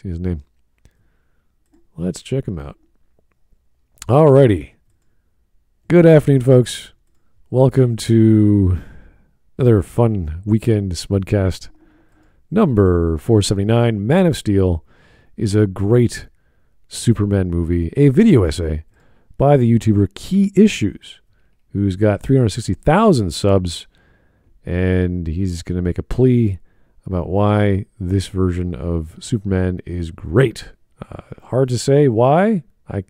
See his name. Let's check him out. Alrighty. Good afternoon, folks. Welcome to another fun weekend Smudcast. Number 479, Man of Steel, is a great Superman movie, a video essay by the YouTuber Key Issues, who's got 360,000 subs, and he's going to make a plea about why this version of Superman is great. Hard to say why. I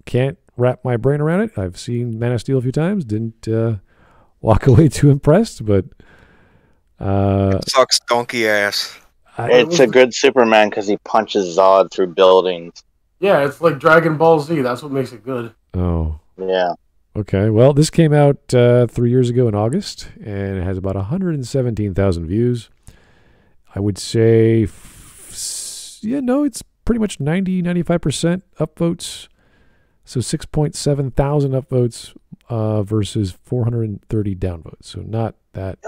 can't wrap my brain around it. I've seen Man of Steel a few times. Didn't walk away too impressed, but it sucks donkey ass. It's a good Superman because he punches Zod through buildings. Yeah, it's like Dragon Ball Z. That's what makes it good. Oh. Yeah. Okay. Well, this came out 3 years ago in August, and it has about 117,000 views. I would say, it's pretty much 90-95% upvotes. So 6.7 thousand upvotes versus 430 downvotes. So not that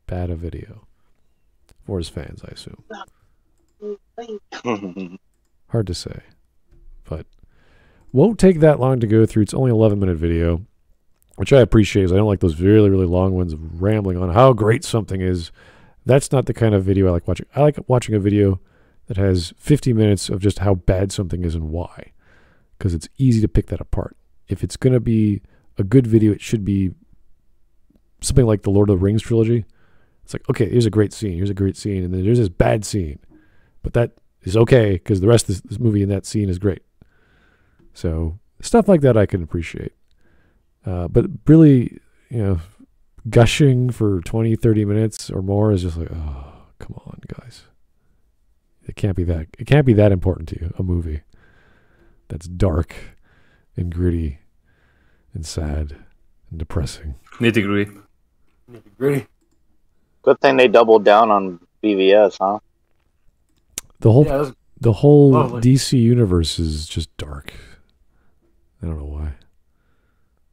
bad a video for his fans, I assume. Hard to say, but won't take that long to go through. It's only an 11-minute video, which I appreciate, because I don't like those really, really long ones of rambling on how great something is. That's not the kind of video I like watching. I like watching a video that has 50 minutes of just how bad something is and why, because it's easy to pick that apart. If it's going to be a good video, it should be something like the Lord of the Rings trilogy. It's like, okay, here's a great scene, here's a great scene, and then there's this bad scene, but that is okay because the rest of this movie in that scene is great. So stuff like that I can appreciate. But really, gushing for 20, 30 minutes or more is just like, oh, come on, guys. It can't be that important to you, a movie that's dark and gritty and sad and depressing. Nitty-gritty. Nitty-gritty. Good thing they doubled down on BVS, huh? The whole lovely. DC universe is just dark. I don't know why.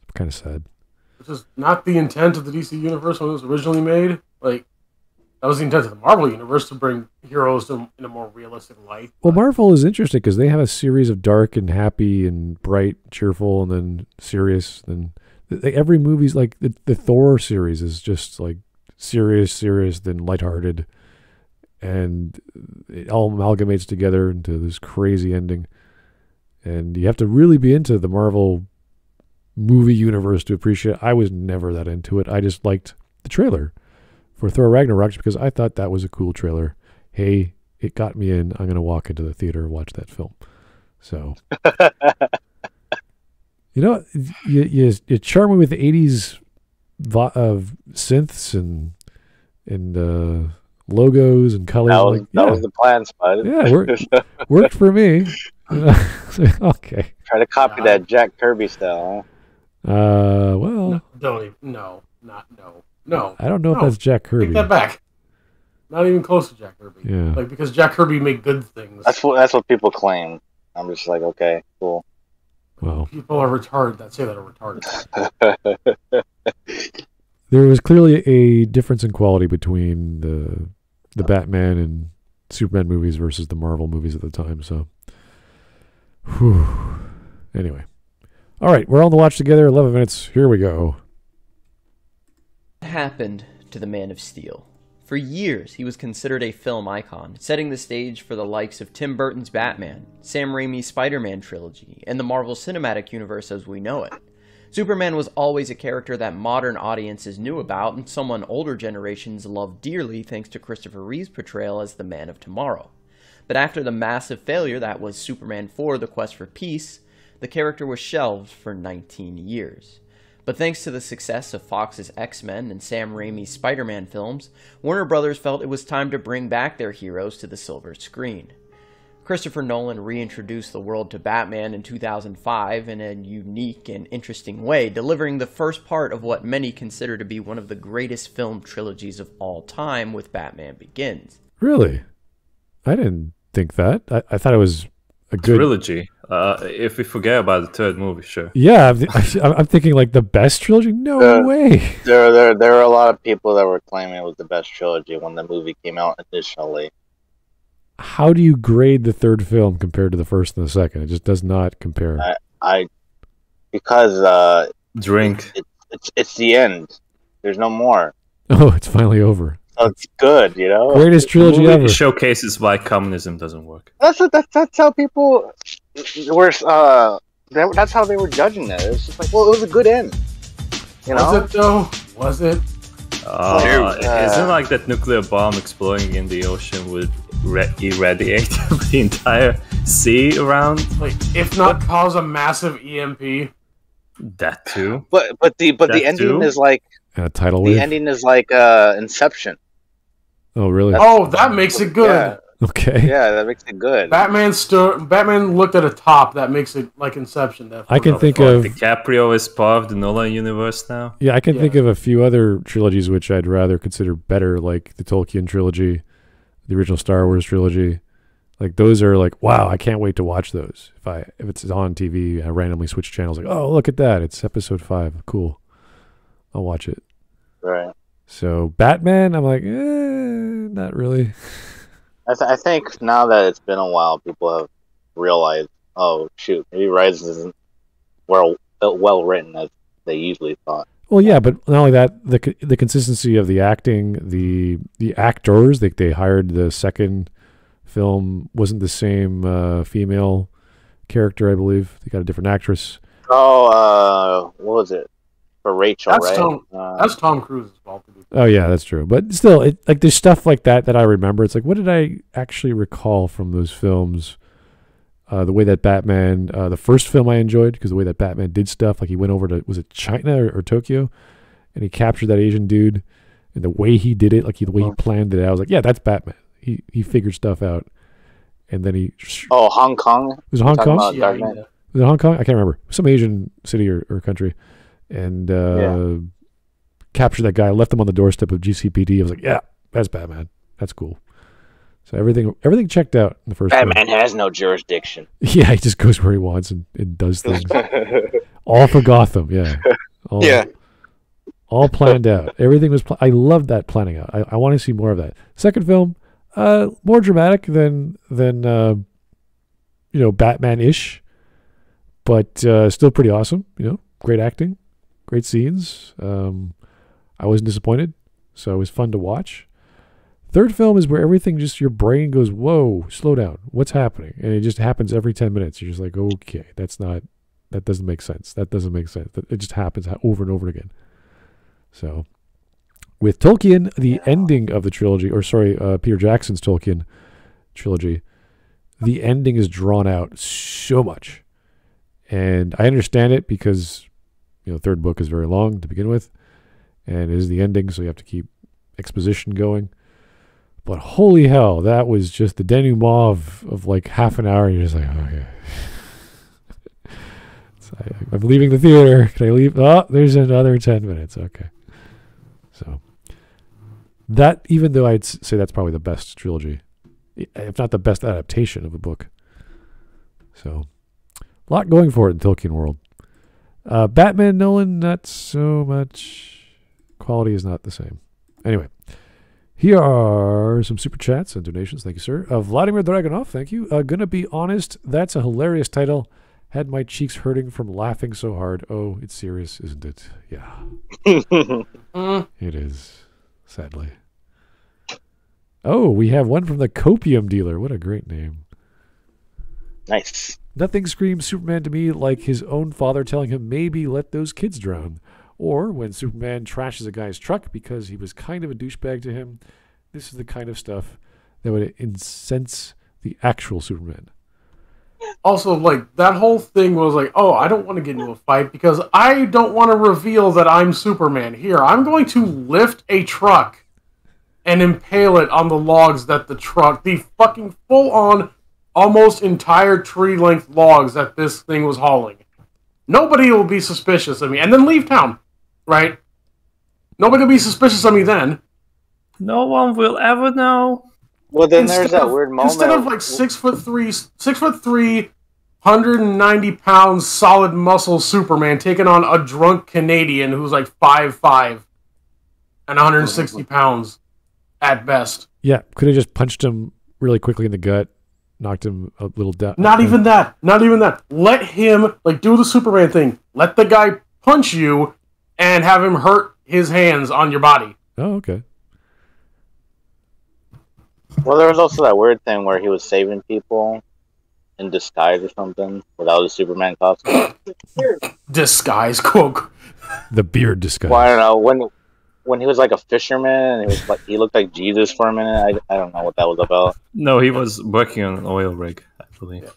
It's kind of sad. Which is not the intent of the DC universe when it was originally made. Like, that was the intent of the Marvel universe, to bring heroes in a more realistic light. Well, Marvel is interesting because they have a series of dark and happy and bright, cheerful, and then serious. And every movie's like the Thor series is just like serious, then lighthearted, and it all amalgamates together into this crazy ending. And you have to really be into the Marvel movie universe to appreciate it. I was never that into it. I just liked the trailer for Thor Ragnarok because I thought that was a cool trailer. Hey, it got me in. I'm going to walk into the theater and watch that film. So, you charm me with the 80s synths and logos and colors. That was the plan, Spud. Yeah, worked for me. Okay. Try to copy that Jack Kirby style, huh? Well. No. I don't know if that's Jack Kirby. Take that back. Not even close to Jack Kirby. Yeah. Like, because Jack Kirby made good things. That's what people claim. I'm just like, okay, cool. Well. People are retarded that say that are retarded. There was clearly a difference in quality between the Batman and Superman movies versus the Marvel movies at the time, so. Whew. Anyway. All right, we're on the watch together. 11 minutes. Here we go. What happened to the Man of Steel? For years, he was considered a film icon, setting the stage for the likes of Tim Burton's Batman, Sam Raimi's Spider-Man trilogy, and the Marvel Cinematic Universe as we know it. Superman was always a character that modern audiences knew about and someone older generations loved dearly thanks to Christopher Reeve's portrayal as the Man of Tomorrow. But after the massive failure that was Superman 4: The Quest for Peace, the character was shelved for 19 years. But thanks to the success of Fox's X-Men and Sam Raimi's Spider-Man films, Warner Brothers felt it was time to bring back their heroes to the silver screen. Christopher Nolan reintroduced the world to Batman in 2005 in a unique and interesting way, delivering the first part of what many consider to be one of the greatest film trilogies of all time with Batman Begins. Really? I didn't think that. I thought it was a good trilogy. If we forget about the third movie, sure. Yeah, I'm thinking like the best trilogy. No way. There were a lot of people that were claiming it was the best trilogy when the movie came out initially. how do you grade the third film compared to the first and the second? It just does not compare. Because Drink. it's the end. There's no more. Oh, it's finally over. So it's good, you know. Greatest trilogy Movie ever. showcases why communism doesn't work. That's how people were. That's how they were judging it. It's just like, well, it was a good end. You know? Was it though? Was it? Isn't like that nuclear bomb exploding in the ocean would irradiate the entire sea around? Like, if not cause a massive EMP. That too. But the ending too? is like And a tidal the wave. ending is like Inception. Oh, really? Oh, that makes it good. Yeah, Okay. yeah, that makes it good. Batman looked at a top. That makes it like Inception. Definitely. I can think of DiCaprio is part of the Nolan universe now. I can think Yeah. of a few other trilogies which I'd rather consider better, like the Tolkien trilogy, the original Star Wars trilogy. Like those are like, wow, I can't wait to watch those. If it's on TV, I randomly switch channels. Like, oh, look at that, it's episode 5. Cool, I'll watch it. Right. So Batman, I'm like, not really. I think now that it's been a while, people have realized, oh shoot, maybe Rise isn't well written as they usually thought. Well, yeah, but not only that, the consistency of the acting, the actors they hired. The second film wasn't the same female character, I believe. They got a different actress. Oh, what was it for Rachel? That's right? That's Tom Cruise's fault. Oh yeah, that's true. But still, like there's stuff like that I remember. It's like, what did I actually recall from those films? The way that Batman, the first film I enjoyed because the way that Batman did stuff, like he went over to, was it China or Tokyo, and he captured that Asian dude, and the way he did it, like the way he planned it, I was like, yeah, that's Batman. He figured stuff out, and then he. Oh, Hong Kong. Was it Hong Talking Kong? about Dark Knight? Was it Hong Kong? I can't remember. Some Asian city or country, and captured that guy, left him on the doorstep of GCPD. I was like, yeah, that's Batman. That's cool. So everything checked out in the first one. Batman has no jurisdiction. Yeah, he just goes where he wants and does things. All for Gotham, yeah. All planned out. Everything was I love that planning out. I want to see more of that. Second film, more dramatic than Batman-ish, but still pretty awesome, great acting, great scenes. I wasn't disappointed, so it was fun to watch. Third film is where everything just, your brain goes, whoa, slow down. What's happening? And it just happens every 10 minutes. You're just like, okay, that doesn't make sense. That doesn't make sense. It just happens over and over again. So with Tolkien, the ending of the trilogy, Peter Jackson's Tolkien trilogy, the ending is drawn out so much. And I understand it because, third book is very long to begin with. And it is the ending, so you have to keep exposition going. But holy hell, that was just the denouement of like half an hour. And you're just like, okay. I'm leaving the theater. Can I leave? Oh, there's another 10 minutes. Okay. So that, even though I'd say that's probably the best trilogy, if not the best adaptation of a book. So a lot going for it in Tolkien world. Batman, Nolan, not so much. Quality is not the same. Anyway. Here are some super chats and donations. Thank you, sir. Vladimir Dragunov, thank you. Gonna be honest, that's a hilarious title. Had my cheeks hurting from laughing so hard. Oh, it's serious, isn't it? Yeah. It is, sadly. Oh, we have one from the Copium Dealer. What a great name. Nice. Nothing screams Superman to me like his own father telling him maybe let those kids drown. Or when Superman trashes a guy's truck because he was kind of a douchebag to him. This is the kind of stuff that would incense the actual Superman. Also, like, that whole thing was like, oh, I don't want to get into a fight because I don't want to reveal that I'm Superman. Here, I'm going to lift a truck and impale it on the logs that the fucking full-on, almost entire tree-length logs that this thing was hauling. Nobody will be suspicious of me. And then leave town. Right? Nobody will be suspicious of me then. No one will ever know. Well, then there's that weird moment. Instead of like 6'3", 190 pounds solid muscle Superman taking on a drunk Canadian who's like 5'5" and 160 pounds at best. Yeah, could have just punched him really quickly in the gut, knocked him a little down. Not even that. Not even that. Let him do the Superman thing. Let the guy punch you, and have him hurt his hands on your body. Oh, okay. Well, there was also that weird thing where he was saving people in disguise or something without a Superman costume. Disguise, quote. The beard disguise. Well, I don't know when he was like a fisherman and he looked like Jesus for a minute. I don't know what that was about. No, he was working on an oil rig, I believe. Yeah.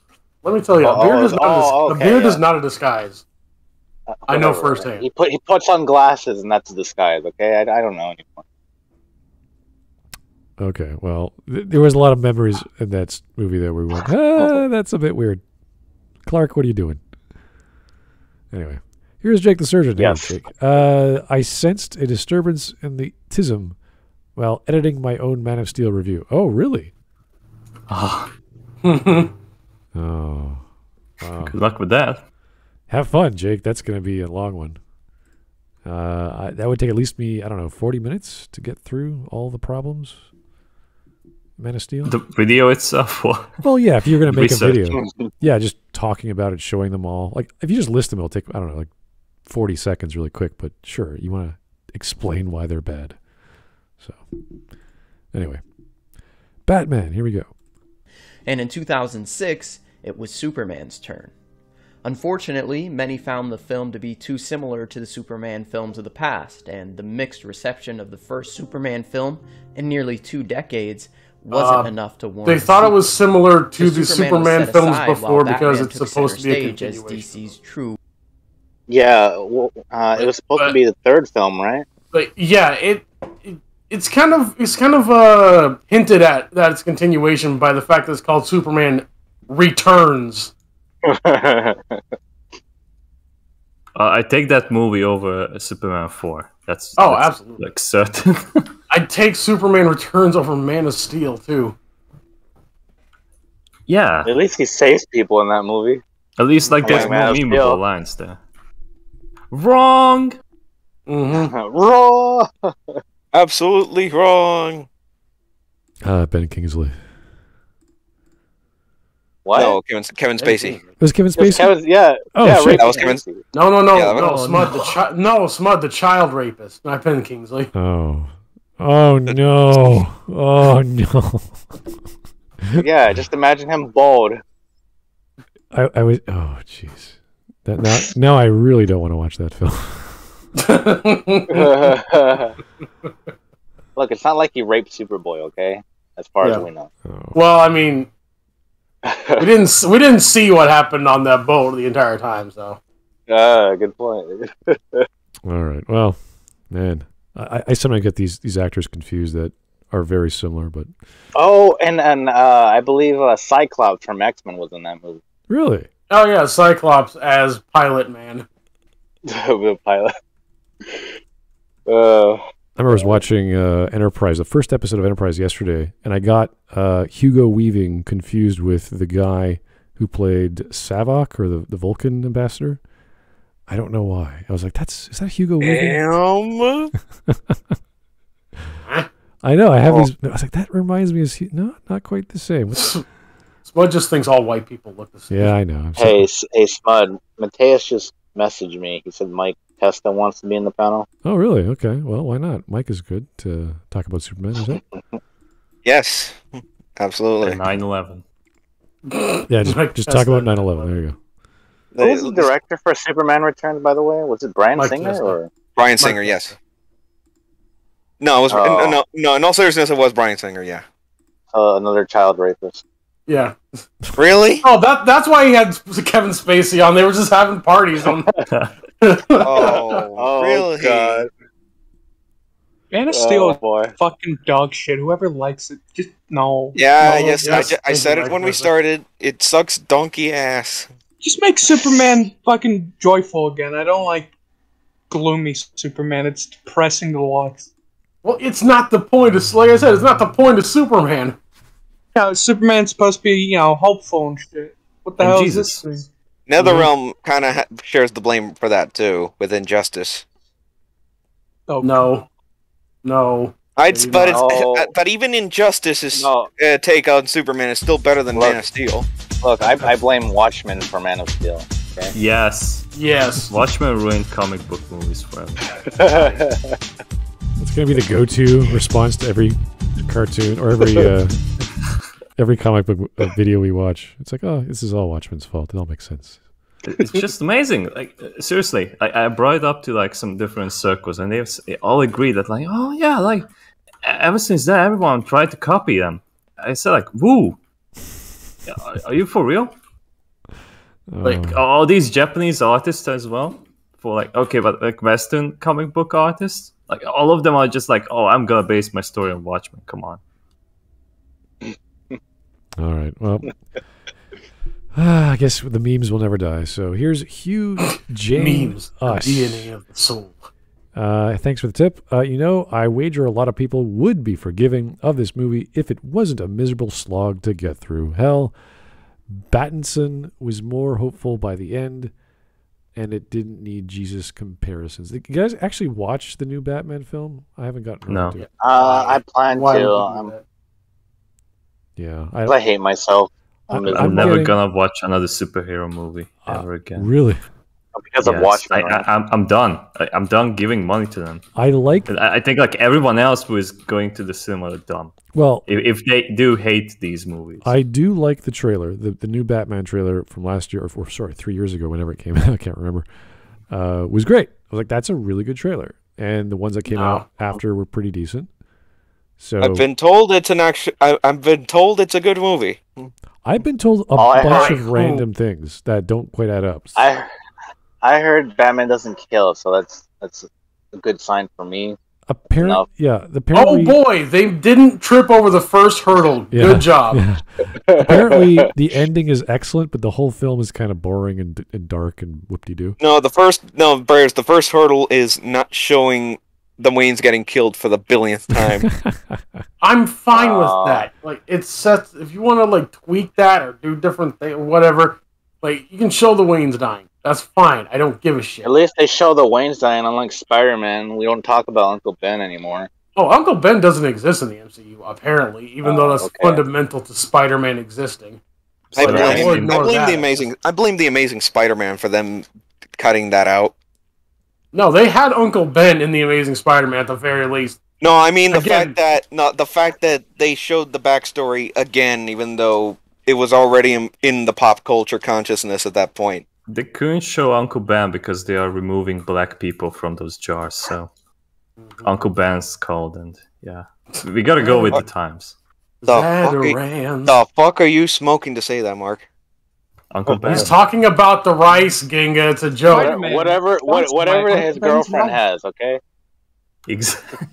Let me tell you, a beard is not a disguise. I know firsthand. He puts on glasses and that's a disguise. Okay, I don't know anymore. Okay, well, there was a lot of memories in that movie that we went, that's a bit weird. Clark, what are you doing? Anyway, here's Jake the Surgeon. Yes. Jake. I sensed a disturbance in the tism while editing my own Man of Steel review. Oh, really? Oh, Oh, wow. good luck with that. Have fun, Jake. That's going to be a long one. That would take at least 40 minutes to get through all the problems. Man of Steel? The video itself? Well, yeah, if you're going to make Research. a video. Yeah, just talking about it, showing them all. Like, if you just list them, it'll take, 40 seconds really quick. But sure, you want to explain why they're bad. So, anyway. Batman, here we go. And in 2006, it was Superman's turn. Unfortunately, many found the film to be too similar to the Superman films of the past, and the mixed reception of the first Superman film in nearly 2 decades wasn't enough to warrant. They thought it was similar to the was Superman set films aside before while because Batman it's took supposed to be a center stage as continuation. DC's true. Yeah, well, it was supposed to be the third film, right? But yeah, it's kind of hinted at that it's continuation by the fact that it's called Superman Returns. I take that movie over Superman 4. That's absolutely, like certain. I'd take Superman Returns over Man of Steel too. Yeah, At least he saves people in that movie. at least like there's Man more of Steel. memeable lines there. Wrong. Raw. Absolutely wrong. Ben Kingsley. What? No, Kevin Spacey. Was Kevin Spacey? Oh, yeah, shit. Ray That was Kevin. Spacey. No, Yeah, Smud the child rapist, not Ben Kingsley. Oh. Oh, no. Oh, no. Yeah, just imagine him bald. I was... Oh, jeez. Now I really don't want to watch that film. Look, it's not like he raped Superboy, okay? As far as we know. Oh. Well, I mean, we didn't see what happened on that boat the entire time, so. Good point. All right. Well, man, I sometimes get these actors confused that are very similar, but Oh, and I believe Cyclops from X-Men was in that movie. really, Oh yeah, Cyclops as Pilot Man. The pilot. I remember I was watching Enterprise, the first episode of Enterprise yesterday, and I got Hugo Weaving confused with the guy who played Savok, or the Vulcan ambassador. I don't know why. I was like, is that Hugo Weaving? I know. I have these. I was like, that reminds me of. No, not quite the same. Smud just thinks all white people look the same. Yeah, I know. Hey, Smud. Mateus just messaged me. He said Mike Testa wants to be in the panel. Oh, really? Okay. Well, why not? Mike is good to talk about Superman, is that? Yes, absolutely. 9/11. Yeah, just talk about 9/11. There you go. Who was the director for Superman Returns, by the way? Was it Bryan Singer or Bryan Singer? Yes. No, it was no. In all seriousness, it was Bryan Singer. Yeah. another child rapist? Yeah. Really? Oh, that's why he had Kevin Spacey on. They were just having parties on. Oh, really? God. Man of Steel is boy. fucking dog shit. Whoever likes it, just no. Yeah, No, yes, yes, I said it when we started. It sucks donkey ass. Just make Superman fucking joyful again. I don't like gloomy Superman. It's depressing to watch. Well, it's not the point of, like I said, it's not the point of Superman. Yeah, Superman's supposed to be, hopeful and shit. What the And hell Jesus. is this thing? NetherRealm kind of shares the blame for that too, with Injustice. Oh, No. But even Injustice's take on Superman is still better than Man of Steel. Look, I blame Watchmen for Man of Steel. Okay? Yes. Watchmen ruined comic book movies forever. It's gonna be the go-to response to every cartoon or every comic book video we watch. It's like, oh, this is all Watchmen's fault. It all makes sense. It's just amazing. Like seriously, I brought it up to like some different circles, and they all agree that like, oh yeah, like ever since that, everyone tried to copy them. I said like, woo, are you for real? Like all these Japanese artists as well, for like but like Western comic book artists, like all of them are just like, oh, I'm gonna base my story on Watchmen. Come on. All right, well. I guess the memes will never die. So here's Hugh James. Memes, the DNA of the soul. Thanks for the tip. I wager a lot of people would be forgiving of this movie if it wasn't a miserable slog to get through. Hell, Pattinson was more hopeful by the end, and it didn't need Jesus comparisons. You guys actually watch the new Batman film? I haven't gotten around to it. I plan to. Yeah, I hate myself. I'm never gonna watch another superhero movie ever again. Really? Because of Watchmen. I'm done. I'm done giving money to them. I think like everyone else who is going to the cinema are dumb. Well, if they do hate these movies, I do like the trailer, the new Batman trailer from last year, or sorry, 3 years ago, whenever it came out. I can't remember. Was great. I was like, that's a really good trailer, and the ones that came out after were pretty decent. So I've been told it's I've been told it's a good movie. I've been told a bunch of random things that don't quite add up. I heard Batman doesn't kill, so that's a good sign for me. Apparently, oh boy, they didn't trip over the first hurdle. Good job. Yeah. Apparently, the ending is excellent, but the whole film is kind of boring and dark and whoop-de-doo. The first hurdle is not showing the Waynes getting killed for the billionth time. I'm fine with that. Like, it's set. If you want to like tweak that or do different things or whatever, like you can show the Waynes dying. That's fine. I don't give a shit. At least they show the Waynes dying. Unlike Spider-Man, we don't talk about Uncle Ben anymore. Oh, Uncle Ben doesn't exist in the MCU apparently, even though that's fundamental to Spider-Man existing. I blame the Amazing Spider-Man for them cutting that out. No, they had Uncle Ben in the Amazing Spider-Man at the very least. No, I mean the fact that they showed the backstory again, even though it was already in the pop culture consciousness at that point. They couldn't show Uncle Ben because they are removing black people from those jars. So Uncle Ben's called, and we gotta go with the times. The fuck are you smoking to say that, Mark? Uncle Ben. He's talking about the rice, Ginga. It's a joke. Whatever his girlfriend has, okay? Exactly.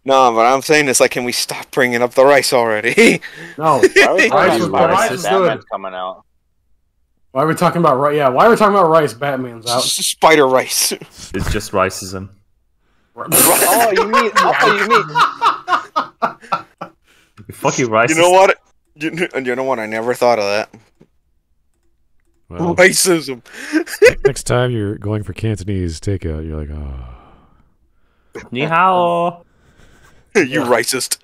No, but I'm saying this like, can we stop bringing up the rice already? No, rice is good. Coming out. Why are we talking about rice? Yeah, why are we talking about rice? Batman's out. Spider rice. It's just racism. You mean? Fucking racist. You know what? You know what? I never thought of that. Well, racism. Next time you're going for Cantonese takeout, you're like, oh. Ni hao. You racist.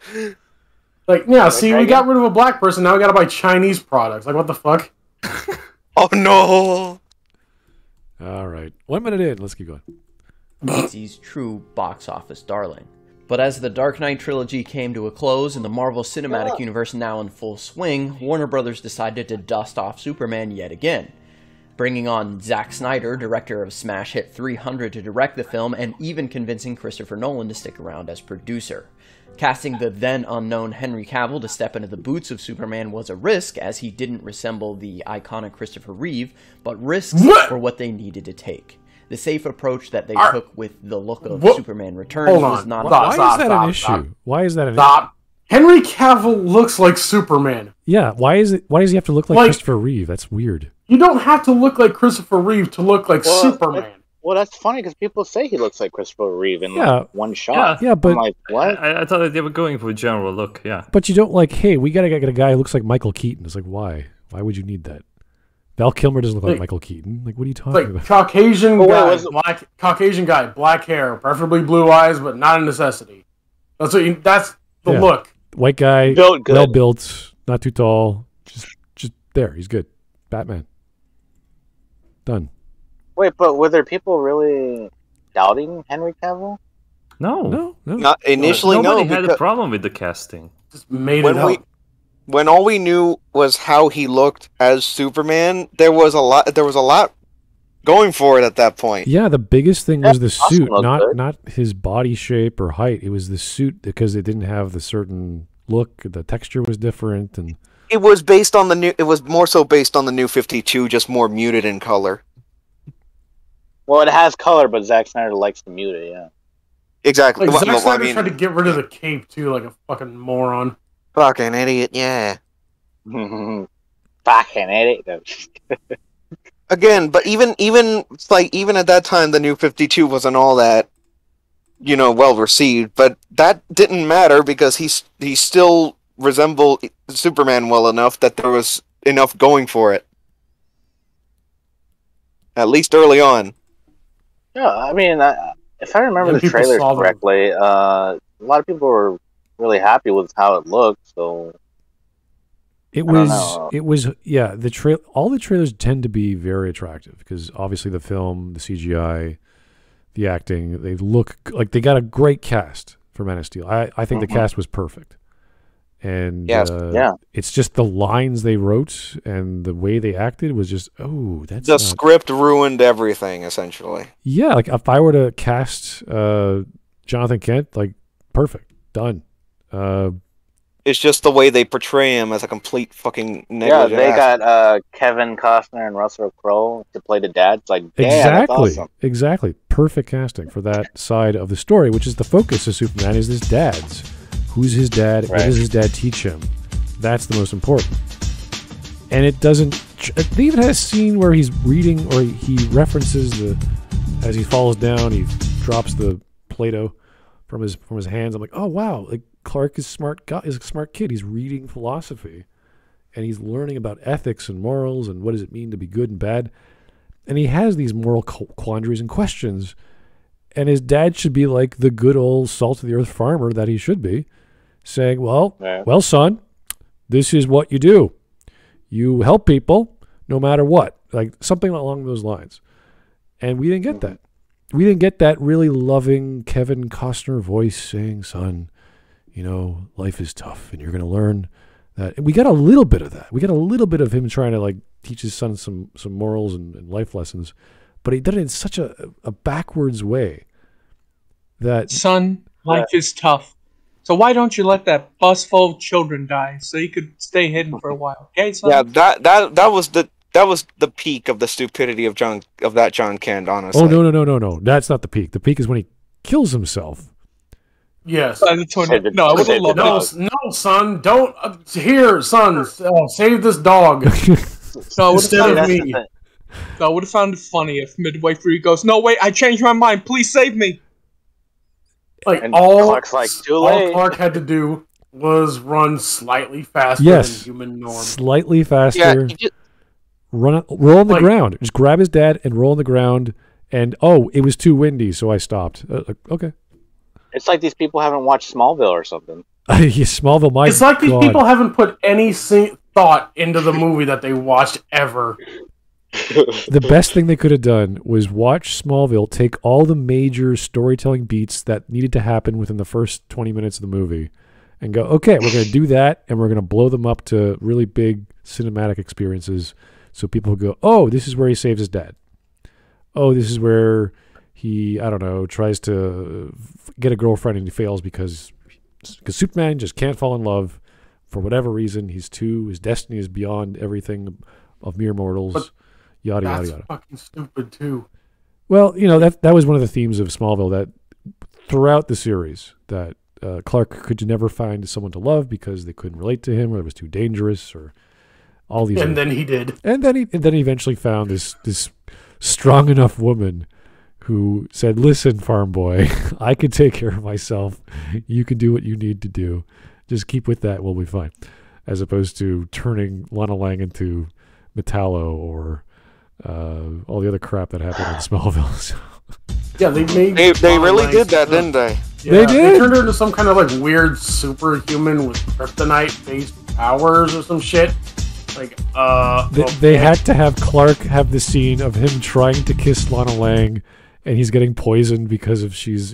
Like, see, we got rid of a black person, now we gotta buy Chinese products. Like, what the fuck? Oh, no! All right. 1 minute in. Let's keep going. DC's true box office darling. But as the Dark Knight trilogy came to a close and the Marvel Cinematic Universe now in full swing, Warner Brothers decided to dust off Superman yet again, bringing on Zack Snyder, director of smash hit 300, to direct the film, and even convincing Christopher Nolan to stick around as producer. Casting the then unknown Henry Cavill to step into the boots of Superman was a risk, as he didn't resemble the iconic Christopher Reeve, but risks for what they needed to take. The safe approach that they took with the look of Superman Returns was not... Why is that an issue? Why is that an issue? Henry Cavill looks like Superman. Yeah, why does he have to look like Christopher Reeve? That's weird. You don't have to look like Christopher Reeve to look like Superman. Well, that's funny because people say he looks like Christopher Reeve in like one shot. Yeah, but I'm like, what? I thought that they were going for a general look. Yeah, but you don't like. Hey, we gotta get a guy who looks like Michael Keaton. It's like, why? Why would you need that? Val Kilmer doesn't look like Michael Keaton. Like, what are you talking about? Caucasian guy, Caucasian guy, black hair, preferably blue eyes, but not a necessity. That's that's the Yeah. look. White guy, Built good. well built, not too tall. Just there. He's good. Batman. Done. Wait, but were there people really doubting Henry Cavill? No, No. Not initially, nobody no. had a Because problem with the casting. Just made it when up. when all we knew was how he looked as Superman, there was a lot going for it at that point. Yeah, the biggest thing was the Awesome suit, looked good. not his body shape or height. It was the suit because it didn't have the certain look. The texture was different, and It was based on the new. It was more so based on the new 52, just more muted in color. Well, it has color, but Zack Snyder likes to mute it. Yeah. Exactly. Like, Well, Zack I Snyder mean, tried to get rid of the cape too, like a fucking moron. fucking idiot. Yeah. Fucking idiot. Again, but even at that time, the new 52 wasn't all that, well received. But that didn't matter because he still resembled Superman well enough that there was enough going for it. At least early on. Yeah, I mean, if I remember Yeah, the people trailers saw them. correctly, a lot of people were really happy with how it looked. So it I don't was know. yeah. All the trailers tend to be very attractive because obviously the film, the CGI, the acting, they look like they got a great cast for Man of Steel. I think the cast was perfect. And Yes. Yeah. it's just the lines they wrote and the way they acted was just, oh, that's The not... script ruined everything, essentially. Yeah, like if I were to cast Jonathan Kent, like perfect, done. It's just the way they portray him as a complete fucking Yeah, negligent they ass. got Kevin Costner and Russell Crowe to play the dads. Like, damn, Exactly, that's awesome. exactly, perfect casting for that side of the story, which is the focus of Superman is his dad's. Who's his dad? What Right. does his dad teach him? That's the most important. And it doesn't. They even had a scene where he's reading, or he references as he falls down, he drops the Play-Doh from his hands. I'm like, oh wow, like Clark is smart. Is a smart kid. He's reading philosophy, and he's learning about ethics and morals and what does it mean to be good and bad. And he has these moral quandaries and questions. And his dad should be like the good old salt of the earth farmer that he should be, saying, well, son, this is what you do. You help people no matter what, like something along those lines. And we didn't get that. We didn't get that really loving Kevin Costner voice saying, son, life is tough and you're going to learn that. And we got a little bit of that. We got a little bit of him trying to like teach his son some morals and life lessons. But he did it in such a backwards way that Son, life is tough. So why don't you let that bus full of children die so you could stay hidden for a while? Okay, son? Yeah, that was the peak of the stupidity of that John Kent, honestly. oh no, that's not the peak. The peak is when he kills himself. Yes. By the tornado. No, I would have loved No, it. no, son, don't. Here, son, save this dog No, I would have instead found, of That's me. the thing. no, I would have found it funny if midway through he goes, "No, wait, I changed my mind. Please save me." Like And all Clark's like, "Too all late." Clark had to do was run slightly faster Yes. than human norm. Slightly Yeah, faster. Roll on the Like- ground. Just grab his dad and roll on the ground. And it was too windy, so I stopped. Okay. It's like these people haven't watched Smallville or something. Smallville, my It's like these God. people haven't put any thought into the movie that they watched ever. The best thing they could have done was watch Smallville, take all the major storytelling beats that needed to happen within the first 20 minutes of the movie, and go, okay, we're going to do that, and we're going to blow them up to really big cinematic experiences so people go, oh, this is where he saves his dad. Oh, this is where he, I don't know, tries to get a girlfriend and he fails because Superman just can't fall in love for whatever reason. His destiny is beyond everything of mere mortals. But Yada, yada, That's yada. fucking stupid too. Well, that was one of the themes of Smallville, that throughout the series, that Clark could never find someone to love because they couldn't relate to him, or it was too dangerous, or all these. And then he did. And then he eventually found this strong enough woman who said, "Listen, farm boy, I can take care of myself. You can do what you need to do. Just keep with that. We'll be fine." As opposed to turning Lana Lang into Metallo or all the other crap that happened in Smallville. So, Yeah, they made. They really did that, didn't they? Yeah, They did? They turned her into some kind of like weird superhuman with kryptonite-based powers or some shit. Like, They had to have Clark have the scene of him trying to kiss Lana Lang, and he's getting poisoned because of she's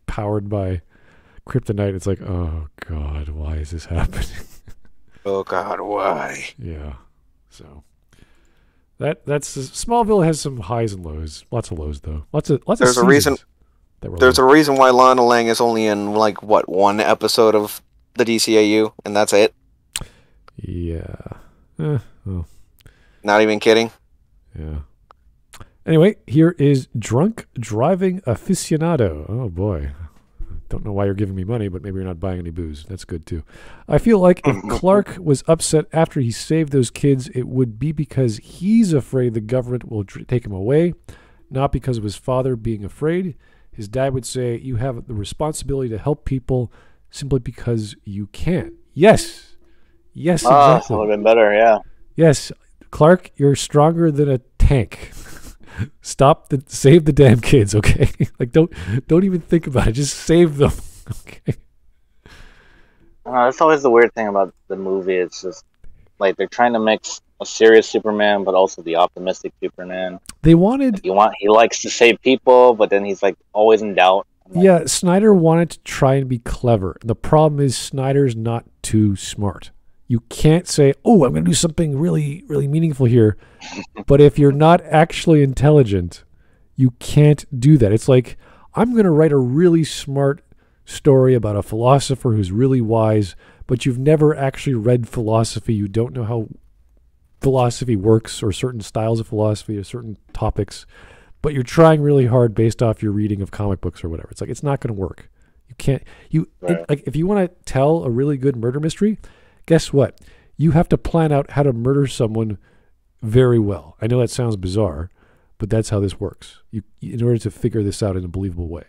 powered by kryptonite. It's like, oh god, why is this happening? Oh god, why? Yeah. So that's Smallville has some highs and lows. Lots of lows though. Lots of There's a reason. seasons that were There's low. a reason why Lana Lang is only in like what, one episode of the DCAU, and that's it. Yeah. Well, Not even kidding. yeah. Anyway, here is Drunk Driving Aficionado. Oh boy. Don't know why you're giving me money, but maybe you're not buying any booze. That's good too. I feel like if Clark was upset after he saved those kids, it would be because he's afraid the government will take him away, not because of his father being afraid. His dad would say, you have the responsibility to help people simply because you can. Yes. Yes, That exactly. would have been better, yeah. Yes, Clark, you're stronger than a tank. Save the damn kids, okay? Like don't even think about it. Just save them, okay? That's always the weird thing about the movie. It's just like they're trying to mix a serious Superman, but also the optimistic Superman. They wanted, He likes to save people, but then he's like always in doubt. yeah, Snyder wanted to try and be clever. The problem is Snyder's not too smart. You can't say, oh, I'm going to do something really, really meaningful here. But if you're not actually intelligent, you can't do that. It's like, I'm going to write a really smart story about a philosopher who's really wise, but you've never actually read philosophy. You don't know how philosophy works or certain styles of philosophy or certain topics, but you're trying really hard based off your reading of comic books or whatever. It's like, it's not going to work. You can't, like, if you want to tell a really good murder mystery, guess what? You have to plan out how to murder someone very well. I know that sounds bizarre, but that's how this works. In order to figure this out in a believable way,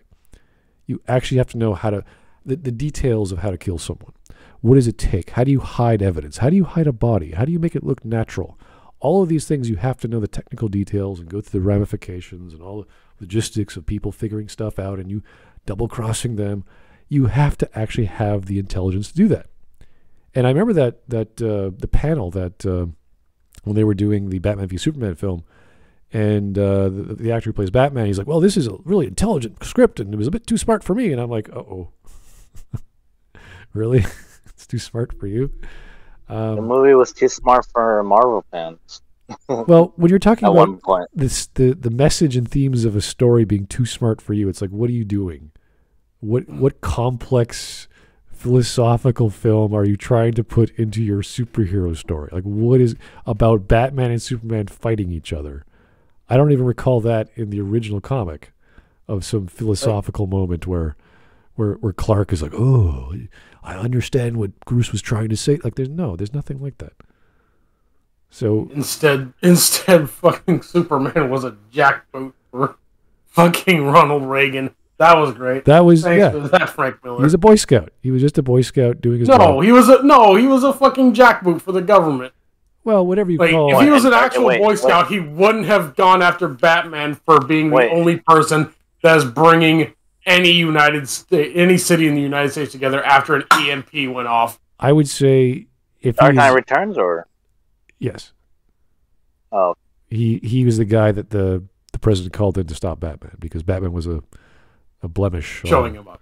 you actually have to know how to, the details of how to kill someone. What does it take? How do you hide evidence? How do you hide a body? How do you make it look natural? All of these things, you have to know the technical details and go through the ramifications and all the logistics of people figuring stuff out and you double-crossing them. You have to actually have the intelligence to do that. And I remember that the panel that when they were doing the Batman v Superman film, and the actor who plays Batman, he's like, well, this is a really intelligent script, and it was a bit too smart for me. And I'm like, uh-oh. Really? It's too smart for you? The movie was too smart for Marvel fans. Well, when you're talking At about one point. the message and themes of a story being too smart for you, it's like, what are you doing? What complex philosophical film are you trying to put into your superhero story? Like, what is about Batman and Superman fighting each other? I don't even recall that in the original comic of some philosophical moment where Clark is like, oh, I understand what Bruce was trying to say. Like, there's nothing like that. So instead, fucking Superman was a jackboot for fucking Ronald Reagan. That was great. that was, Thanks for that, Frank Miller. he was a Boy Scout. He was just a Boy Scout doing his job. he was a fucking jackboot for the government. Well, whatever you Like, call if it. he was an actual wait, Boy wait. Scout, he wouldn't have gone after Batman for being Wait. the only person that's bringing any city in the United States together after an EMP went off. I would say if Dark Knight he's, Returns, or yes, oh, he was the guy that the president called in to stop Batman because Batman was a blemish Showing him up.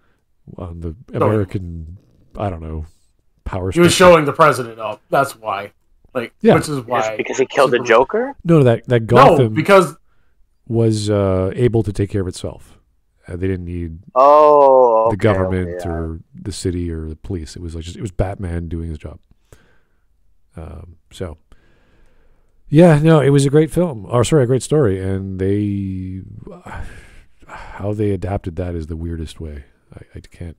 on the American, I don't know, power. He was spectrum. showing the president up. That's why. Like, Yeah. which is why. because he killed the Superman- Joker. No, that No, Gotham because was able to take care of itself. They didn't need Oh, the government yeah. or the city or the police. It was like it was Batman doing his job. So, yeah, no, it was a great film. Or sorry, a great story, and how they adapted that is the weirdest way. I can't.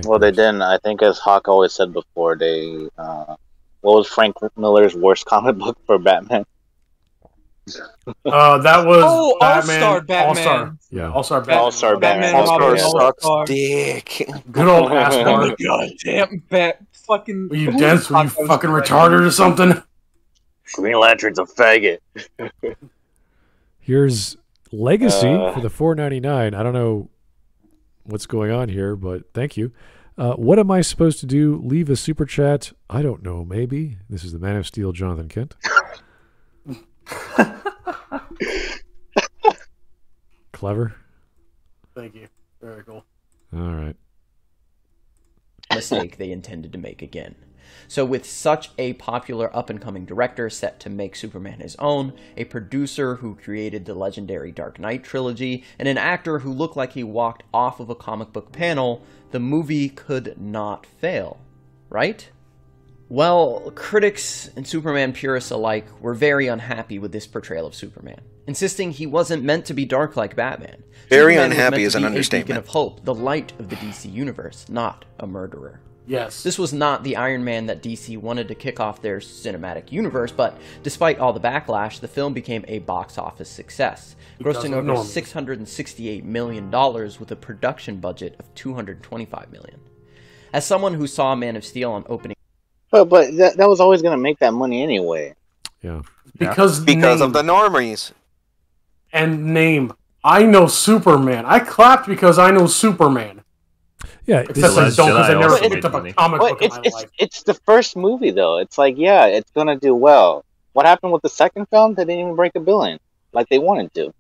Well, they grasp. didn't. I think, as Hawk always said before, they what was Frank Miller's worst comic book for Batman? that was Batman, All-Star Batman. All-Star. Yeah. All-Star Batman. All-Star Batman. All-Star All-Star Batman. Sucks All-Star. dick. Good old ass Oh bar. my God damn fucking. Were you dense? Were you fucking retarded or something? Green Lantern's a faggot. Here's Legacy for the $4.99. I don't know what's going on here, but thank you. What am I supposed to do? Leave a super chat? I don't know. Maybe this is the Man of Steel, Jonathan Kent. Clever. Thank you. Very cool. All right. Mistake they intended to make again. So with such a popular up-and-coming director set to make Superman his own, a producer who created the legendary Dark Knight trilogy, and an actor who looked like he walked off of a comic book panel, the movie could not fail, right? Well, critics and Superman purists alike were very unhappy with this portrayal of Superman, insisting he wasn't meant to be dark like Batman. Very Superman was unhappy meant is to an be understatement. A beacon of hope, the light of the DC universe, not a murderer. Yes. This was not the Iron Man that DC wanted to kick off their cinematic universe, but despite all the backlash, the film became a box office success, grossing over $668 million with a production budget of $225 million. As someone who saw Man of Steel on opening... But that was always going to make that money anyway. Yeah. Because of the normies. And name. I know Superman. I clapped because I know Superman. Yeah, Except I don't because I never picked up a comic book in my life. It's the first movie, though. It's like, yeah, it's going to do well. What happened with the second film? They didn't even break $1 billion like they wanted to.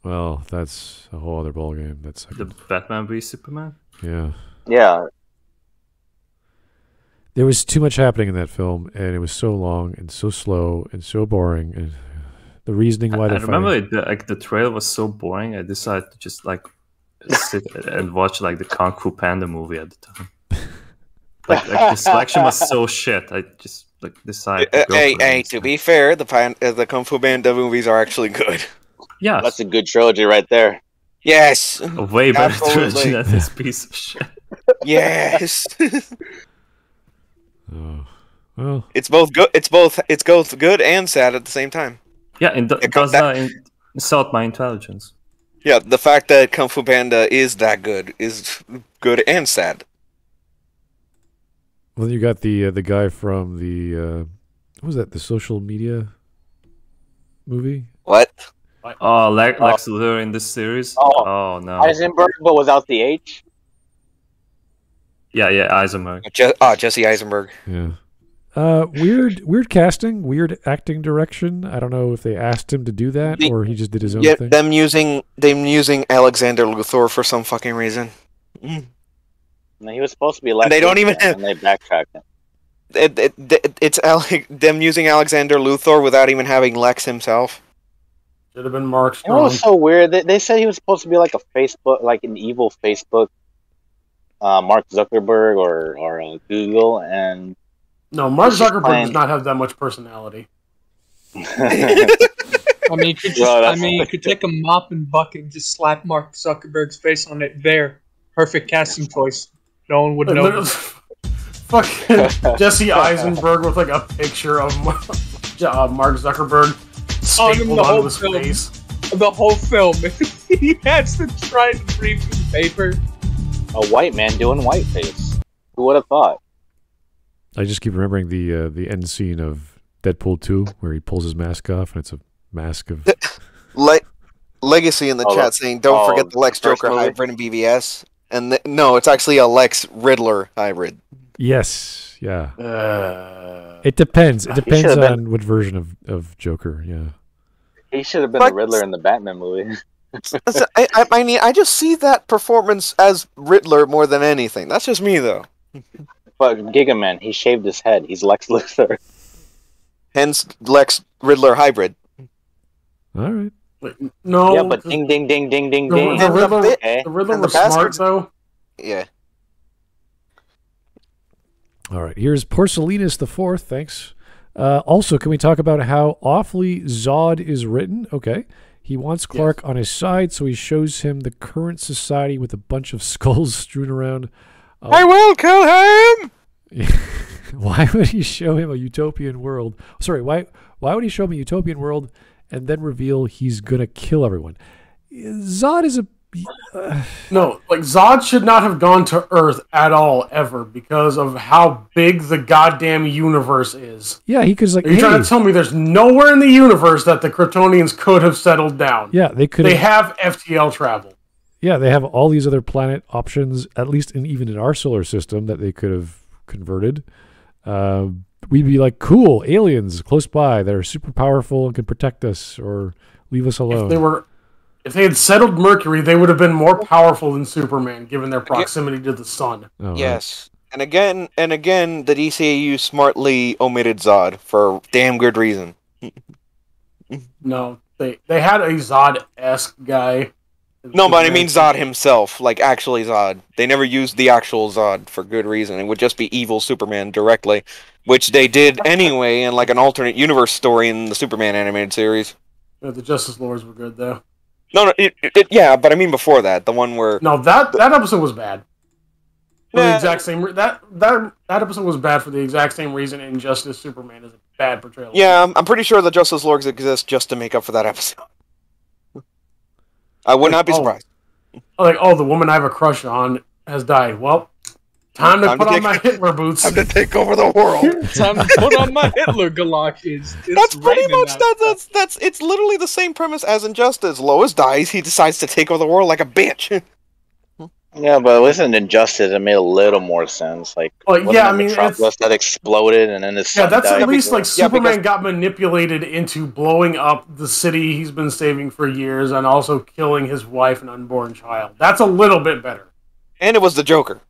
Well, that's a whole other ballgame. That's The Batman v Superman? Yeah. Yeah. There was too much happening in that film, and it was so long and so slow and so boring. And the reasoning why they're remember the trailer was so boring. I decided to just sit and watch the Kung Fu Panda movie at the time. The selection was so shit. I just decided. To go hey! To be fair, the Kung Fu Panda movies are actually good. Yeah, that's a good trilogy right there. Yes, a way better trilogy than this piece of shit. Yes. Oh, well, it's both good. It's both good and sad at the same time. Yeah, and does that insult my intelligence? Yeah, the fact that Kung Fu Panda is that good is good and sad. Well, you got the guy from the what was that? The social media movie? What? Oh, Lex Luthor in this series? Oh no, Eisenberg, but without the H. Yeah, Eisenberg. Jesse Eisenberg. Yeah. Weird casting, weird acting direction. I don't know if they asked him to do that or he just did his own thing. Them using Alexander Luthor for some fucking reason. No, he was supposed to be Lex. They don't even have. And they backtracked him. It's them using Alexander Luthor without even having Lex himself. Should have been Mark Strong. It was so weird. They said he was supposed to be like a Facebook, like an evil Facebook, Mark Zuckerberg or Google, and no, Mark Zuckerberg does not have that much personality. I mean, you could take a mop and bucket and just slap Mark Zuckerberg's face on it. There, perfect casting choice. No one would know. Fucking Jesse Eisenberg with a picture of Mark Zuckerberg stapled onto his face. The whole film, he has to try to read the paper. A white man doing whiteface. Who would have thought? I just keep remembering the end scene of Deadpool 2 where he pulls his mask off and it's a mask of Legacy in the chat saying don't forget the Lex Joker hybrid in BVS. And no, it's actually a Lex Riddler hybrid. Yes, yeah. It depends. It depends on what version of Joker, yeah. He should have been the Riddler in the Batman movie. I just see that performance as Riddler more than anything. That's just me, though. But Gigaman, he shaved his head. He's Lex Luthor. Hence, Lex Riddler hybrid. All right. No. Yeah, but ding, ding, ding, ding, ding, ding. The Riddler was smart, though. Yeah. All right. Here's Porcelinus the Fourth. Thanks. Also, can we talk about how awfully Zod is written? Okay. He wants Clark on his side, so he shows him the current society with a bunch of skulls strewn around. I will kill him! Why would he show him a utopian world? Sorry, why would he show him a utopian world and then reveal he's going to kill everyone? Zod is a No, like Zod should not have gone to Earth at all ever because of how big the goddamn universe is. Yeah, he could like. Are you trying to tell me there's nowhere in the universe that the Kryptonians could have settled down? Yeah, they could. They have FTL travel. Yeah, they have all these other planet options, at least even in our solar system, that they could have converted. We'd be like, cool, aliens close by that are super powerful and can protect us or leave us alone. If they had settled Mercury, they would have been more powerful than Superman, given their proximity to the sun. Oh, yes. Right. And again, the DCAU smartly omitted Zod for damn good reason. No, they had a Zod-esque guy. No, but I mean Zod himself, like actually Zod. They never used the actual Zod for good reason. It would just be evil Superman directly, which they did anyway in like an alternate universe story in the Superman animated series. Yeah, the Justice Lords were good though. No, yeah, but I mean before that, the one where that episode was bad. For the exact same that episode was bad for the exact same reason Injustice Superman is a bad portrayal. Yeah, I'm pretty sure the Justice Lords exist just to make up for that episode. I would not be surprised. The woman I have a crush on has died. Well, time to put on my Hitler boots. Time to take over the world. Time to put on my Hitler galoshes. That's pretty much that's it's literally the same premise as Injustice. Lois dies, he decides to take over the world like a bitch. Yeah, but listen, Injustice, it made a little more sense. Like, yeah, I mean, Metropolis that exploded, and then his son that's died. At least like Superman got manipulated into blowing up the city he's been saving for years, and also killing his wife and unborn child. That's a little bit better. And it was the Joker,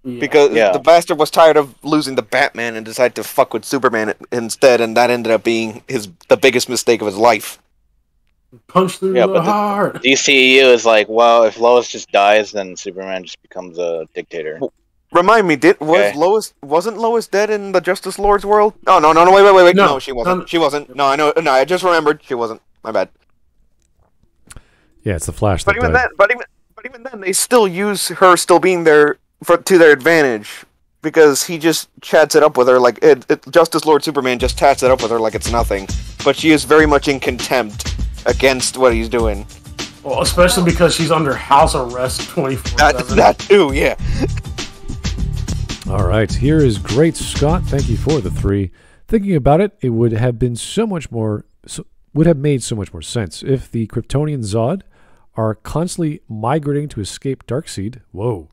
because the bastard was tired of losing the Batman and decided to fuck with Superman instead, and that ended up being the biggest mistake of his life. Punch through the heart. DCEU is like, well, if Lois just dies, then Superman just becomes a dictator. Remind me, wasn't Lois dead in the Justice Lords world? Oh no, wait. No, she wasn't. She wasn't. No, I know. No, I just remembered she wasn't. My bad. Yeah, it's the Flash. But even then, they still use her still being there to their advantage because he just chats it up with her like Justice Lord Superman just chats it up with her like it's nothing. But she is very much in contempt against what he's doing. Well, especially because she's under house arrest 24/7. That too, yeah. All right, here is Great Scott. Thank you for the 3. Thinking about it, it would have been would have made so much more sense if the Kryptonian Zod are constantly migrating to escape Darkseid. Whoa.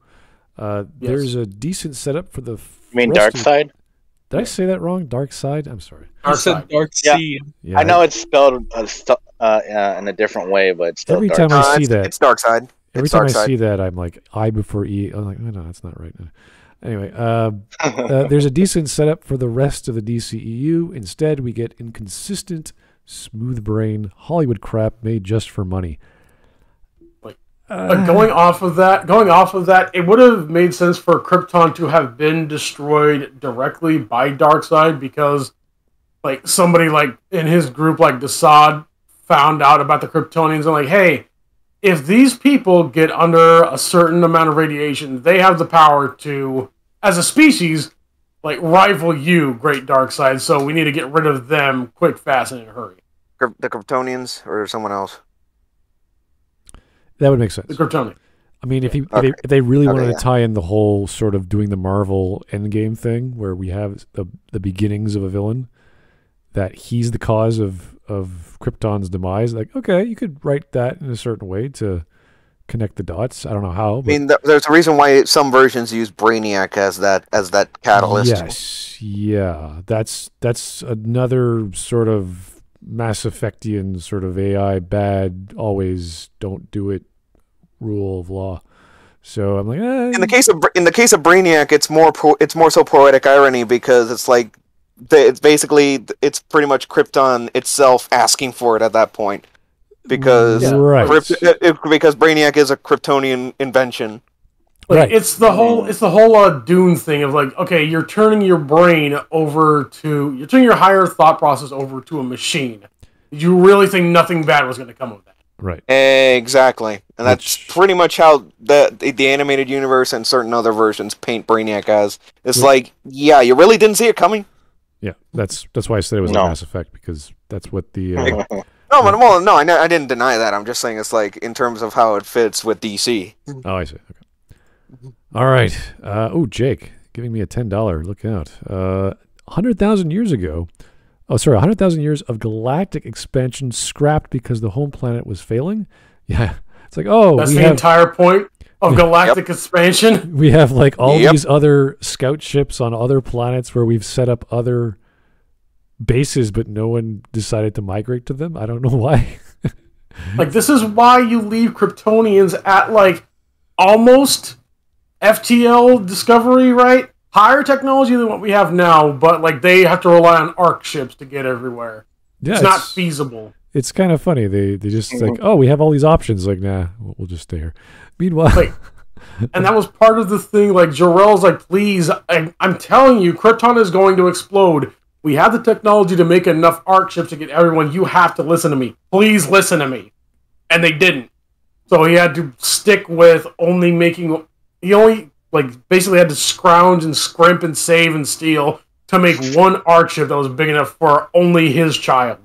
There's a decent setup for the... You mean Darkseid? Did I say that wrong? Darkseid? I'm sorry. I said Darkseid. Yeah. I know it's spelled in a different way, but it's still every time I see that, it's Darkseid. Every time I see that, I'm like, I before E. I'm like, oh, no, that's not right. Anyway, there's a decent setup for the rest of the DCEU. Instead, we get inconsistent, smooth brain Hollywood crap made just for money. Going off of that, it would have made sense for Krypton to have been destroyed directly by Darkseid because, like, somebody like in his group, like Desaad, found out about the Kryptonians and like, hey, if these people get under a certain amount of radiation, they have the power to, as a species, like rival you, Great Darkseid. So we need to get rid of them quick, fast, and in a hurry. The Kryptonians or someone else? That would make sense. The Kryptonian. I mean, if they really wanted to tie in the whole sort of doing the Marvel Endgame thing, where we have the beginnings of a villain, that he's the cause of Krypton's demise, like, okay, you could write that in a certain way to connect the dots. I don't know how. But... I mean, there's a reason why some versions use Brainiac as that catalyst. Yes, yeah, that's another sort of Mass Effectian sort of AI bad, always don't do it rule of law. So I'm like, in the case of Brainiac, it's more so poetic irony because it's like it's pretty much Krypton itself asking for it at that point because because Brainiac is a Kryptonian invention. Like, right. It's the whole Dune thing of like, okay, you're turning your higher thought process over to a machine. Did you really think nothing bad was going to come of that? Right. Exactly. And that's pretty much how the animated universe and certain other versions paint Brainiac as. It's like, yeah, you really didn't see it coming? Yeah, that's why I said it was a Mass Effect, because that's what the No, but, well, no, I didn't deny that. I'm just saying it's like in terms of how it fits with DC. Oh, I see. Okay. All right. Oh, Jake, giving me a $10. Look out. 100,000 years ago. Oh, sorry. 100,000 years of galactic expansion scrapped because the home planet was failing. Yeah. It's like, oh, that's the entire point of galactic expansion. We have like all these other scout ships on other planets where we've set up other bases, but no one decided to migrate to them. I don't know why. Like, this is why you leave Kryptonians at like almost FTL Discovery, right? Higher technology than what we have now, but like they have to rely on arc ships to get everywhere. Yeah, it's not feasible. It's kind of funny. They just like, oh, we have all these options. Like, nah, we'll just stay here. Meanwhile, like, and that was part of the thing. Like, Jor-El's like, please, I'm telling you, Krypton is going to explode. We have the technology to make enough arc ships to get everyone. You have to listen to me. Please listen to me. And they didn't. So he had to stick with only making. He only like basically had to scrounge and scrimp and save and steal to make one arc ship that was big enough for only his child.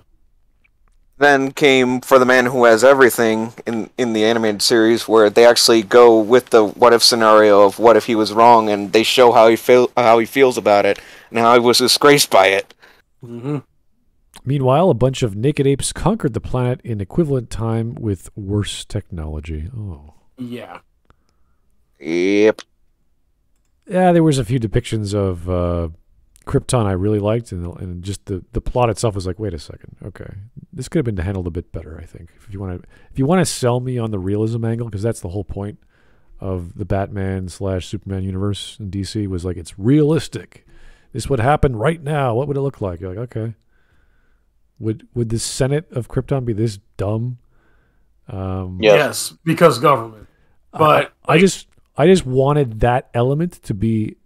Then came For the Man Who Has Everything in the animated series, where they actually go with the what if scenario of what if he was wrong, and they show how he feels about it and how he was disgraced by it. Mm-hmm. Meanwhile, a bunch of naked apes conquered the planet in equivalent time with worse technology. Oh, yeah. Yep. Yeah, there was a few depictions of Krypton I really liked, and just the plot itself was like, wait a second, okay, this could have been handled a bit better. I think if you want to sell me on the realism angle, because that's the whole point of the Batman/Superman universe in DC was like it's realistic. This would happen right now. What would it look like? You're like, okay, would the Senate of Krypton be this dumb? Yes, because government. But I just wanted that element to be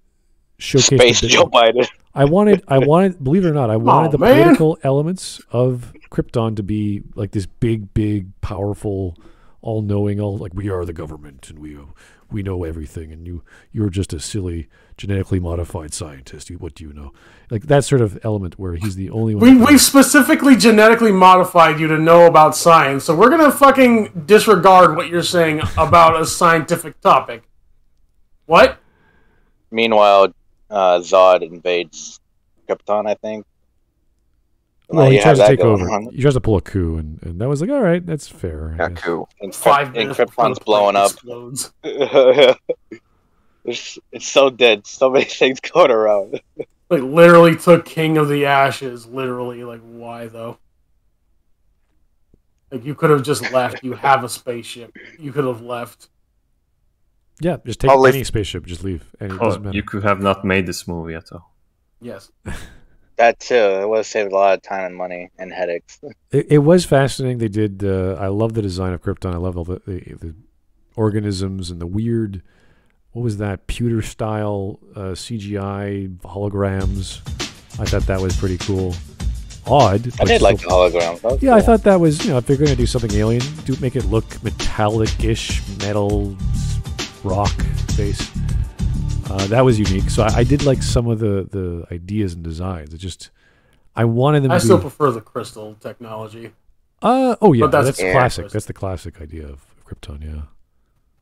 showcased. Space Joe Biden. I wanted, believe it or not, I wanted political elements of Krypton to be like this big, powerful, all-knowing, like we are the government and we know everything, and you're just a silly genetically modified scientist. What do you know? Like that sort of element where he's the only one. We've specifically genetically modified you to know about science, so we're gonna fucking disregard what you're saying about a scientific topic. What? Meanwhile, Zod invades Krypton, I think. Well, he tries to take over. He tries to pull a coup, and that was like, all right, that's fair. A coup. And Krypton's blowing up. It's so dead. So many things going around. Like, literally took King of the Ashes. Literally, like, why, though? Like, you could have just left. You have a spaceship. You could have left. Yeah, just take any spaceship. Just leave. You could have not made this movie at all. Yes. That too. It would have saved a lot of time and money and headaches. It was fascinating. They did. I love the design of Krypton. I love all the organisms and the weird. What was that? Pewter style CGI holograms. I thought that was pretty cool. Odd. I did like the holograms. Yeah, cool. I thought that was, if they're going to do something alien, make it look metallic-ish, metal, rock base. That was unique. So I did like some of the ideas and designs. I wanted them. I still prefer the crystal technology. Oh yeah, that's classic. That's the classic idea of Krypton. Yeah.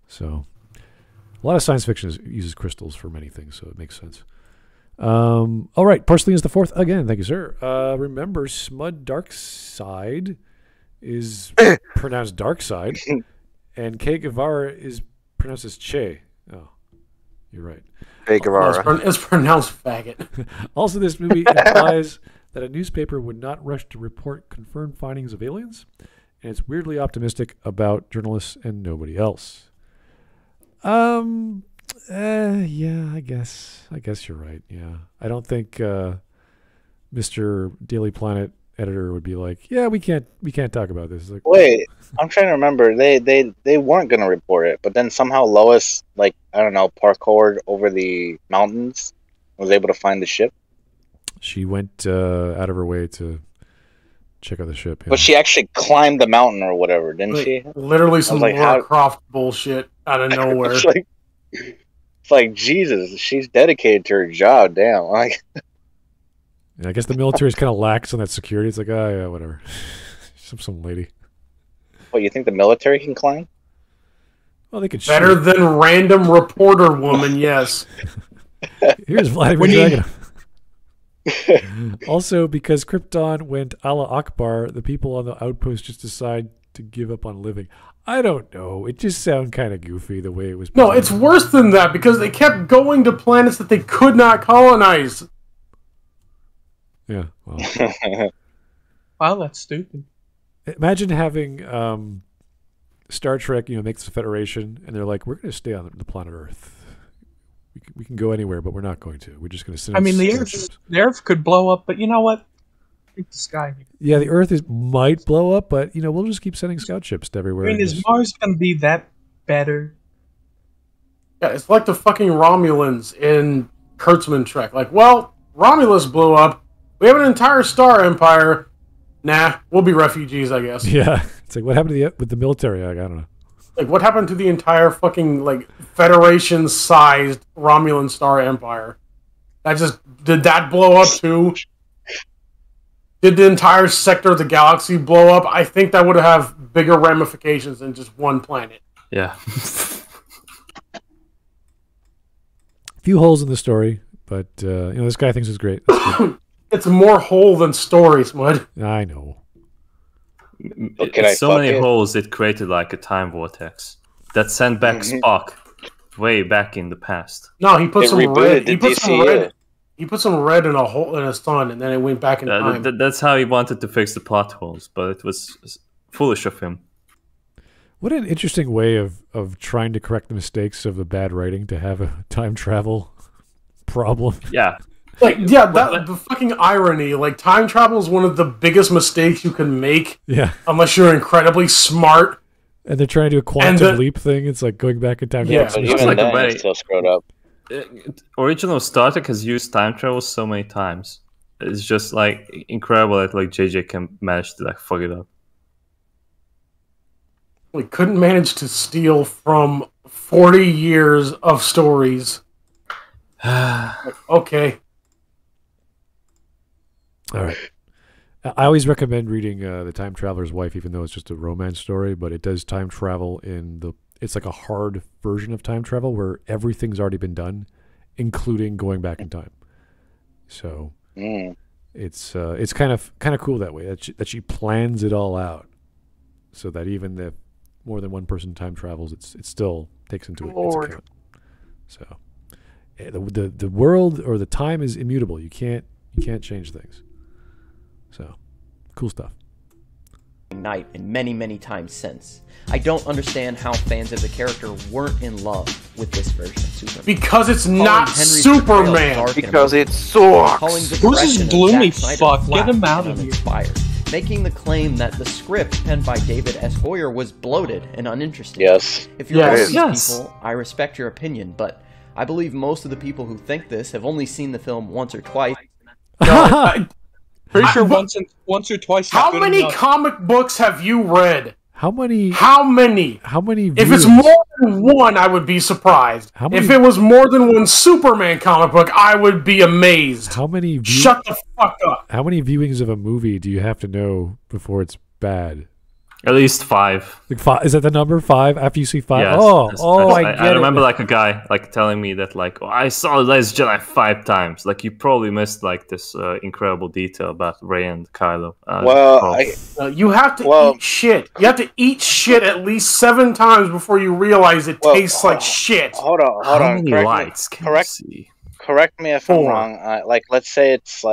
So a lot of science fiction uses crystals for many things, so it makes sense. All right, Parsley is the fourth again. Thank you, sir. Remember, Smud Dark Side is pronounced Dark Side, and Che Guevara is pronounced as Che. Oh, you're right. Che Guevara. It's pronounced faggot. Also, this movie implies that a newspaper would not rush to report confirmed findings of aliens, and it's weirdly optimistic about journalists and nobody else. Yeah, I guess you're right. Yeah, I don't think Mr. Daily Planet editor would be like, yeah, we can't talk about this. Like, wait, I'm trying to remember. They weren't gonna report it, but then somehow Lois, like, I don't know, parkoured over the mountains, was able to find the ship. She went out of her way to check out the ship. Yeah. But she actually climbed the mountain or whatever, didn't she? Literally some Lara Croft bullshit out of nowhere. It's like, Jesus, she's dedicated to her job. Damn. Like, I guess the military is kind of lax on that security. It's like, oh yeah, whatever. some lady. What, you think the military can climb? Well, they could Better shoot. than random reporter woman, yes. Here's Vladimir Dragunov. Also, because Krypton went Allah Akbar, the people on the outpost just decide to give up on living. I don't know. It just sounds kind of goofy the way it was. No, it's worse than that because they kept going to planets that they could not colonize. Yeah. Well. Wow, that's stupid. Imagine having Star Trek, makes the Federation, and they're like, we're going to stay on the planet Earth. We can go anywhere, but we're not going to. We're just going to send. I mean, the Earth could blow up, but you know what? Think the sky. Yeah, the Earth might blow up, but we'll just keep sending scout ships to everywhere. I mean, is Mars going to be that better? Yeah, it's like the fucking Romulans in Kurtzman Trek. Like, well, Romulus blew up. We have an entire star empire. Nah, we'll be refugees, I guess. Yeah, it's like what happened with the military? I don't know. Like, what happened to the entire fucking Federation-sized Romulan star empire? Did that blow up too? Did the entire sector of the galaxy blow up? I think that would have bigger ramifications than just one planet. Yeah. Few holes in the story, but this guy thinks it's great. It's more whole than story, Smud. I know. So many holes, it created like a time vortex that sent back Spock way back in the past. No, he put some red. He put some red in a hole in a sun, and then it went back in time. That's how he wanted to fix the plot holes, but it was foolish of him. What an interesting way of trying to correct the mistakes of the bad writing to have a time travel problem. Yeah. The fucking irony. Like, time travel is one of the biggest mistakes you can make. Yeah. Unless you're incredibly smart. And they're trying to do a quantum leap thing. It's like going back in time. Yeah, but even then, it's still screwed up. Original Star Trek has used time travel so many times. It's just like incredible that JJ can manage to fuck it up. We couldn't manage to steal from 40 years of stories. Okay. All right. I always recommend reading The Time Traveler's Wife, even though it's just a romance story, but it does time travel it's like a hard version of time travel where everything's already been done, including going back in time. So it's kind of cool that way that she plans it all out, so that even if more than one person time travels, it still takes into account. So the world or the time is immutable. You can't change things. So cool stuff. Night and many, many times since. I don't understand how fans of the character weren't in love with this version of Superman. Because it's not Superman. Because it sucks. Who's this gloomy fuck? Get him out of here. Making the claim that the script penned by David S. Goyer was bloated and uninteresting. Yes. If you're one of these people, I respect your opinion, but I believe most of the people who think this have only seen the film once or twice. Pretty sure once or twice. How many comic books have you read? How many? If it's more than one, I would be surprised. If it was more than one Superman comic book, I would be amazed. Shut the fuck up. How many viewings of a movie do you have to know before it's bad? At least 5. Like 5? Is that the number 5? After you see 5? Yes, I remember a guy telling me that I saw The Last Jedi 5 times. You probably missed this incredible detail about Rey and Kylo. You have to eat shit. You have to eat shit at least 7 times before you realize it tastes like shit. Hold on. How many lights can you see? Correct me if I'm wrong. Let's say it's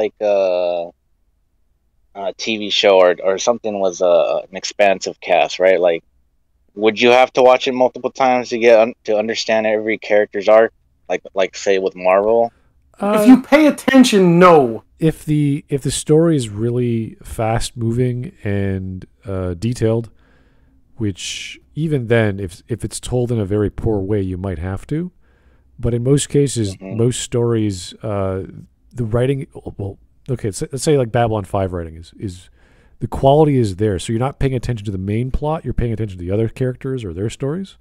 a TV show or something was an expansive cast, right? Would you have to watch it multiple times to get to understand every character's arc? Like say with Marvel? If you pay attention, no. If the story is really fast moving and detailed, which even then, if it's told in a very poor way, you might have to. But in most cases, most stories, the writing, okay, let's say Babylon 5 writing is the quality is there, so you're not paying attention to the main plot, you're paying attention to the other characters or their stories,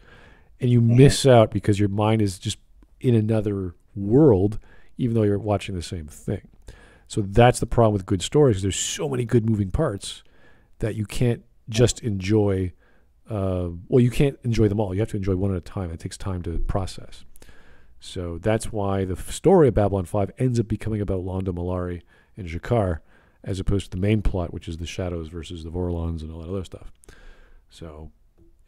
and you miss out because your mind is just in another world, even though you're watching the same thing. So that's the problem with good stories. There's so many good moving parts that you can't just enjoy. You can't enjoy them all. You have to enjoy one at a time. It takes time to process. So that's why the story of Babylon 5 ends up becoming about Londo Mollari and Jakar, as opposed to the main plot, which is the Shadows versus the Vorlons and all that other stuff. So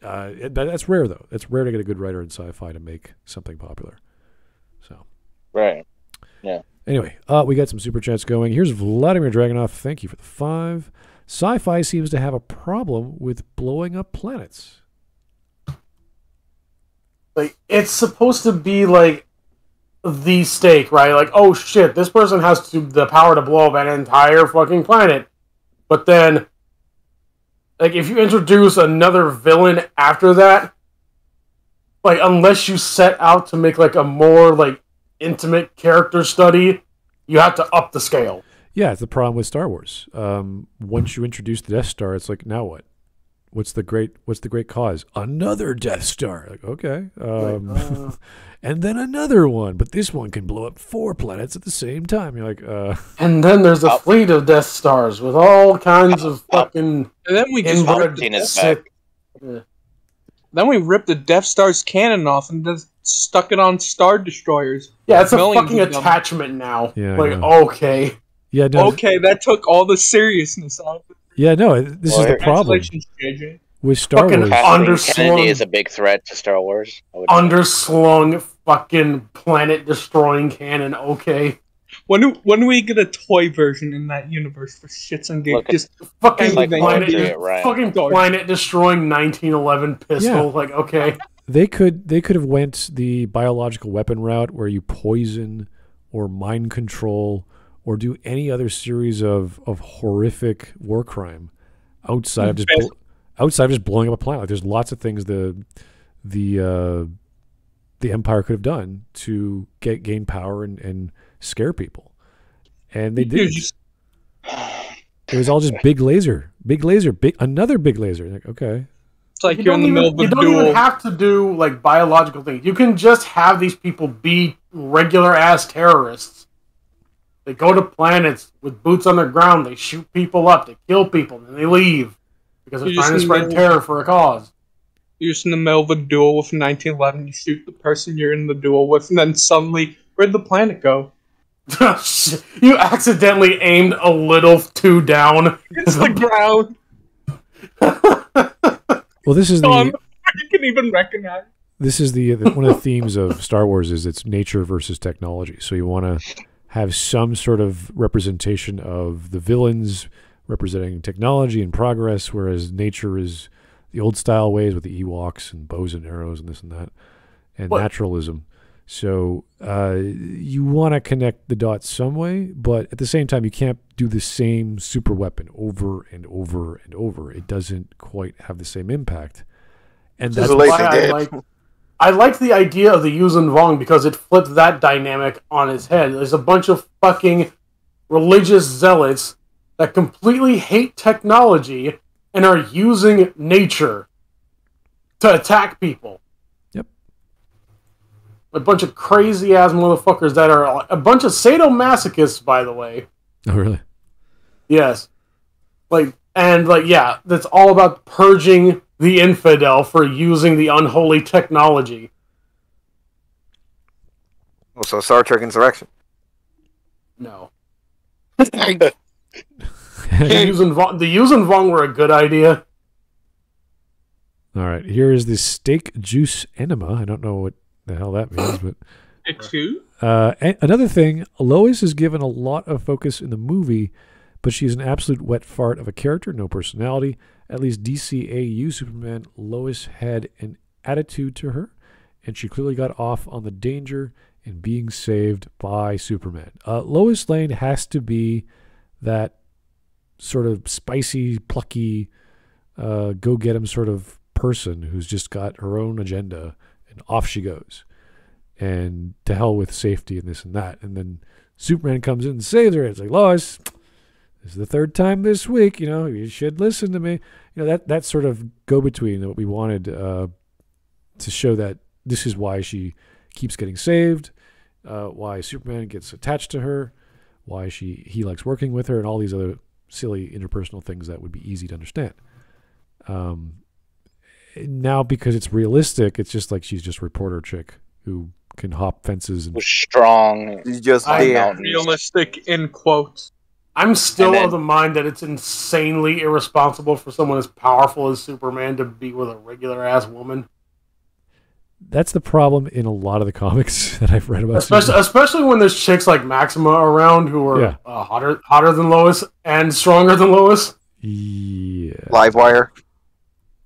that's rare, though. It's rare to get a good writer in sci-fi to make something popular. So Right. Yeah. Anyway, we got some super chats going. Here's Vladimir Dragunov. Thank you for the 5. Sci-fi seems to have a problem with blowing up planets. Like, it's supposed to be like the stake, right? Like, oh shit, this person has the power to blow up an entire fucking planet. But then, like, if you introduce another villain after that, like, unless you set out to make like a more like intimate character study, you have to up the scale. Yeah, it's the problem with Star Wars. Once you introduce the Death Star, it's like, now what? What's the great cause? Another Death Star. Like, okay. And then another one, but this one can blow up 4 planets at the same time. You're like, And then there's a fleet of Death Stars with all kinds of fucking. And then we just Then we ripped the Death Star's cannon off and just stuck it on Star Destroyers. Yeah, it's a fucking attachment now. Yeah, like, okay. Yeah, no. Okay, that took all the seriousness out of it. Yeah, no, this is the problem. JJ. With Star Wars. Kennedy is a big threat to Star Wars. Underslung fucking planet-destroying cannon, okay. When do we get a toy version in that universe for shits and gigs? Just fucking like planet-destroying 1911 pistol, Yeah. like, okay. They could have went the biological weapon route where you poison or mind control or do any other series of horrific war crime outside of just blowing up a planet. Like, there's lots of things the Empire could have done to gain power and scare people, and they did. It was all just big laser, another big laser. Like, okay. It's like you're in the middle of a duel. You don't even have to do like biological things. You can just have these people be regular ass terrorists. They go to planets with boots on the ground. They shoot people up. They kill people, and they leave because they're trying to spread terror for a cause. You're just in the middle of a duel with 1911. You shoot the person you're in the duel with, and then suddenly, where'd the planet go? You accidentally aimed a little too down. It's the ground. Well, this is you can even recognize. This is the one of the themes of Star Wars is it's nature versus technology. So you want to have some sort of representation of the villains representing technology and progress, whereas nature is the old style ways with the Ewoks and bows and arrows and this and that, and naturalism. So you want to connect the dots some way, but at the same time, you can't do the same super weapon over and over and over. It doesn't quite have the same impact. And that's why I like the idea of the Yuuzhan Vong because it flipped that dynamic on its head. There's a bunch of fucking religious zealots that completely hate technology and are using nature to attack people. Yep. A bunch of crazy-ass motherfuckers that are a bunch of sadomasochists, by the way. Oh, really? Yes. That's all about purging the infidel for using the unholy technology. Also, Star Trek Insurrection. No. The Yuuzhan Vong were a good idea. All right, here is the steak juice enema. I don't know what the hell that means, but another thing, Lois is given a lot of focus in the movie, but she's an absolute wet fart of a character, no personality. At least DCAU Superman, Lois had an attitude to her, and she clearly got off on the danger and being saved by Superman. Lois Lane has to be that sort of spicy, plucky, go-get-'em sort of person who's just got her own agenda, and off she goes. And to hell with safety and this and that. And then Superman comes in and saves her. It's like, Lois, this is the 3rd time this week. You know, you should listen to me. You know, that sort of go-between that we wanted to show that this is why she keeps getting saved, why Superman gets attached to her, why he likes working with her, and all these other silly interpersonal things that would be easy to understand. Now, because it's realistic, it's just like she's just a reporter chick who can hop fences and Was strong. He's just on there. mountains. Realistic in quotes. I'm still And then- of the mind that it's insanely irresponsible for someone as powerful as Superman to be with a regular ass woman. that's the problem in a lot of the comics that I've read about. Especially when there's chicks like Maxima around who are Yeah. hotter than Lois and stronger than Lois. Yeah. Livewire.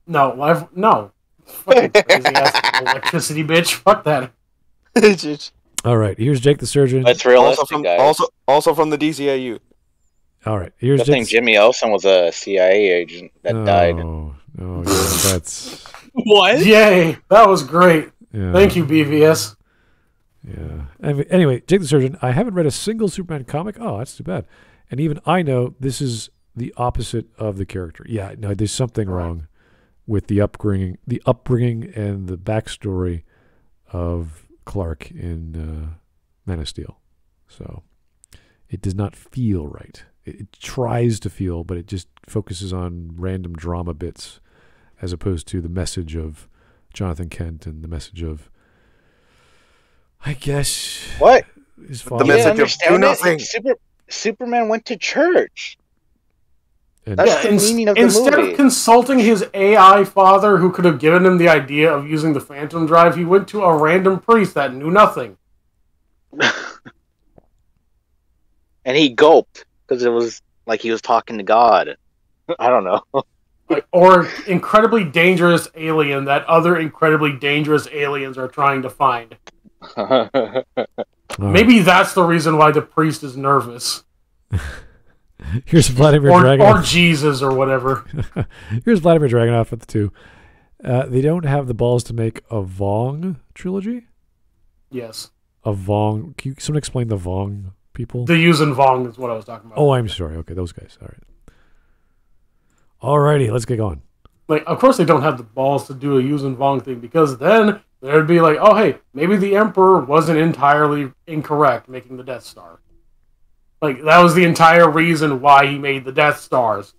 No. Fucking crazy ass electricity bitch. Fuck that. All right, here's Jake the Surgeon. That's also realistic, from guys. also from the DCAU. All right, here's I think Jake. Jimmy Olsen was a CIA agent that died. Oh, yeah, that's What? Yay, that was great. yeah. Thank you, BVS. Yeah. Anyway, Jake the Surgeon. I haven't read a single Superman comic. Oh, that's too bad. And even I know this is the opposite of the character. Yeah, no, there's something wrong with the upbringing, and the backstory of Clark in Man of Steel. So it does not feel right. It tries to feel, but it just focuses on random drama bits as opposed to the message of Jonathan Kent and the message of, I guess, What? his The father. You didn't message of understand do it? nothing. Superman went to church. And That's the meaning of the Instead movie. of consulting his AI father who could have given him the idea of using the Phantom Drive, he went to a random priest that knew nothing. And he gulped because it was like he was talking to God. I don't know. Or incredibly dangerous alien that other incredibly dangerous aliens are trying to find. Maybe that's the reason why the priest is nervous. Here's Vladimir Or Dragonoff. Jesus or whatever. Here's Vladimir Dragonoff with the two. They don't have the balls to make a Vong trilogy? Yes. A Vong. Can someone explain the Vong people? The Yuuzhan Vong is what I was talking about. Oh, I'm sorry. Okay, those guys. All right. Alrighty, let's get going. Like, of course they don't have the balls to do a Yuuzhan Vong thing, because then there'd be like, oh hey, maybe the Emperor wasn't entirely incorrect making the Death Star. Like, that was the entire reason why he made the Death Stars.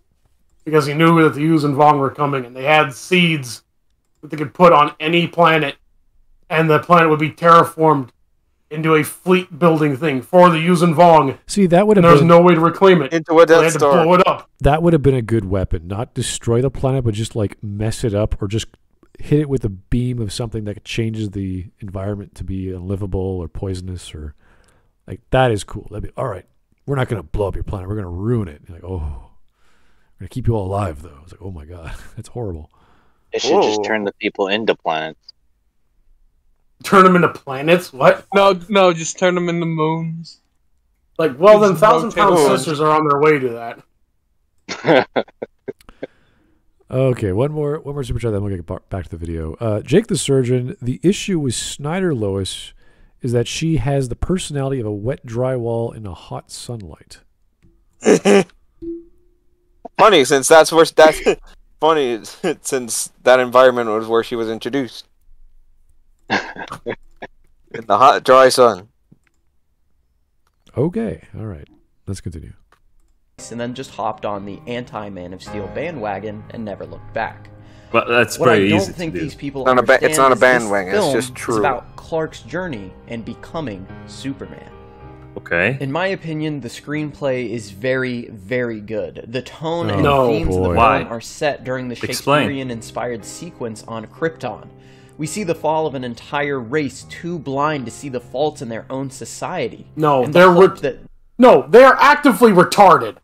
Because he knew that the Yuuzhan Vong were coming, and they had seeds that they could put on any planet, and the planet would be terraformed into a fleet-building thing for the Yuuzhan Vong. See, that would And have there was been no way to reclaim it. Into a They Death had to Star. blow it up. that would have been a good weapon. Not destroy the planet, but just like mess it up, or just hit it with a beam of something that changes the environment to be unlivable or poisonous, or like that is cool. That'd be all right. We're not going to blow up your planet. We're going to ruin it. You're like, oh, we're going to keep you all alive, though. It's like, oh my god, that's horrible. It should just Whoa. turn the people into planets. Turn them into planets? What? No, just turn them into moons. Like, well, then Just Thousand Pound rotate. Sisters are on their way to that. Okay, one more super chat, then we'll get back to the video. Jake the Surgeon. The issue with Snyder Lois is that she has the personality of a wet drywall in a hot sunlight. Funny, since funny since that environment was where she was introduced. In the hot, dry sun. Okay, all right, let's continue. And then just hopped on the anti-Man of Steel bandwagon and never looked back. But that's What I pretty don't easy think to do. these people It's not a ba- understand it's not a is this bandwagon, it's film just true. is about Clark's journey and becoming Superman. Okay. In my opinion, the screenplay is very, very good. The tone and Oh, themes of the boy. Why? film are set during the Explain. Shakespearean-inspired sequence on Krypton. We see the fall of an entire race too blind to see the faults in their own society. No, And the they're hope that No, they are actively retarded.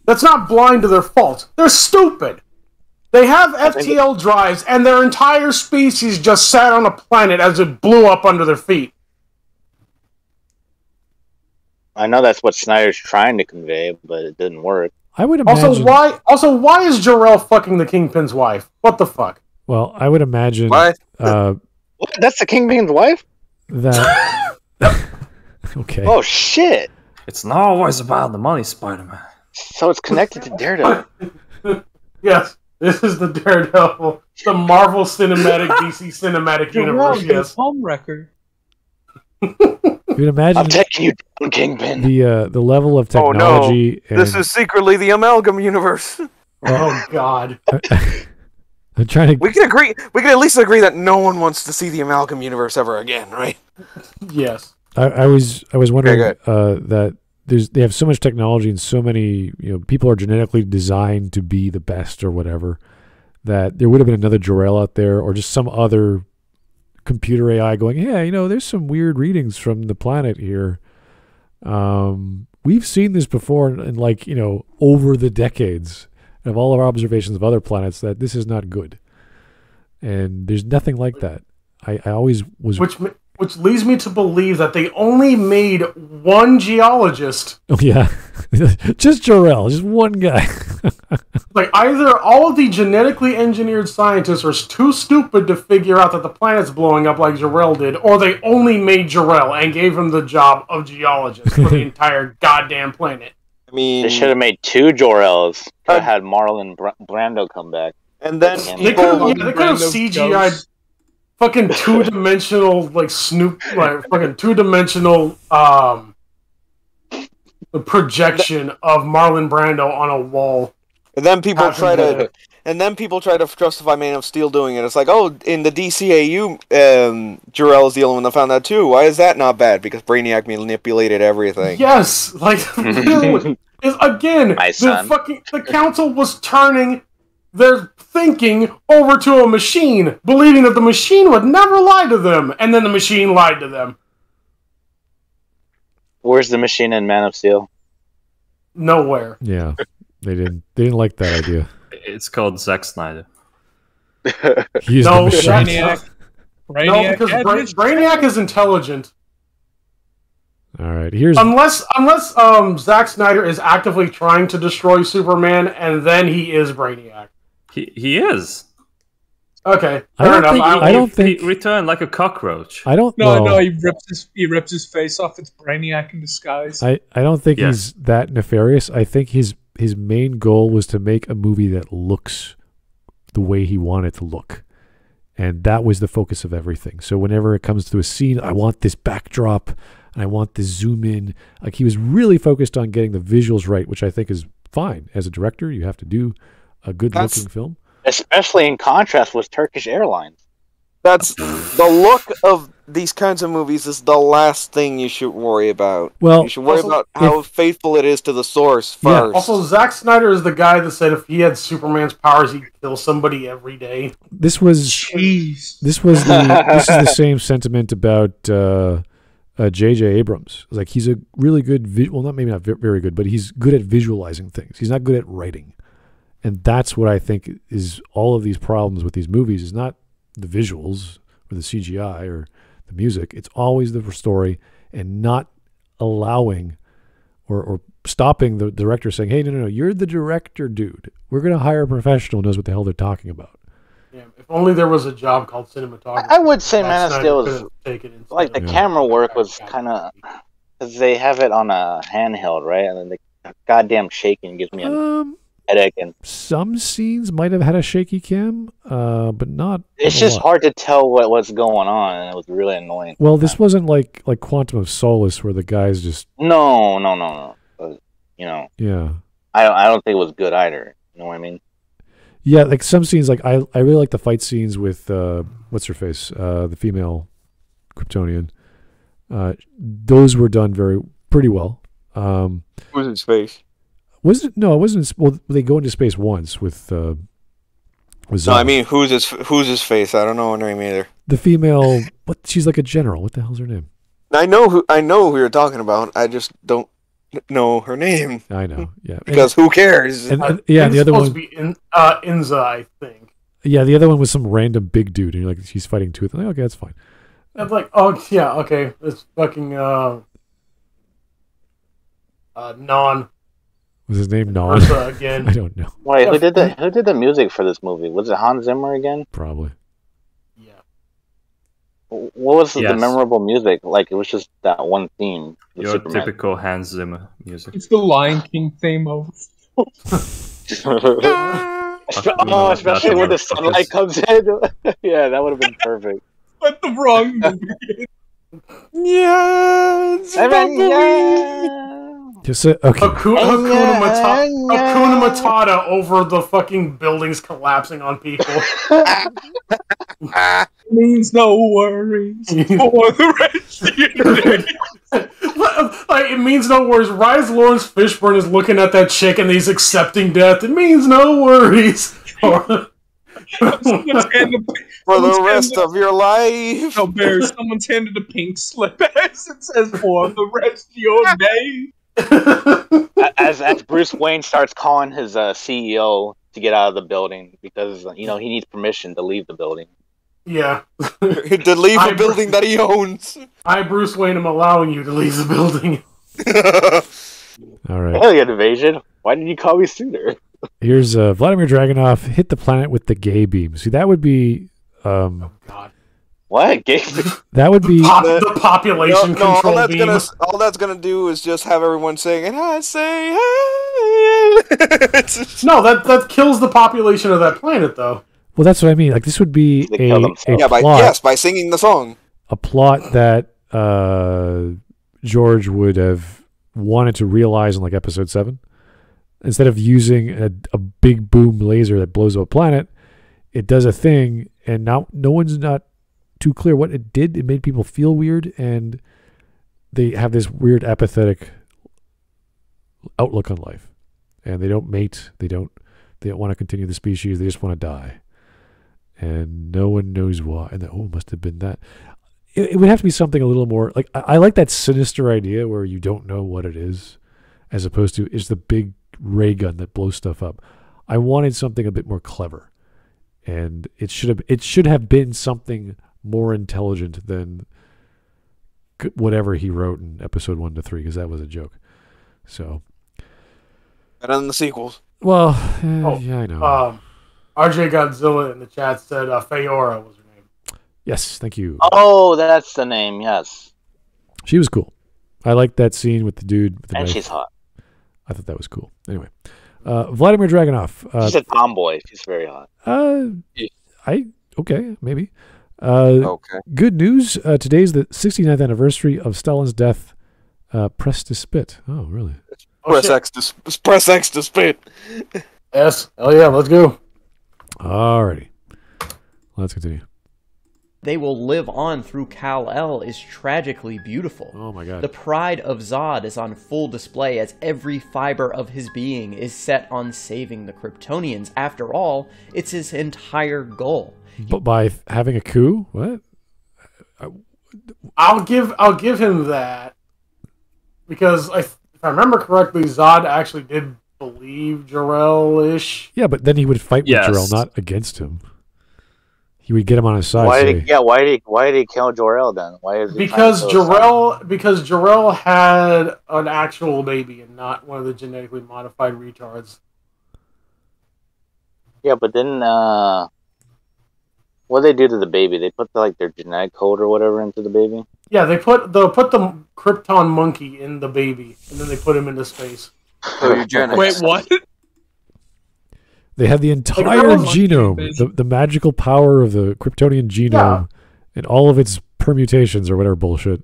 That's not blind to their faults. They're stupid. They have FTL drives, and their entire species just sat on a planet as it blew up under their feet. I know that's what Snyder's trying to convey, but it didn't work. I would imagine. Also, why is Jor-El fucking the Kingpin's wife? What the fuck? Well, I would imagine What? What? That's the Kingpin's wife? that. Okay. Oh shit! It's not always about the money, Spider-Man. So it's connected to Daredevil. Yes, this is the Daredevil, the Marvel Cinematic DC Cinematic You're Universe. wrong, Yes. it's home record. You can imagine I'm taking you down, Kingpin. the level of technology. Oh, no. This is secretly the Amalgam universe. Oh God. I'm trying to. We can agree. We can at least agree that no one wants to see the Amalgam universe ever again, right? Yes. I was wondering Okay, that they have so much technology and so many people are genetically designed to be the best or whatever, that there would have been another Jor-El out there or just some other computer AI going, yeah, there's some weird readings from the planet here. We've seen this before in like over the decades of all our observations of other planets that this is not good, and there's nothing like that. I always was. Which leads me to believe that they only made one geologist. Oh, yeah. Just Jor-El, just one guy. Like, either all of the genetically engineered scientists are too stupid to figure out that the planet's blowing up like Jor-El did, or they only made Jor-El and gave him the job of geologist for the entire goddamn planet. I mean, They should have made 2 Jor-Els. Could have had Marlon Brando come back. and then They could have CGI'd fucking two-dimensional, like, fucking two-dimensional, projection of Marlon Brando on a wall. And then people try to justify Man of Steel doing it. It's like, oh, in the DCAU, Jor-El is the only one that found that too. Why is that not bad? Because Brainiac manipulated everything. Yes, like again, the council was turning their thinking over to a machine, believing that the machine would never lie to them, and then the machine lied to them. Where's the machine in Man of Steel? Nowhere. Yeah, they didn't like that idea. It's called Zack Snyder. He's the machine. No, because Brainiac is intelligent. All right, here's Unless Zack Snyder is actively trying to destroy Superman, and then he is Brainiac. He is. Okay, I don't think he returned like a cockroach. I don't know. No, he rips his face off. It's Brainiac in disguise. I don't think he's that nefarious. I think his main goal was to make a movie that looks the way he wanted to look. And that was the focus of everything. So whenever it comes to a scene, I want this backdrop and I want this zoom in. Like, he was really focused on getting the visuals right, which I think is fine. As a director, you have to do a good looking film. Especially in contrast with Turkish Airlines. That's the look of these kinds of movies is the last thing you should worry about. Well, you should worry about how faithful it is to the source first. Yeah. Also, Zack Snyder is the guy that said if he had Superman's powers, he'd kill somebody every day. This is the same sentiment about J.J. Abrams. Like, he's a really good maybe not very good, but he's good at visualizing things. He's not good at writing. And that's what I think is all of these problems with these movies is not the visuals or the CGI or the music. It's always the story, and not allowing or stopping the director saying, hey, no, you're the director, dude. We're going to hire a professional who knows what the hell they're talking about. Yeah, if only there was a job called cinematography. I would say Man of Steel was like the camera work was kind of, because they have it on a handheld, right? And then the goddamn shaking gives me a headache. And some scenes might have had a shaky cam, but not. It's just hard to tell what's going on, and it was really annoying. Well, this wasn't like Quantum of Solace where the guys just. No. Yeah. I don't think it was good either. You know what I mean? Yeah, like some scenes, like I really like the fight scenes with what's her face, the female Kryptonian. Those were done pretty well. Who's in space? Was it? No, it wasn't. Well, they go into space once with. No, I mean, who's his face? I don't know her name either. The female, she's like a general. What the hell's her name? I know who you're talking about. I just don't know her name. I know, yeah. Because who cares? And the other one supposed to be Inza, I think. Yeah, the other one was some random big dude, and you're like, she's fighting Tooth. I'm like, okay, that's fine. I'm like, oh yeah, okay, it's fucking Non. Was his name Non? Again. I don't know. Wait, who did the music for this movie? Was it Hans Zimmer again? Probably. Yeah. What was the memorable music? Like, it was just that one theme. Your Superman. typical Hans Zimmer music. It's the Lion King theme of. Especially when the sunlight comes in. Yeah, that would have been perfect. But the wrong movie. Yeah, it's Just say, okay. Hakuna Matata over the fucking buildings collapsing on people. Means no worries for the rest of your day. Like, it means no worries. Rise Lawrence Fishburne is looking at that chick and he's accepting death. It means no worries. For the rest of your life. No, Barry, someone's handed a pink slip as it says for the rest of your day. As Bruce Wayne starts calling his CEO to get out of the building because he needs permission to leave the building. Yeah. To leave a building that he owns. I, Bruce Wayne, am allowing you to leave the building. All right. Alien invasion. Why didn't you call me sooner? Here's Vladimir Dragunov hit the planet with the gay beam. See, that would be. Oh God. What? Gay? That would be the population control beam. All that's gonna do is just have everyone saying, "I say hey." No, that kills the population of that planet, though. Well, that's what I mean. Like, this would be a plot. By singing the song. A plot that George would have wanted to realize in like episode 7. Instead of using a big boom laser that blows up a planet, it does a thing, and now no one's not too clear what it did. It made people feel weird, and they have this weird apathetic outlook on life, and they don't mate. They don't want to continue the species. They just want to die, and no one knows why. And it must have been that. It would have to be something a little more like I like that sinister idea where you don't know what it is, as opposed to it's the big ray gun that blows stuff up. I wanted something a bit more clever, and it should have been something more intelligent than whatever he wrote in episode 1 to 3, because that was a joke. So, better than the sequels. Well, yeah, I know. RJ Godzilla in the chat said Feora was her name. Yes, thank you. Oh, that's the name. Yes, she was cool. I liked that scene with the dude with the and knife. she's hot. I thought that was cool. Anyway, Vladimir Dragunov. She's a tomboy. She's very hot. Okay, maybe. Okay. Good news. Today's the 69th anniversary of Stalin's death. Press to spit. Oh, really? Press X to spit. Yes. Oh yeah. Let's go. Alrighty. Let's continue. They will live on through Kal-El is tragically beautiful. Oh my God. The pride of Zod is on full display as every fiber of his being is set on saving the Kryptonians. After all, it's his entire goal. But by having a coup? What? I'll give him that, because if I remember correctly, Zod actually did believe Jor-El-ish. Yeah, but then he would fight with Jor-El, not against him. He would get him on his side. Why did he kill Jor-El then? Because Jor-El had an actual baby and not one of the genetically modified retards. Yeah, but then what did they do to the baby? They put their genetic code or whatever into the baby? Yeah, they put the Krypton monkey in the baby, and then they put him into space. Wait, what? They had the entire genome, the magical power of the Kryptonian genome, and all of its permutations or whatever bullshit.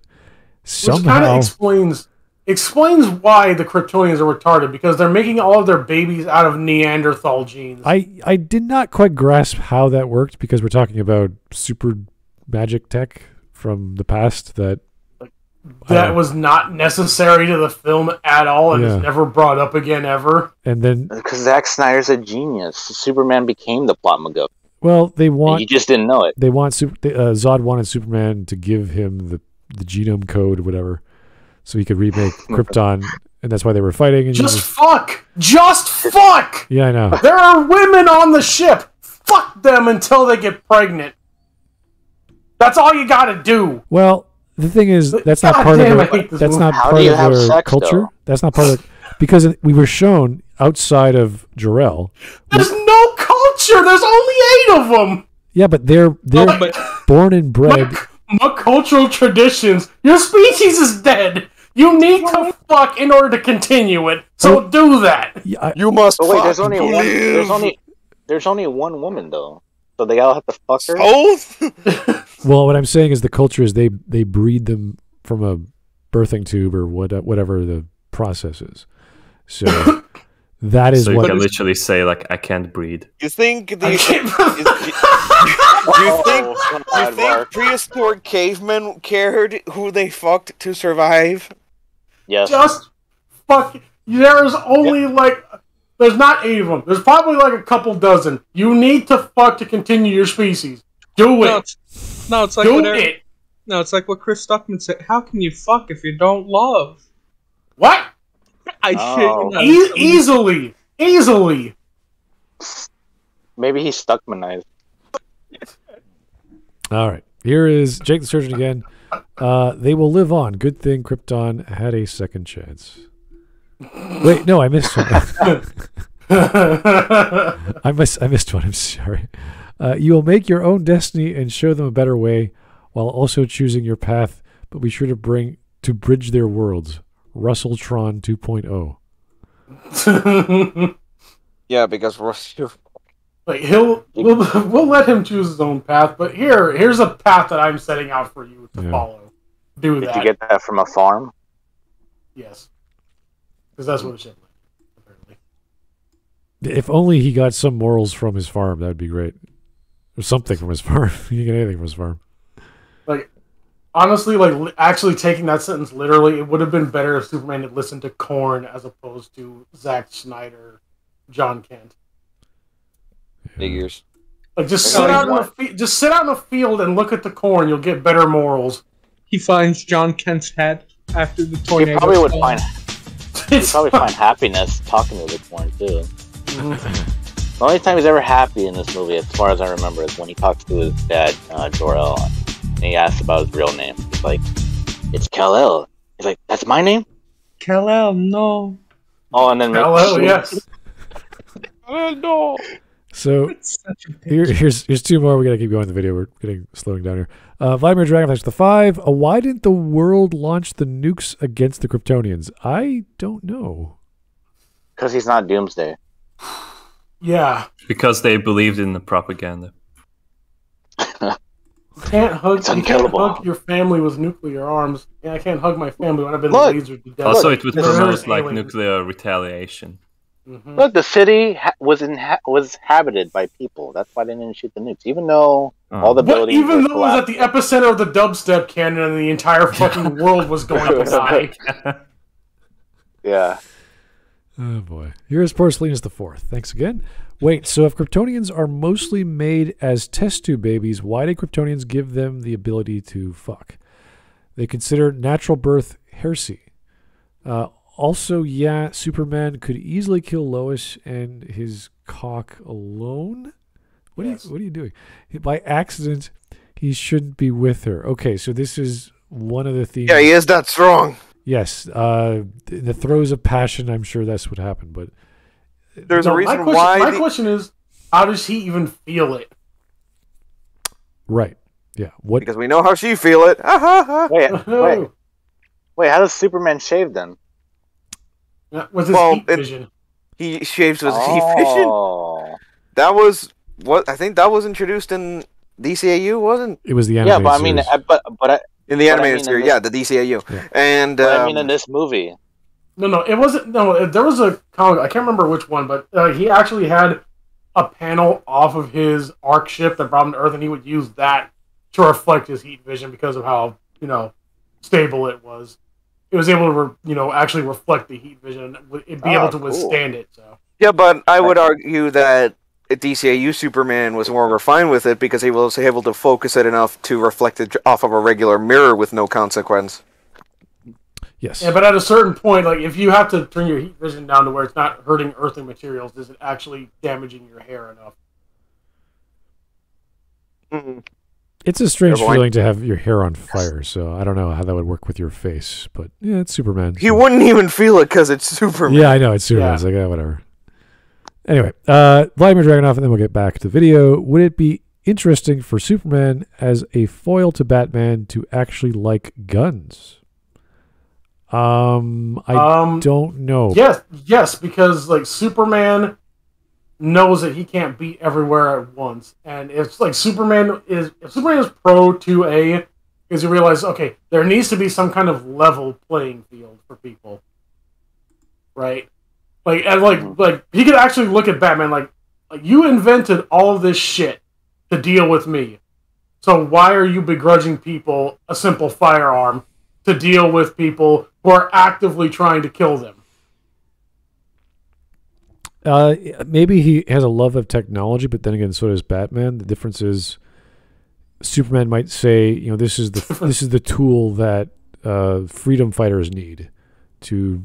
Somehow, which kind of explains why the Kryptonians are retarded, because they're making all of their babies out of Neanderthal genes. I did not quite grasp how that worked, because we're talking about super magic tech from the past that was not necessary to the film at all, and is never brought up again ever. And then because Zack Snyder's a genius, Superman became the plot MacGuffin. Well, you just didn't know it. They want Zod wanted Superman to give him the genome code or whatever, so he could remake Krypton, and that's why they were fighting. And just fuck! Yeah, I know. There are women on the ship. Fuck them until they get pregnant. That's all you gotta do. Well, the thing is, that's not part of their culture. Though? That's not part of because we were shown outside of Jor-El. There's no culture. There's only 8 of them. Yeah, but they're born and bred. My cultural traditions. Your species is dead. You need to fuck in order to continue it. So do that. You must. But wait, there's only one woman though, so they all have to fuck her. Both. Well, what I'm saying is the culture is they breed them from a birthing tube or whatever the process is. So that is so you what can literally say like, I can't breed. You think the you think prehistoric cavemen cared who they fucked to survive? Yes. Just fuck. There's only like, there's not 8 of them. There's probably like a couple dozen. You need to fuck to continue your species. Do it. No, it's like it's like what Chris Stuckman said. How can you fuck if you don't love? What? I shit you not. Easily. Maybe he's Stuckmanized. All right. Here is Jake the Surgeon again. They will live on. Good thing Krypton had a second chance. Wait, no, I missed one. I missed one. I'm sorry. You will make your own destiny and show them a better way, while also choosing your path. But be sure to bridge their worlds. Russelltron 2.0. Yeah, because like we'll let him choose his own path. But here's a path that I'm setting out for you to follow. Do Did that. you get that from a farm? Yes. Because that's what it should be, apparently. If only he got some morals from his farm, that would be great. Or something from his farm. You can get anything from his farm. Like, honestly, like actually taking that sentence literally, it would have been better if Superman had listened to Korn as opposed to Zack Snyder, John Kent. Figures. Like just sit out in a field and look at the corn. You'll get better morals. He finds John Kent's hat after the tornado. He probably would find happiness talking to the corn too. The only time he's ever happy in this movie, as far as I remember, is when he talks to his dad, Jor-El, and he asks about his real name. He's like, "It's Kal-El." He's like, "That's my name?" Kal-El, no. Oh, and then Kal-El, yes. No. So here's 2 more. We gotta keep going the video. We're slowing down here. Vladimir Dragonflash the 5. Why didn't the world launch the nukes against the Kryptonians? I don't know. Because he's not Doomsday. Yeah. Because they believed in the propaganda. You can't hug your family with nuclear arms. Yeah, I can't hug my family when I've been lasered to death. Also, it would promote like nuclear retaliation. Mm-hmm. Look, the city was inhabited by people. That's why they didn't shoot the nukes, even though all the buildings. Even though it was at the epicenter of the dubstep cannon, and the entire fucking world was going to die. Yeah. Oh boy. Here's Porcelinus the 4th. Thanks again. Wait, so if Kryptonians are mostly made as test tube babies, why did Kryptonians give them the ability to fuck? They consider natural birth heresy. Also, yeah, Superman could easily kill Lois and his cock alone. What are you doing? By accident, he shouldn't be with her. Okay, so this is one of the themes. Yeah, he is that strong. Yes, in the throes of passion, I'm sure that's what happened. But there's a reason why. My question is, how does he even feel it? Right. Yeah. What? Because we know how she feel it. Wait. How does Superman shave then? With his heat vision. He shaves with his heat vision. That was what I think that was introduced in DCAU, wasn't? It was the animated but I mean, but in the animated series, the DCAU. Yeah. And I mean, in this movie. No, it wasn't. No, there was a comic. I can't remember which one, but he actually had a panel off of his arc ship that brought him to Earth, and he would use that to reflect his heat vision because of how stable it was. It was able to, actually reflect the heat vision and be able to withstand it. So yeah, but I would argue that DCAU Superman was more refined with it because he was able to focus it enough to reflect it off of a regular mirror with no consequence. Yes. Yeah, but at a certain point, like if you have to turn your heat vision down to where it's not hurting earthly materials, is it actually damaging your hair enough? Mm-hmm. It's a strange feeling to have your hair on fire, so I don't know how that would work with your face, but yeah, it's Superman. He wouldn't even feel it because it's Superman. Yeah, I know, it's Superman. Yeah. It's like, whatever. Anyway, Vladimir Dragonoff, and then we'll get back to the video. Would it be interesting for Superman as a foil to Batman to actually like guns? I don't know. Yes, because like Superman knows that he can't be everywhere at once. And it's like if Superman is pro 2A, because you realize, okay, there needs to be some kind of level playing field for people. Right? Like he could actually look at Batman like you invented all of this shit to deal with me. So why are you begrudging people a simple firearm to deal with people who are actively trying to kill them? Maybe he has a love of technology, but then again, so does Batman. The difference is, Superman might say, you know, this is the tool that freedom fighters need to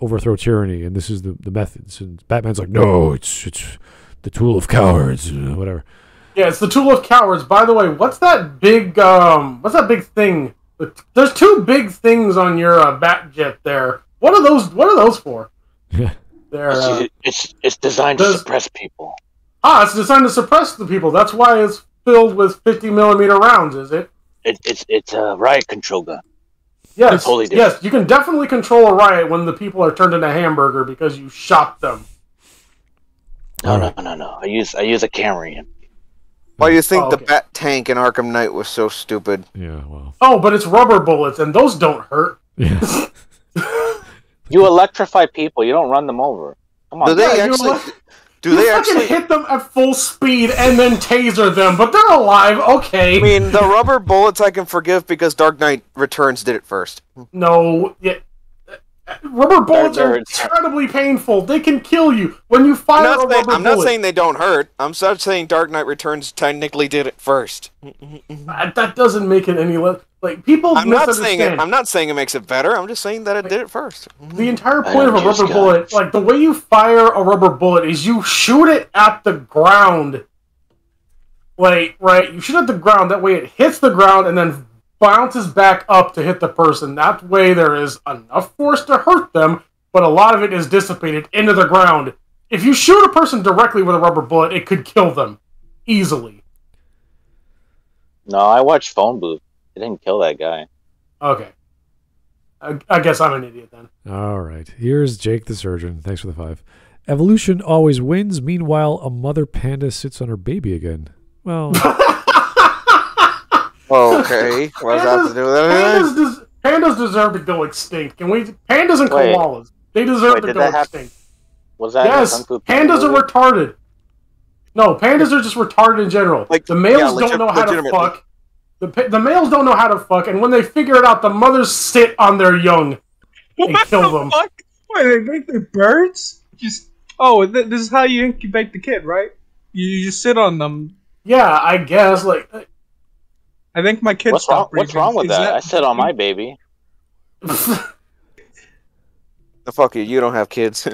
overthrow tyranny, and this is the methods. And Batman's like, no, it's the tool of cowards, whatever. Yeah, it's the tool of cowards. By the way, what's that big thing? There's two big things on your Batjet there. What are those for? Yeah. It's designed to suppress people. It's designed to suppress the people. That's why it's filled with 50mm rounds, is it? It's a riot control gun. Yes, yes, you can definitely control a riot when the people are turned into hamburger because you shot them. No. I use a Camry. Why do you think the Bat tank in Arkham Knight was so stupid? Yeah, well. Oh, but it's rubber bullets, and those don't hurt. Yeah. You electrify people. You don't run them over. Come on. Do they actually hit them at full speed and then taser them? But they're alive. Okay. I mean, the rubber bullets I can forgive because Dark Knight Returns did it first. No, rubber bullets are incredibly painful. They can kill you when you fire a rubber bullet. I'm not saying they don't hurt. I'm just saying Dark Knight Returns technically did it first. That doesn't make it any less. Like, people misunderstand. I'm not saying it makes it better. I'm just saying that it did it first. The entire point of a rubber bullet, like the way you fire a rubber bullet, is you shoot it at the ground. Like, right? You shoot at the ground. That way, it hits the ground and then bounces back up to hit the person. That way, there is enough force to hurt them, but a lot of it is dissipated into the ground. If you shoot a person directly with a rubber bullet, it could kill them easily. No, I watched Phone Booth. It didn't kill that guy. Okay. I guess I'm an idiot then. All right. Here's Jake the Surgeon. Thanks for the 5. Evolution always wins. Meanwhile, a mother panda sits on her baby again. Well. Okay. What does that have to do with anything? Pandas deserve to go extinct. Pandas and koalas. They deserve to go extinct. Was that yes, pandas are retarded. No, pandas are just retarded in general. Like, the males don't know how to fuck. The males don't know how to fuck, and when they figure it out, the mothers sit on their young and kill them. Fuck? Wait, they make their birds? This is how you incubate the kid, right? You just sit on them. Yeah, I guess. Like, I think my kid stopped breathing. What's wrong with that? I sit on my baby. The fuck you! You don't have kids.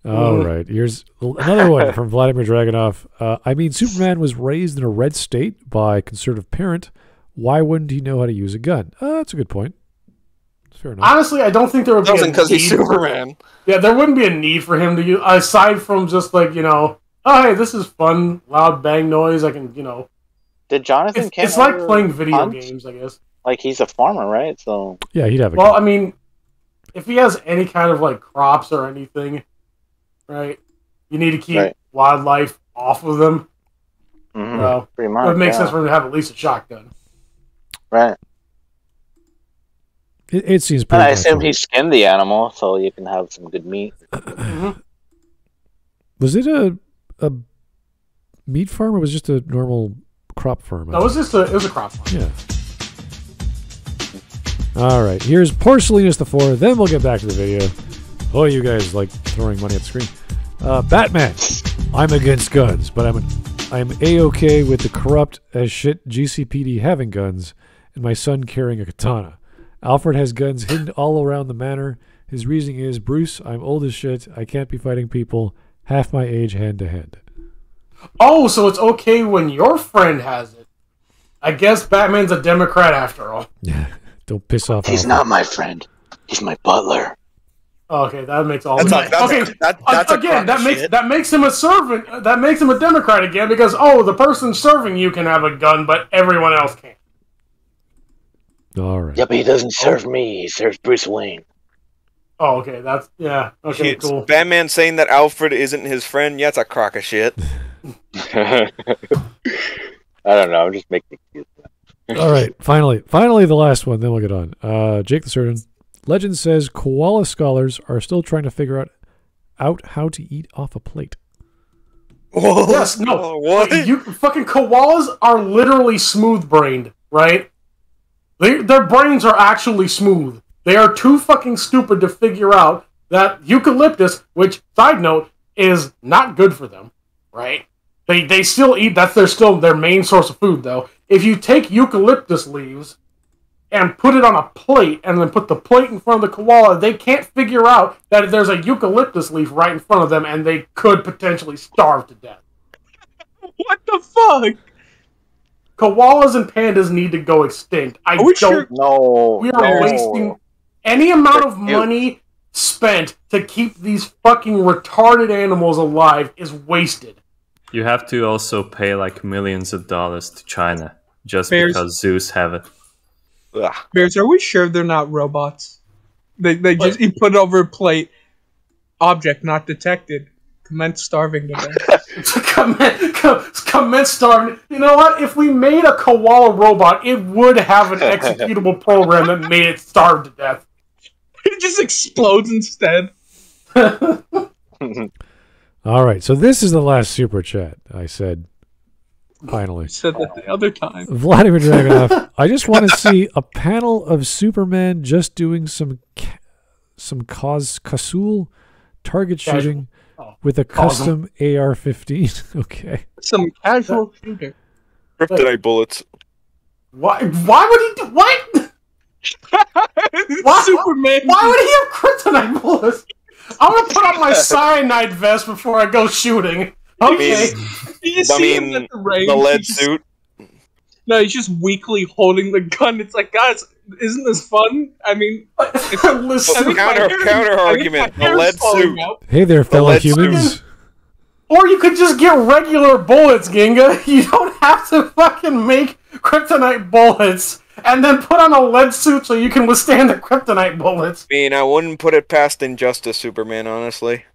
All right. Here's another one from Vladimir Dragunov. Superman was raised in a red state by a conservative parent. Why wouldn't he know how to use a gun? That's a good point. Fair enough. Honestly, I don't think there would be a need. Because he's Superman. There wouldn't be a need for him to use, aside from just like, oh, hey, this is fun, loud bang noise, I can, Did Jonathan It's like playing video games, I guess. Like, he's a farmer, right? So yeah, he'd have a Well, gun. I mean, if he has any kind of, like, crops or anything, right, you need to keep wildlife off of them. Mm-hmm. So, pretty much. It would make sense for him to have at least a shotgun. Right. It seems pretty. And I assume he skinned the animal, so you can have some good meat. Was it a meat farm or was it just a normal crop farm? No, it was a crop farm. Yeah. All right, here's Porcelainus the 4. Then we'll get back to the video. Oh, you guys like throwing money at the screen. Batman. I'm against guns, but I'm A-okay with the corrupt as shit GCPD having guns and my son carrying a katana. Alfred has guns hidden all around the manor. His reasoning is, Bruce, I'm old as shit. I can't be fighting people half my age hand to hand. Oh, so it's okay when your friend has it. I guess Batman's a Democrat after all. Yeah, don't piss off. He's not my friend. He's my butler. Okay, that makes all that's sense. Okay, that makes him a servant. That makes him a Democrat again because the person serving you can have a gun, but everyone else can't. All right. Yeah, but he doesn't serve me. He serves Bruce Wayne. Oh, okay. That's Okay, It's cool. Batman saying that Alfred isn't his friend. Yeah, it's a crock of shit. I don't know. I'm just making excuses. All right, finally the last one, then we'll get on. Jake the Surgeon. Legend says koala scholars are still trying to figure out how to eat off a plate. Whoa, Yes, no. what? You fucking koalas are literally smooth-brained, right? Their brains are actually smooth. They are too fucking stupid to figure out that eucalyptus, which, side note, is not good for them, right? They still eat, still their main source of food, though. If you take eucalyptus leaves and put it on a plate, and then put the plate in front of the koala, they can't figure out that there's a eucalyptus leaf right in front of them, and they could potentially starve to death. What the fuck? Koalas and pandas need to go extinct. No. We are wasting any amount of money spent to keep these fucking retarded animals alive is wasted. You have to also pay like millions of dollars to China just Bears. because zoos have it. Ugh. Bears, are we sure they're not robots? They just you put it over a plate. Object not detected. Commence starving to death. Commence starving. You know what? If we made a koala robot, it would have an executable program that made it starve to death. It just explodes instead. All right, so this is the last super chat. I said, finally. I said that the other time. Vladimir Dragunov. I just want to see a panel of Superman just doing some Kasul target shooting with a custom AR-15. Okay. Some casual shooter. Kryptonite bullets. Why would he do what? Superman. Why would he have kryptonite bullets? I'm gonna put on my cyanide vest before I go shooting. Okay. The lead suit. No, he's just weakly holding the gun. It's like, guys, isn't this fun? I mean, listen, counter argument. The lead suit. Hey there, fellow humans. Or you could just get regular bullets, Ginga. You don't have to fucking make kryptonite bullets and then put on a lead suit so you can withstand the kryptonite bullets. I mean, I wouldn't put it past Injustice Superman, honestly.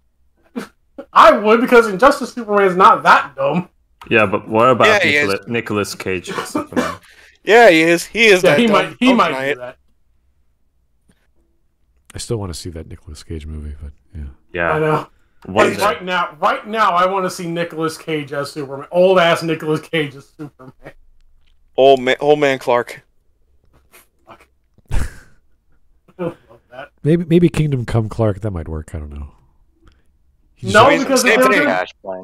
I would, because Injustice Superman is not that dumb. Yeah, but what about Yeah, Nicolas Cage as Superman? Yeah, he is. He is. Yeah, that he dumb. might do that. I still want to see that Nicolas Cage movie, but yeah. Yeah. I know. One Hey, day. right now, I want to see Nicolas Cage as Superman. Old ass Nicolas Cage as Superman. Old man Clark. Fuck. I love that. Maybe Kingdom Come Clark, that might work. I don't know. No, Same because thing.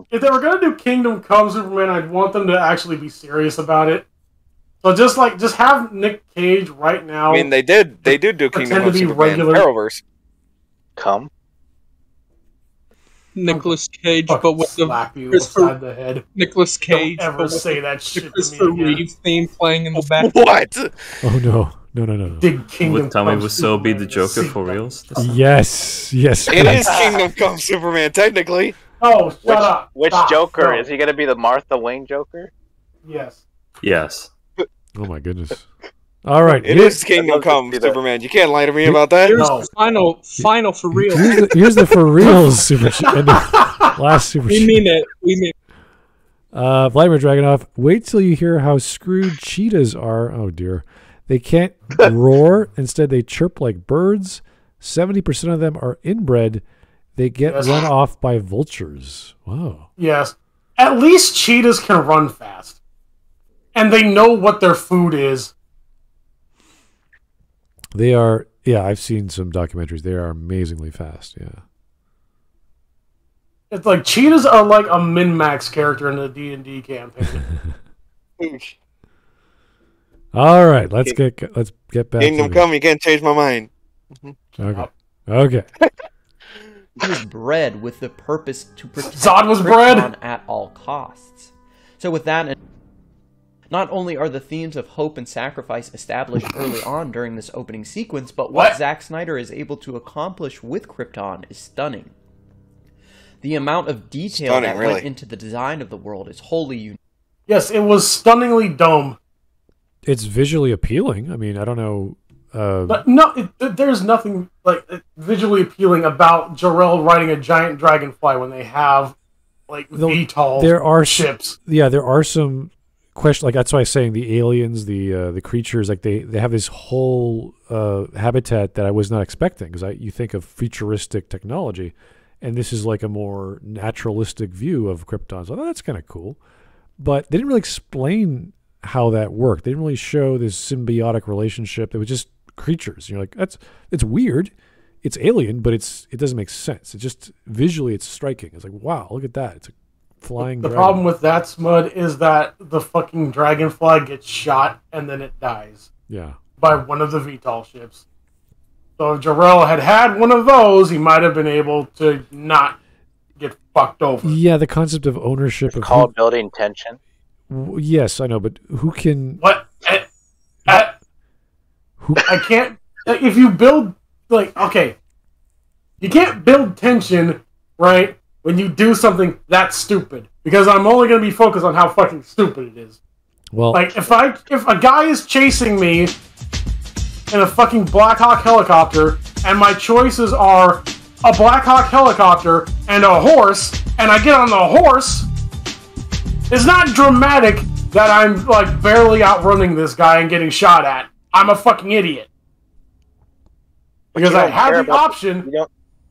if they were gonna do Kingdom Come Superman, I'd want them to actually be serious about it. So just have Nick Cage right now. I mean, they did do Kingdom Pretend Come to be Superman. regular. Arrowverse. Come. Nicolas Cage, fucking but with the slap you Christopher- upside the head. Nicolas Cage, Don't ever but with say the that shit to Christopher me again. Reeve theme playing in the back. What? Oh no. No. Dig Kingdom Would Tommy Come Wiseau be Superman the in Joker seat for belt. reals? Yes. It please. is Kingdom Come Superman, technically. Oh, shut up. Which Stop. Joker? No. Is he going to be the Martha Wayne Joker? Yes. Yes. Oh my goodness. All right. It is Kingdom Come Superman. You can't lie to me about that. Here's No. the final for real. Here's the for reals super last super We mean it. We mean Vladimir Dragunov, wait till you hear how screwed cheetahs are. Oh dear. They can't roar. Instead, they chirp like birds. 70% of them are inbred. They get run off by vultures. Wow. Yes. At least cheetahs can run fast. And they know what their food is. They are, yeah, I've seen some documentaries. They are amazingly fast, yeah. It's like cheetahs are like a min-max character in the D&D campaign. All right, let's get back Kingdom to Come, you can't change my mind. Okay. He was bred with the purpose to protect Zod was Krypton bred? at all costs. So with that, not only are the themes of hope and sacrifice established early on during this opening sequence, but what Zack Snyder is able to accomplish with Krypton is stunning. The amount of detail that went into the design of the world is wholly unique. Yes, it was stunningly dumb. It's visually appealing. I mean, I don't know. But no, there's nothing like visually appealing about Jor-El riding a giant dragonfly when they have like VTOL there are ships. There are some questions. Like that's why I'm saying the aliens, the creatures, like they have this whole habitat that I was not expecting, because you think of futuristic technology, and this is like a more naturalistic view of Krypton. So that's kind of cool, but they didn't really explain how that worked. They didn't really show this symbiotic relationship. It was just creatures. You're like, it's weird. It's alien, but it doesn't make sense. It just visually it's striking. It's like, wow, look at that. It's a flying dragon. Problem with that, Smud, is that the fucking dragonfly gets shot and then it dies. Yeah. By one of the VTOL ships. So if Jor-El had one of those, he might have been able to not get fucked over. Yeah, the concept of ownership It's of called building tension. Yes, I know, but who can? What? Who? I can't. If you build okay, you can't build tension, right? When you do something that stupid, because I'm only going to be focused on how fucking stupid it is. Well, like if a guy is chasing me in a fucking Black Hawk helicopter, and my choices are a Black Hawk helicopter and a horse, and I get on the horse. It's not dramatic that I'm like barely outrunning this guy and getting shot at. I'm a fucking idiot. Because I have the option.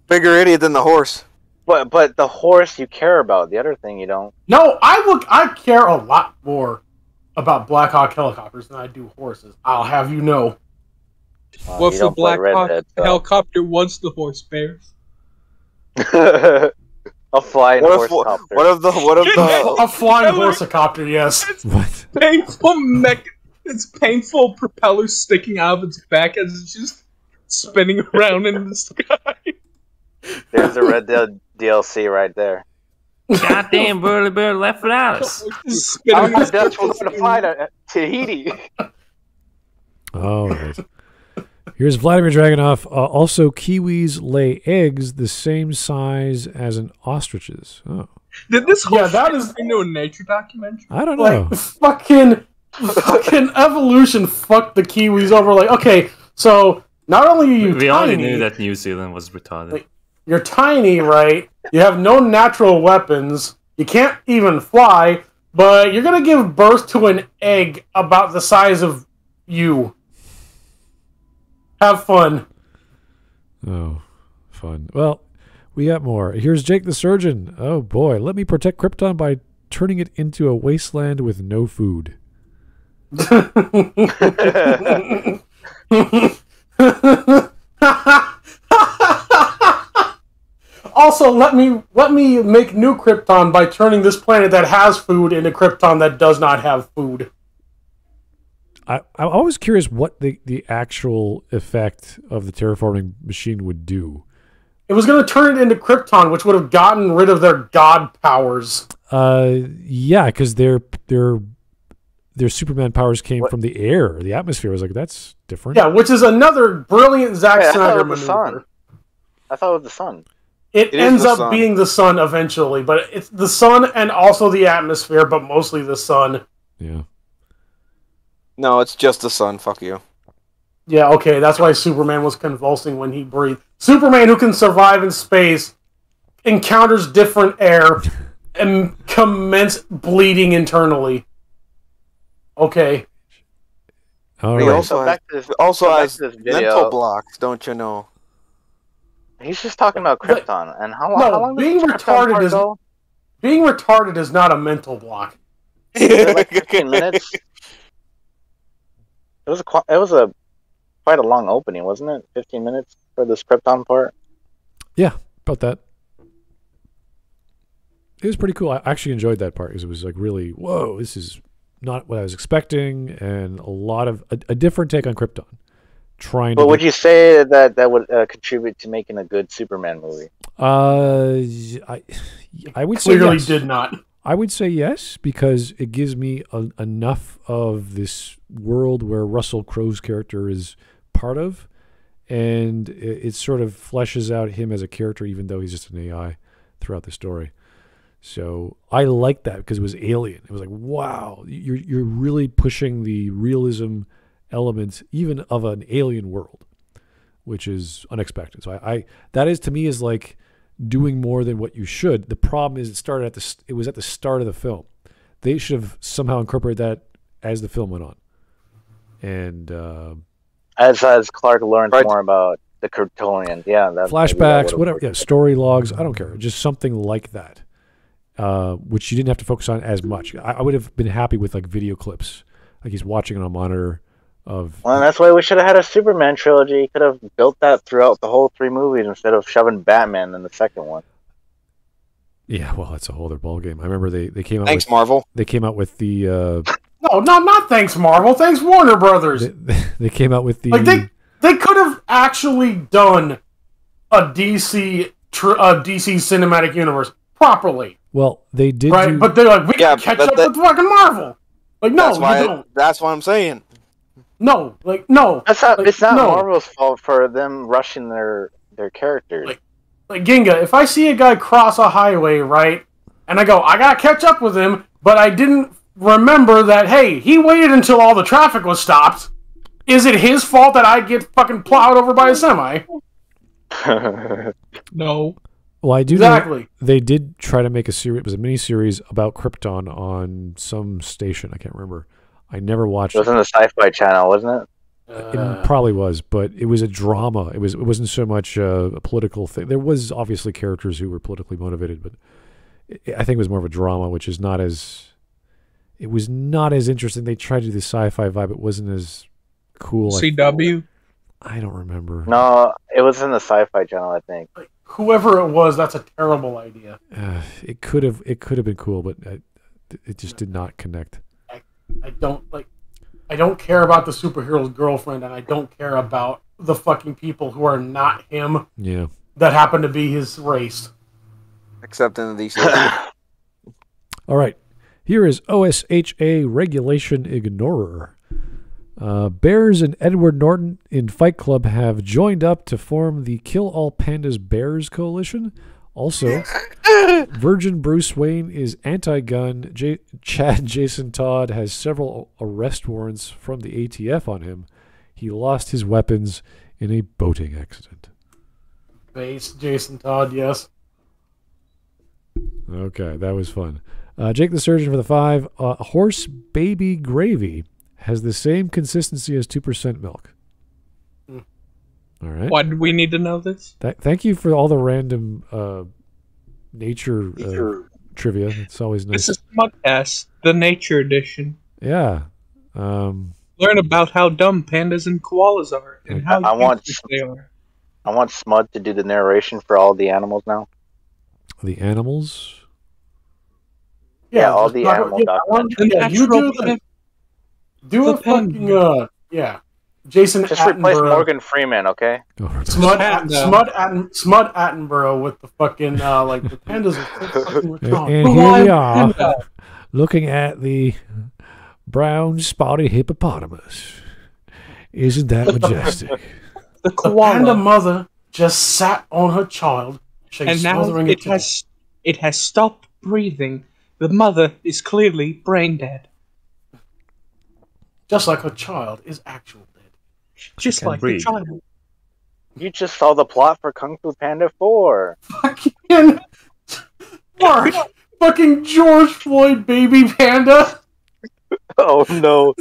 Bigger idiot than the horse. But the horse you care about. The other thing you don't. No, I care a lot more about Black Hawk helicopters than I do horses. I'll have you know. What if the Black Hawk helicopter was the horse bears? A flying horsecopter. What of the a flying horsecopter? Yes. What? It's painful propellers sticking out of its back as it's just spinning around in the sky. There's the Red Dead DLC right there. Goddamn, Burly Bear left without us. How Dutch was going to fly to Tahiti. All right. Here's Vladimir Dragunov. Also, kiwis lay eggs the same size as an ostrich's. Oh. Did this whole that is into a nature documentary? I don't know. Fucking evolution fucked the kiwis over. Like, okay, so not only are you we tiny, already knew that New Zealand was retarded. Like, you're tiny, right? You have no natural weapons. You can't even fly, but you're gonna give birth to an egg about the size of you. Have fun. Oh, fun. Well, we got more. Here's Jake the Surgeon. Oh boy, let me protect Krypton by turning it into a wasteland with no food. Also, let me make new Krypton by turning this planet that has food into Krypton that does not have food. I'm always curious what the actual effect of the terraforming machine would do. It was going to turn it into Krypton, which would have gotten rid of their god powers. Yeah, because their Superman powers came from the air, the atmosphere. I was like, that's different. Yeah, which is another brilliant Zack Snyder maneuver. I thought it was the sun. It ends up being the sun eventually, but it's the sun and also the atmosphere, but mostly the sun. Yeah. No, it's just the sun. Fuck you. Yeah, okay, that's why Superman was convulsing when he breathed. Superman, who can survive in space, encounters different air and commence bleeding internally. Okay. All He right. also has mental blocks, don't you know? He's just talking about Krypton and how long being retarded is go? Being retarded is not a mental block. Like 15 minutes. It was quite a long opening, wasn't it? 15 minutes for this Krypton part. Yeah, about that. It was pretty cool. I actually enjoyed that part because it was like really, whoa, this is not what I was expecting, and a lot of a different take on Krypton. But would you say that would contribute to making a good Superman movie? I would say clearly yes. did not. I would say yes, because it gives me enough of this world where Russell Crowe's character is part of, and it sort of fleshes out him as a character, even though he's just an AI throughout the story. So I like that because it was alien. It was like, wow, you're really pushing the realism elements, even of an alien world, which is unexpected. So I that is to me is like doing more than what you should. The problem is it was at the start of the film. They should have somehow incorporated that as the film went on. And as Clark learns more about the Kryptonians, flashbacks, whatever, story logs, I don't care, just something like that, which you didn't have to focus on as much. I would have been happy with like video clips, like he's watching it on a monitor of. Well, and that's why we should have had a Superman trilogy. Could have built that throughout the whole 3 movies instead of shoving Batman in the second one. Yeah, well, that's a whole other ballgame. I remember they came out. Thanks, Marvel. They came out with the. No, not thanks Marvel. Thanks Warner Brothers. They came out with the. Like they could have actually done a DC cinematic universe properly. Well, they did. Right, but they're like, we can catch up with fucking Marvel. Like, no, you don't. That's what I'm saying. No, like, no. That's not. Like, it's not no. Marvel's fault for them rushing their characters. Like Ginga, if I see a guy cross a highway, right, and I go, I gotta catch up with him, but I didn't remember that, hey, he waited until all the traffic was stopped. Is it his fault that I get fucking plowed over by a semi? No. Well, I do exactly. know they did try to make a series. It was a mini-series about Krypton on some station. I can't remember. I never watched it. It was on the Sci-Fi Channel, wasn't it? It probably was, but it was a drama. It wasn't so much a political thing. There was obviously characters who were politically motivated, but I think it was more of a drama, which is not as... It was not as interesting. They tried to do the sci-fi vibe. It wasn't as cool. CW? I don't remember. No, it was in the Sci-Fi Channel, I think. Whoever it was, that's a terrible idea. It could have been cool, but it just did not connect. I don't care about the superhero's girlfriend, and I don't care about the fucking people who are not him. Yeah. That happen to be his race. Except in the DC. All right. Here is OSHA Regulation Ignorer. Bears and Edward Norton in Fight Club have joined up to form the Kill All Pandas Bears Coalition. Also, Virgin Bruce Wayne is anti-gun. Chad Jason Todd has several arrest warrants from the ATF on him. He lost his weapons in a boating accident. Base Jason Todd, yes. Okay, that was fun. Jake the Surgeon for the 5. Horse baby gravy has the same consistency as 2% milk. All right. Why did we need to know this? Thank you for all the random nature trivia. It's always nice. This is Smudcast, the nature edition. Yeah. Learn about how dumb pandas and koalas are and how useless they are. I want Smud to do the narration for all the animals now. The animals? Yeah, all the animal documentaries. You do a fucking, Jason Just Attenborough. replace Morgan Freeman, okay? Smud Attenborough with the fucking, like, the pandas are fucking retarded. And here we are, looking at the brown spotted hippopotamus. Isn't that majestic? The koala. panda mother just sat on her child. And now it has stopped breathing. The mother is clearly brain dead. Just like her child is actual dead. Just like the child. You just saw the plot for Kung Fu Panda 4. Fucking Mark, fucking George Floyd baby panda. Oh no.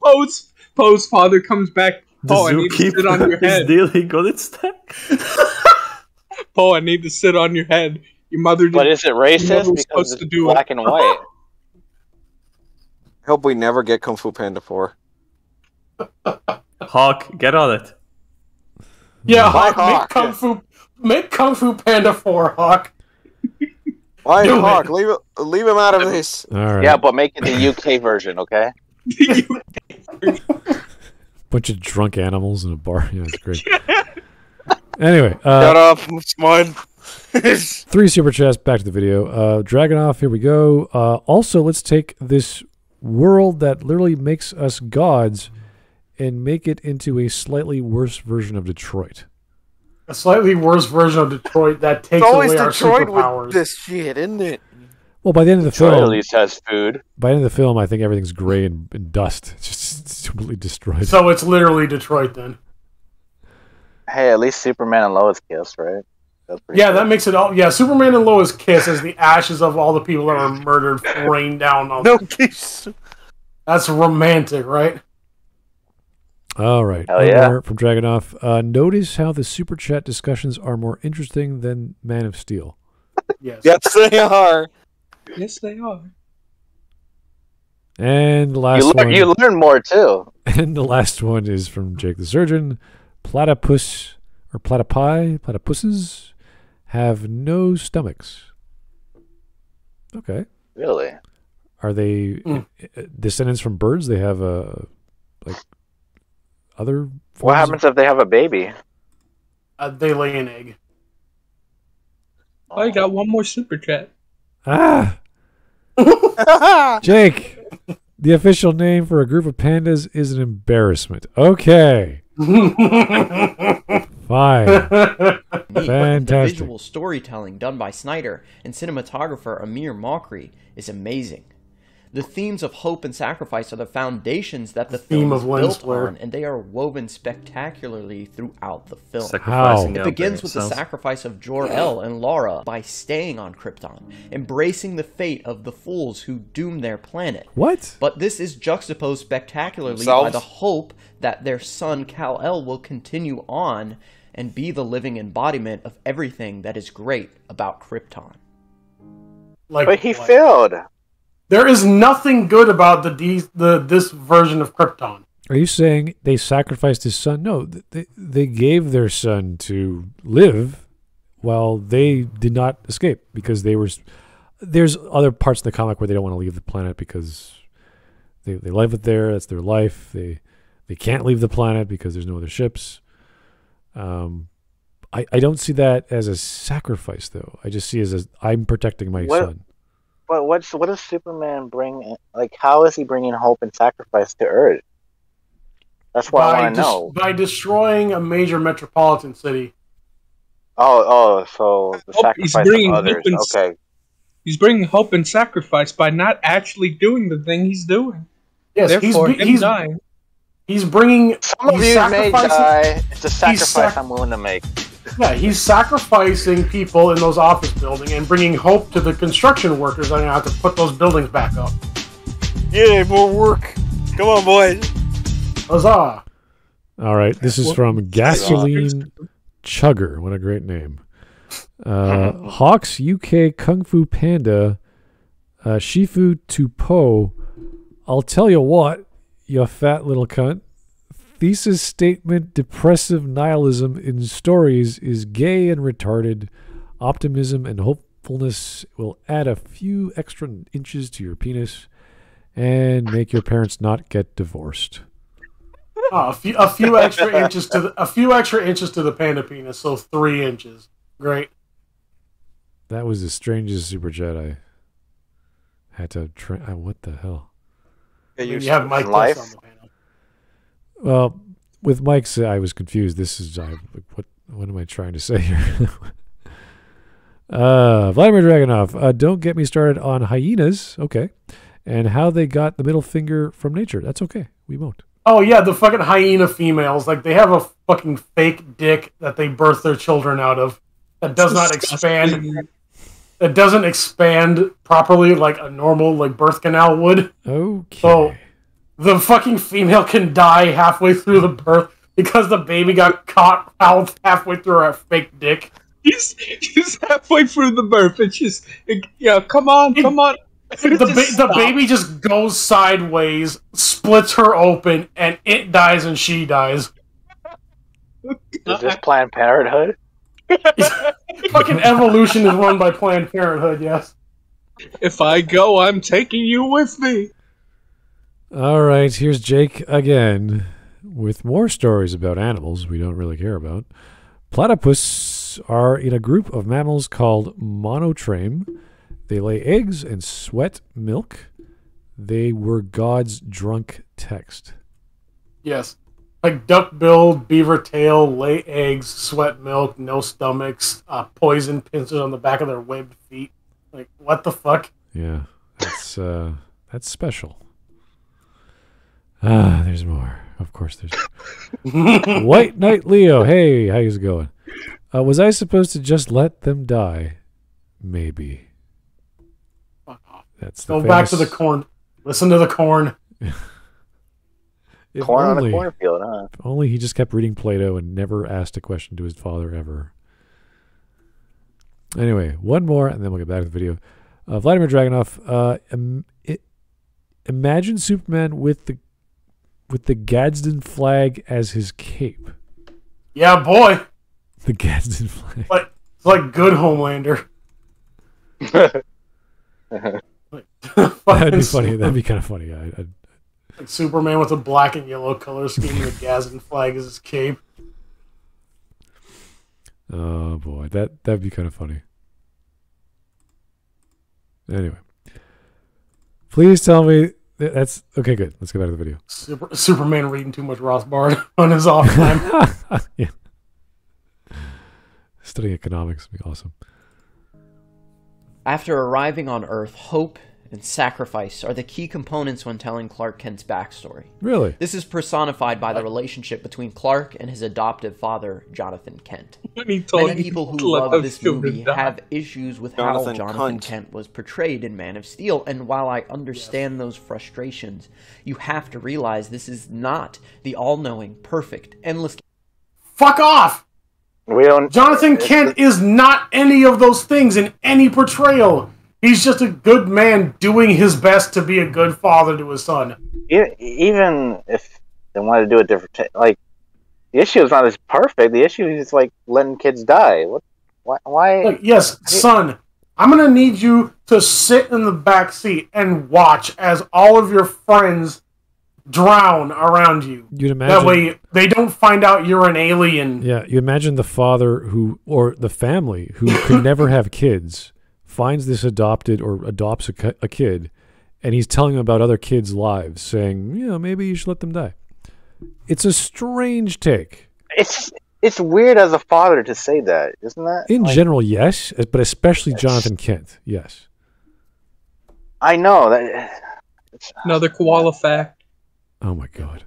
Poe's father comes back. Poe, I need to sit on your head. Daily got it stuck. Poe, I need to sit on your head. Your mother did. But is it racist because it's black and white? Hope we never get Kung Fu Panda 4. Hawk, get on it. Yeah, Hawk, make Kung Fu Panda 4, Hawk. Why, Hawk? Leave him out of this. All right. Yeah, but make it the UK version, okay? Bunch of drunk animals in a bar. Yeah, it's great. Anyway. Shut up, Smud. 3 super chats, back to the video. Dragonoff, here we go. Also, let's take this world that literally makes us gods and make it into a slightly worse version of Detroit. A slightly worse version of Detroit that takes away our superpowers. With this shit, isn't it? Well, by the end of the Detroit film, at least has food. by the end of the film, I think everything's gray and dust. It's completely destroyed. So it's literally Detroit then. Hey, at least Superman and Lois kiss, right? That's pretty Yeah, cool. that makes it all. Yeah, Superman and Lois kiss as the ashes of all the people that were murdered rain down on No, them. That's romantic, right? All right. Hell One yeah. more from Dragonoff. Notice how the super chat discussions are more interesting than Man of Steel. Yes. yes, they are. Yes, they are. And the last one. You learn more too. And the last one is from Jake the Surgeon. Platypus or platypuses have no stomachs. Okay. Really? Are they descendants from birds? They have other forms? What happens if they have a baby? They lay an egg. I got one more super chat. Ah! Jake, the official name for a group of pandas is an embarrassment. Okay. Fine. The Fantastic. visual storytelling done by Snyder and cinematographer Amir Mokri is amazing. The themes of hope and sacrifice are the foundations that the theme film of is lens built flare. on, and they are woven spectacularly throughout the film. Sacrificing How? It begins with the sacrifice of Jor-El and Lara by staying on Krypton, embracing the fate of the fools who doom their planet. What? But this is juxtaposed spectacularly Themselves? by the hope that their son Kal-El will continue on and be the living embodiment of everything that is great about Krypton. Like, But he what? failed. There is nothing good about this version of Krypton. Are you saying they sacrificed his son? No, they gave their son to live while they did not escape because they were. There's other parts in the comic where they don't want to leave the planet because they live it there. That's their life. They can't leave the planet because there's no other ships. I don't see that as a sacrifice though. I just see it as I'm protecting my son. But what does Superman bring? Like, how is he bringing hope and sacrifice to Earth? That's what I want to know. By destroying a major metropolitan city. So the He's sacrifice bringing of others. hope and Okay. He's bringing hope and sacrifice by not actually doing the thing he's doing. Yes, Therefore, he's dying. He's bringing. Some of he's you may sacrificing- die. It's a sacrifice I'm willing to make. Yeah, he's sacrificing people in those office buildings and bringing hope to the construction workers that are going to have to put those buildings back up. Yeah, more work. Come on, boys. Huzzah! All right, this is from Gasoline Chugger. What a great name. Hawks UK Kung Fu Panda Shifu Tupo. I'll tell you what, you fat little cunt. Thesis statement: depressive nihilism in stories is gay and retarded. Optimism and hopefulness will add a few extra inches to your penis and make your parents not get divorced. Oh, a few extra inches to the panda penis, so 3 inches. Great. That was the strangest super chat I had to try. What the hell? Yeah, You have Mike life? West on the panel. Well, with Mike's, I was confused. This is what am I trying to say here? Vladimir Dragonov, don't get me started on hyenas. Okay, and how they got the middle finger from nature. That's okay. We won't. Oh yeah, the fucking hyena females, like they have a fucking fake dick that they birth their children out of that does not expand. That doesn't expand properly like a normal like birth canal would. Okay. So the fucking female can die halfway through the birth because the baby got caught out halfway through her fake dick. He's halfway through the birth. It's just, come on. The baby just goes sideways, splits her open, and it dies and she dies. Is this Planned Parenthood? Fucking evolution is run by Planned Parenthood, yes. If I go, I'm taking you with me. All right, here's Jake again with more stories about animals we don't really care about. Platypus are in a group of mammals called monotreme. They lay eggs and sweat milk. They were God's drunk text. Yes. Like duck-billed, beaver tail, lay eggs, sweat milk, no stomachs, poison pincers on the back of their webbed feet. Like, what the fuck? Yeah, that's special. Ah, there's more. Of course, there's White Knight Leo. Hey, how's it going? Was I supposed to just let them die? Maybe. Fuck off. That's Go back to the corn. Listen to the corn. Corn on a cornfield, huh? If only he just kept reading Plato and never asked a question to his father ever. Anyway, one more, and then we'll get back to the video. Vladimir Dragunov. Imagine Superman with the Gadsden flag as his cape. Yeah, boy. The Gadsden flag. It's like good Homelander. That'd be funny. That'd be kind of funny. Like Superman with a black and yellow color scheme and the Gadsden flag as his cape. Oh boy, that'd be kind of funny. Anyway, please tell me that's okay. Good. Let's get back to the video. Superman reading too much Rothbard on his off time. Yeah. Studying economics would be awesome. After arriving on Earth, hope and sacrifice are the key components when telling Clark Kent's backstory. Really? This is personified by the relationship between Clark and his adoptive father, Jonathan Kent. When he told Many people who to let love those this children movie die. have issues with Jonathan how Jonathan Cunt. Kent was portrayed in Man of Steel, and while I understand those frustrations, you have to realize this is not the all-knowing, perfect, endless... Fuck off! We don't. Jonathan Kent is not any of those things in any portrayal. He's just a good man doing his best to be a good father to his son. Even if they wanted to do a different, like, the issue is not as perfect. The issue is like letting kids die. Why? Like, yes, son, I'm going to need you to sit in the back seat and watch as all of your friends drown around you. You'd imagine That way they don't find out you're an alien. Yeah, you imagine the father or the family who could never have kids finds this adopted or adopts a kid, and he's telling them about other kids' lives, saying, maybe you should let them die. It's a strange take. It's weird as a father to say that, isn't that? In general, yes, but especially Jonathan Kent, yes. I know that. Another koala fact. Oh my god.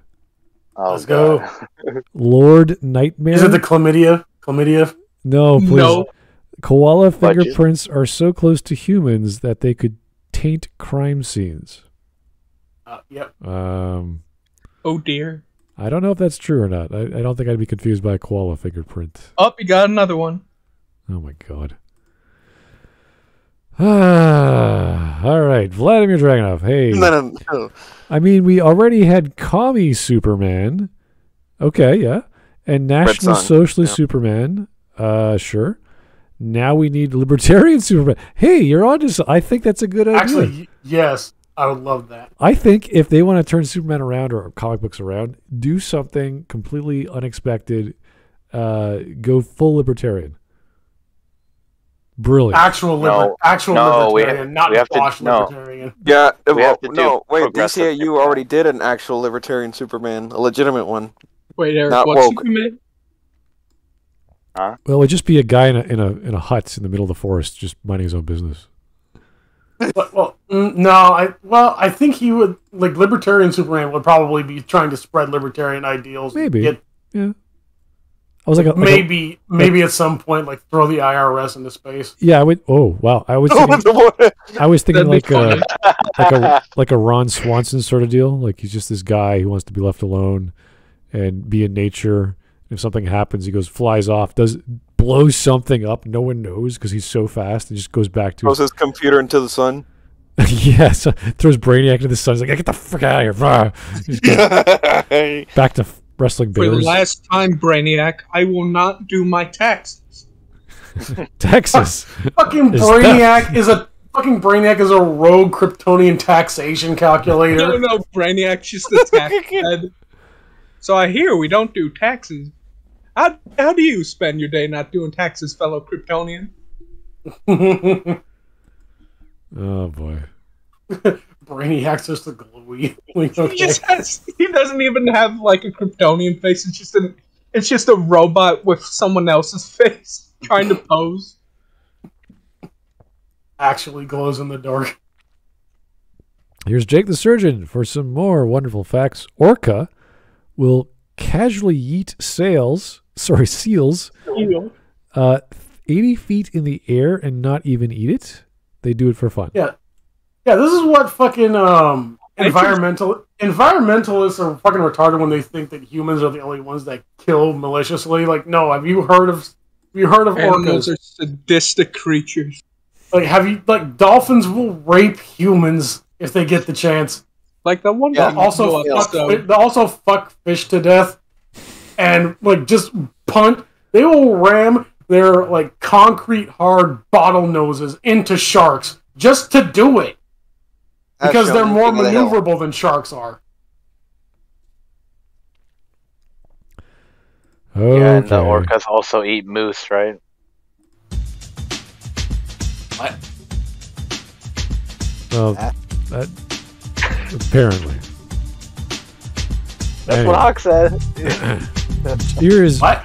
Oh, Let's go. Lord Nightmare? Is it the chlamydia? Chlamydia? No, please. No. Koala Budget. fingerprints are so close to humans that they could taint crime scenes. Yep. Oh dear. I don't know if that's true or not. I don't think I'd be confused by a koala fingerprint. Oh, you got another one. Oh my god. All right, Vladimir Dragunov. Hey, No. I mean, we already had Commie Superman. Okay, yeah, and National Sun, Socialist yeah. Superman. Sure. Now we need Libertarian Superman. Hey, you're on to. I think that's a good idea. Actually, yes. I would love that. I think if they want to turn Superman around or comic books around, do something completely unexpected. Go full libertarian. Brilliant. Actual libertarian, not we have to- Bosch no. libertarian. Yeah, We have to do wait, progressive DCAU already did an actual libertarian Superman, a legitimate one. Wait, Eric, Not what's woke. Superman? Well, it would just be a guy in a hut in the middle of the forest, just minding his own business. I think he would, like, libertarian Superman would probably be trying to spread libertarian ideals. Maybe. Get, Yeah. I was like, maybe at some point, like, throw the IRS into space. yeah, I would. Oh wow, I was thinking That'd be funny. like a Ron Swanson sort of deal. Like he's just this guy who wants to be left alone and be in nature. If something happens, he flies off, blows something up. No one knows because he's so fast, and just goes back to Throws his computer into the sun. yes, throws Brainiac into the sun. He's like, get the fuck out of here! He's going back to wrestling For the bears. last time, Brainiac, I will not do my taxes. Texas. Fucking Brainiac is a rogue Kryptonian taxation calculator. No, Brainiac's just a tax head. So I hear we don't do taxes. How do you spend your day not doing taxes, fellow Kryptonian? Oh boy. Brainiac's just a glowy. He doesn't even have like a Kryptonian face. It's just a robot with someone else's face trying to pose. Actually glows in the dark. Here's Jake the Surgeon for some more wonderful facts. Orca will casually yeet seals 80 feet in the air and not even eat it. They do it for fun. Yeah, this is what fucking environmentalists are fucking retarded when they think that humans are the only ones that kill maliciously. Like, no, have you heard of Animals orcas? are sadistic creatures. Like, dolphins will rape humans if they get the chance. Like the one Yeah, that They'll also fuck fish to death and like just punt. They will ram their like concrete hard bottle noses into sharks just to do it because they're more maneuverable than sharks are. Okay. Yeah, and the orcas also eat moose, right? What? Well, that apparently. That's what Hawk said. Here is What?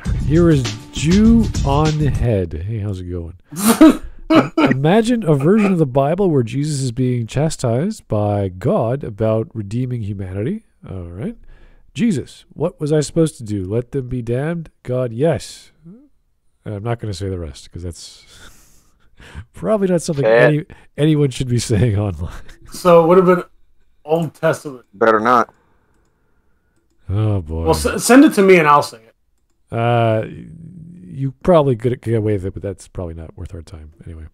Jew on Head. Hey, how's it going? Imagine a version of the Bible where Jesus is being chastised by God about redeeming humanity. All right. Jesus, what was I supposed to do? Let them be damned? God, yes. I'm not going to say the rest because that's probably not something anyone should be saying online. So it would have been Old Testament. Better not. Oh, boy. Well, send it to me and I'll say it. You probably could get away with it, but that's probably not worth our time. Anyway,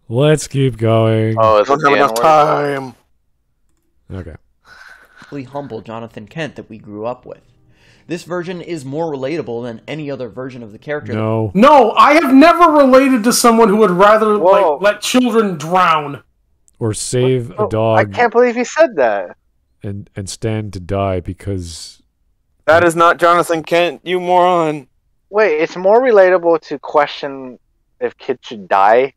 let's keep going. Oh, is Don't it have the enough N-word? time. Okay. Humble Jonathan Kent that we grew up with. This version is more relatable than any other version of the character. No. No, I have never related to someone who would rather Whoa. let children drown. Or save a I dog can't believe he said that. and stand to die because That is not Jonathan Kent, you moron. Wait, it's more relatable to question if kids should die.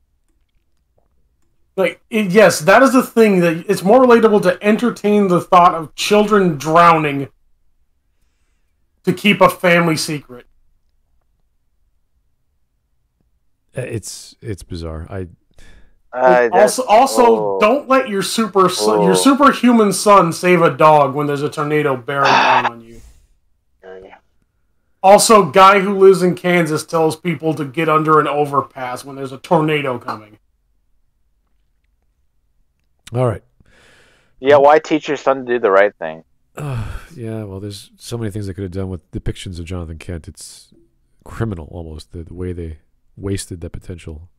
Like, yes, that is the thing. That it's more relatable to entertain the thought of children drowning to keep a family secret. it's bizarre. Oh. Don't let your superhuman son save a dog when there's a tornado bearing down on you. Also, guy who lives in Kansas tells people to get under an overpass when there's a tornado coming. All right. Yeah, why teach your son to do the right thing? Yeah, well, there's so many things they could have done with depictions of Jonathan Kent. It's criminal almost, the way they wasted that potential.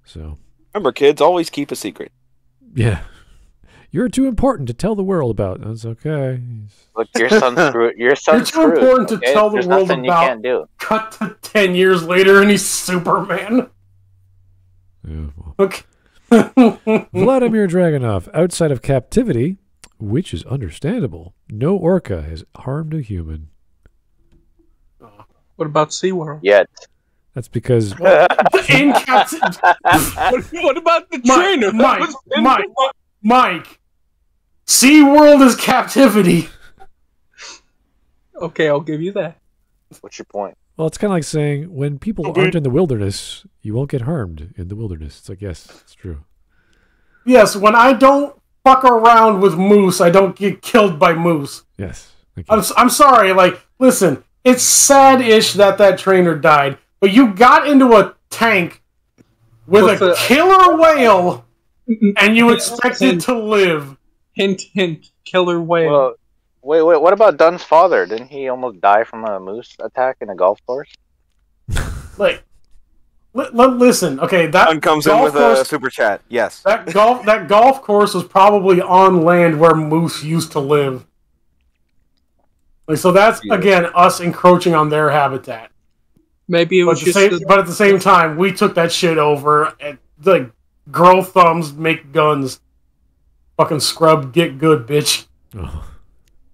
So, Remember, kids, always keep a secret. yeah. You're too important to tell the world about. That's okay. Look, your son's screwed. Your son's You're too screwed. important to okay? tell the There's world nothing about. you can't do. Cut to 10 years later and he's Superman. Yeah, well. Okay. Vladimir Dragunov, outside of captivity, which is understandable, no orca has harmed a human. What about SeaWorld? Yet. That's because In captivity. What about the trainer? Mike. SeaWorld is captivity. Okay, I'll give you that. What's your point? well, it's kind of like saying when people aren't in the wilderness, you won't get harmed in the wilderness. It's like, yes, it's true. Yes, when I don't fuck around with moose, I don't get killed by moose. Yes. Thank you. I'm sorry, like, listen, it's sad-ish that trainer died, but you got into a tank with a killer whale, and you expect it to live. Hint, hint, killer whale. Well, wait. What about Dunn's father? Didn't he almost die from a moose attack in a golf course? Like, listen, okay, that Dunn comes in with a super chat. Yes. That golf course was probably on land where moose used to live. Like, so that's again us encroaching on their habitat. Maybe it was But at the same time, we took that shit over and like grow thumbs, make guns. Fucking scrub, get good, bitch. Oh.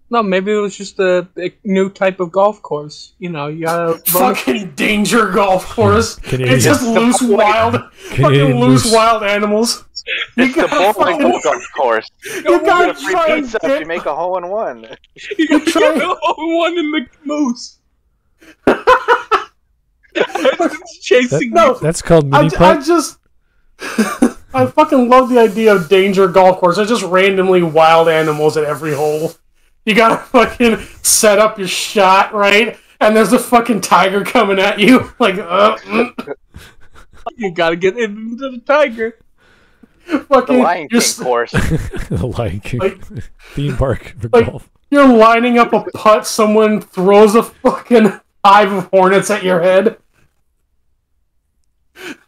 No, maybe it was just a new type of golf course. You know, you gotta Fucking danger golf course. Canadian- It's just loose wild animals. You It's the gotta bowling fucking- golf course. You You get gotta a free try and pizza if get- you make a hole in one. You gotta get one in the moose. It's chasing No. you. That's called mini I putt. just I fucking love the idea of danger golf course. There's just randomly wild animals at every hole. You gotta fucking set up your shot, right? And there's a fucking tiger coming at you. Like, You gotta get into the tiger. The fucking, Lion King course. The Lion King theme park for like, golf. you're lining up a putt, someone throws a fucking hive of hornets at your head.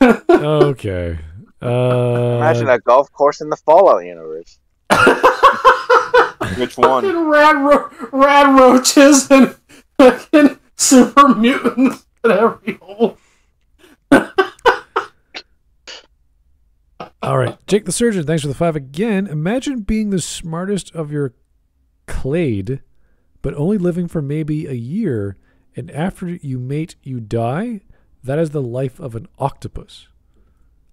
Okay. Imagine a golf course in the Fallout universe. Which one? Fucking rad roaches and fucking super mutants at every hole. All right, Jake the Surgeon, thanks for the 5 again. Imagine being the smartest of your clade, but only living for maybe a year, and after you mate, you die. That is the life of an octopus.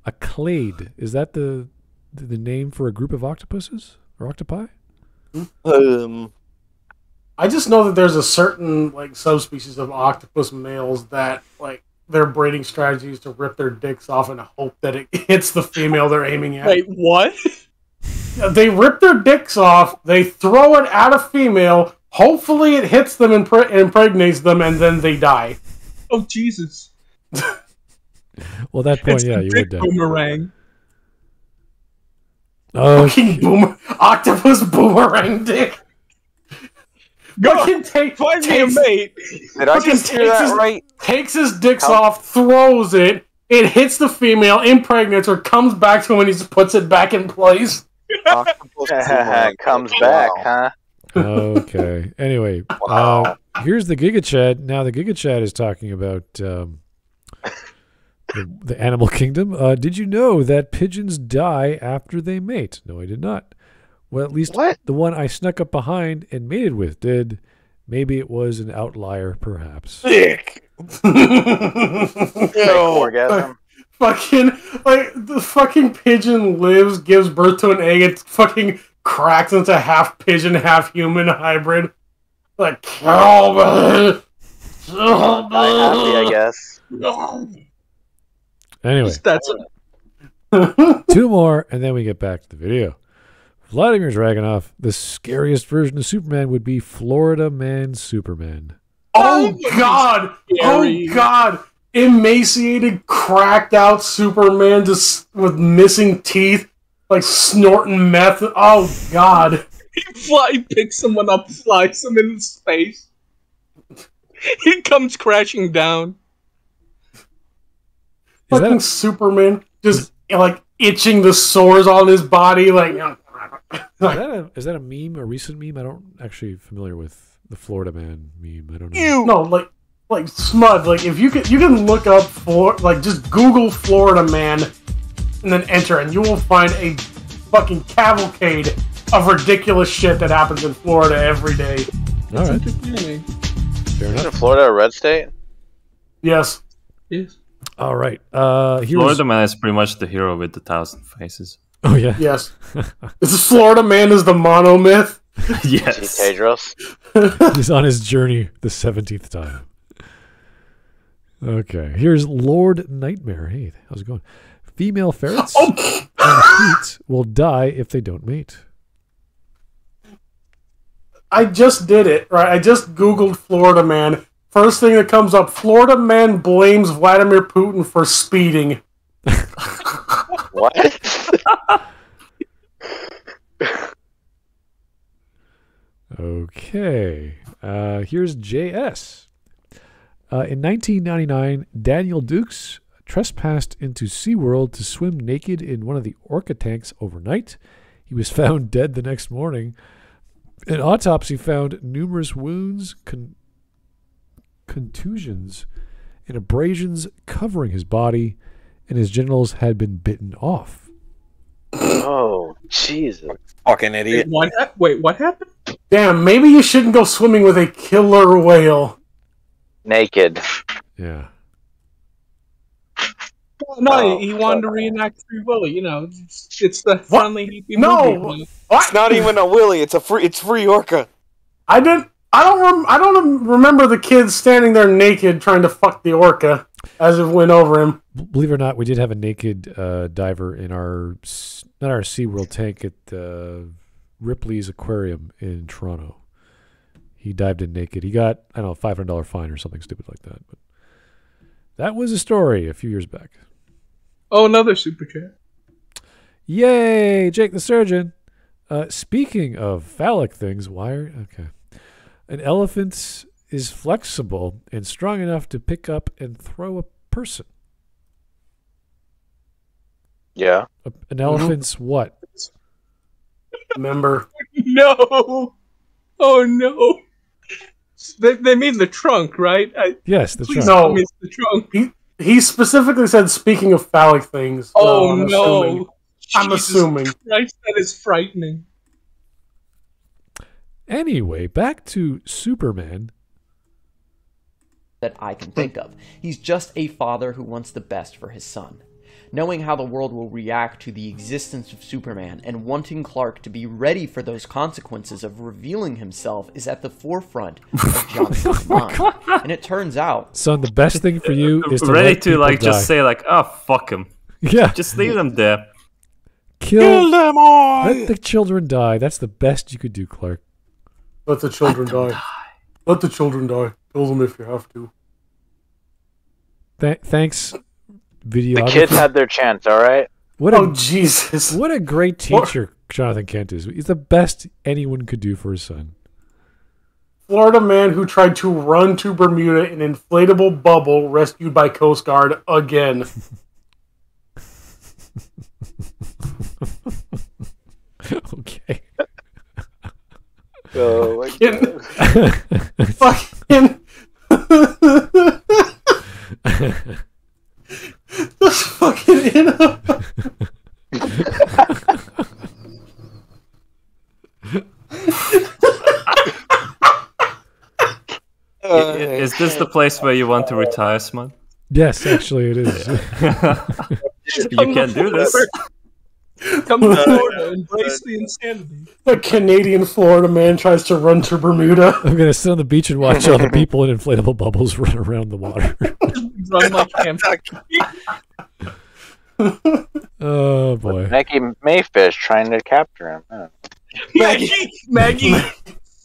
A clade, is that the name for a group of octopuses or octopi? I just know that there's a certain like subspecies of octopus males that like their breeding strategy is to rip their dicks off and hope that it hits the female they're aiming at. Wait, what? They rip their dicks off, they throw it at a female, hopefully it hits them and impregnates them, and then they die. Oh, Jesus. Well, at that point, It's yeah, the you dick would die. boomerang. Oh, Fucking octopus boomerang dick. Go! Fucking Find me a mate! Did I just hear that right? Takes his dicks off, throws it, it hits the female, impregnates her, comes back to him, and he just puts it back in place. Comes back, huh? okay. Anyway, here's the Giga Chad. Now the Giga Chad is talking about the animal kingdom. Did you know that pigeons die after they mate? No, I did not. Well, at least the one I snuck up behind and mated with did. Maybe it was an outlier, perhaps. Sick. Orgasm. Fucking, like, the fucking pigeon lives, gives birth to an egg, it fucking cracks into half pigeon, half human hybrid. Like, kill me! Kill Die happy, I me! guess. Anyway, That's 2 more, and then we get back to the video. Vladimir Dragunov, the scariest version of Superman would be Florida Man Superman. Oh god! Scary. Oh god! Emaciated, cracked out Superman just with missing teeth, like snorting meth. Oh god. he picks someone up, flies them into space. He comes crashing down. Is that Fucking a- Superman just like itching the sores on his body, like Is that a meme, a recent meme? I don't actually familiar with the Florida Man meme. I don't know. no, like Smud, like if you can look up just Google Florida Man and then enter, and you will find a fucking cavalcade of ridiculous shit that happens in Florida every day. All right, Entertaining. fair Isn't enough. Florida a red state? Yes. Yes. All right. Here's... Florida Man is pretty much the hero with the 1,000 faces. Oh yeah. Yes. This Florida Man is the monomyth. Yes. Tedros. He's on his journey the 17th time. Okay. Here's Lord Nightmare. Hey, how's it going? Female ferrets and heat will die if they don't mate. I just did it, right? I just Googled Florida Man. First thing that comes up, Florida Man blames Vladimir Putin for speeding. What? Okay. Here's JS. In 1999, Daniel Dukes trespassed into SeaWorld to swim naked in one of the orca tanks overnight. He was found dead the next morning. An autopsy found numerous wounds, contusions, and abrasions covering his body, and his genitals had been bitten off. Oh, Jesus. Fucking idiot. Wait, what happened? Damn, maybe you shouldn't go swimming with a killer whale. Naked. Yeah. No, Oh, he wanted to fuck. reenact Free Willy. You know, it's the friendly hippie No! movie. It's not even a willy. It's free orca. I don't remember the kid standing there naked trying to fuck the orca. as it went over him. Believe it or not, we did have a naked diver in our not our SeaWorld tank at Ripley's Aquarium in Toronto. He dived in naked. He got, I don't know, $500 fine or something stupid like that. But that was a story a few years back. Oh, another super chat. Yay, Jake the Surgeon. Speaking of phallic things, okay. An elephant is flexible and strong enough to pick up and throw a person. Yeah. An elephant's what? Remember? No. Oh no. They mean the trunk, right? Yes, the Please trunk. tell me it's the trunk. He specifically said, speaking of phallic things. Oh I'm no. assuming. I'm Jesus assuming. Christ, that is frightening. Anyway, back to Superman. That I can think of. He's just a father who wants the best for his son. Knowing how the world will react to the existence of Superman and wanting Clark to be ready for those consequences of revealing himself is at the forefront of Jonathan's mind. And it turns out... Son, the best thing for you is to ready let to people like die. just say like, oh fuck him, Yeah. just leave them there. Kill them all! Let the children die. That's the best you could do, Clark. Let the children die. Let the children die. Kill them if you have to. Thanks, videographer. The kids had their chance, all right? Oh, Jesus. What a great teacher Jonathan Kent is. He's the best anyone could do for his son. Florida man who tried to run to Bermuda in an inflatable bubble rescued by Coast Guard again. Okay. Oh my God. Fucking... Just fucking in a... Is this the place where you want to retire, Smud? Yes, actually it is. You can do this. Come to Florida, embrace the insanity. The Canadian Florida man tries to run to Bermuda. I'm going to sit on the beach and watch all the people in inflatable bubbles run around the water. Run like hamster. Oh, boy. Maggie Mayfish trying to capture him. Huh. Maggie.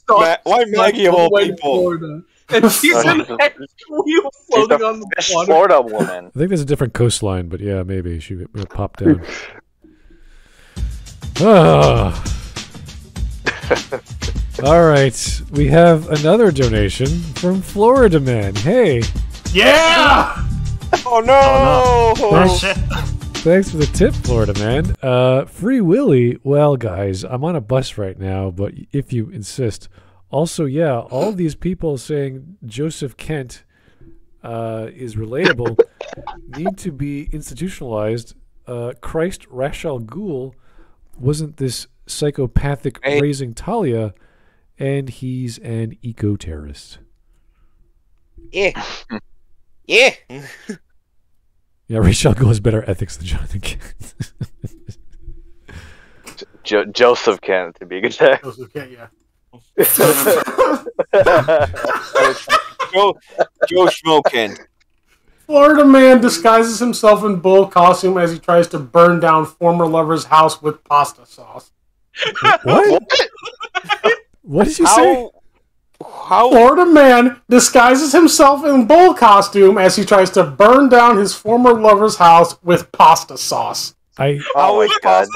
Why Maggie of all people? Florida. And she's an ex-wheel floating on the Fish water. Florida woman. I think there's a different coastline, but yeah, maybe she popped down. Ah. All right, we have another donation from Florida Man. Hey, Yeah! Oh no! thanks for the tip, Florida Man. Free Willy. Well, guys, I'm on a bus right now, but if you insist. Also, yeah, all these people saying Joseph Kent is relatable need to be institutionalized. Christ Ra's al Ghul wasn't this psychopathic raising Talia, and he's an eco-terrorist. Yeah. Yeah. Yeah, Ra's al Ghul has better ethics than Jonathan Kent. Joseph Kent, to be exact. Joseph Kent, yeah. Joe Schmokin. Florida man disguises himself in bull costume as he tries to burn down former lover's house with pasta sauce. What? What did you say? How? Florida man disguises himself in bull costume as he tries to burn down his former lover's house with pasta sauce. Oh my God!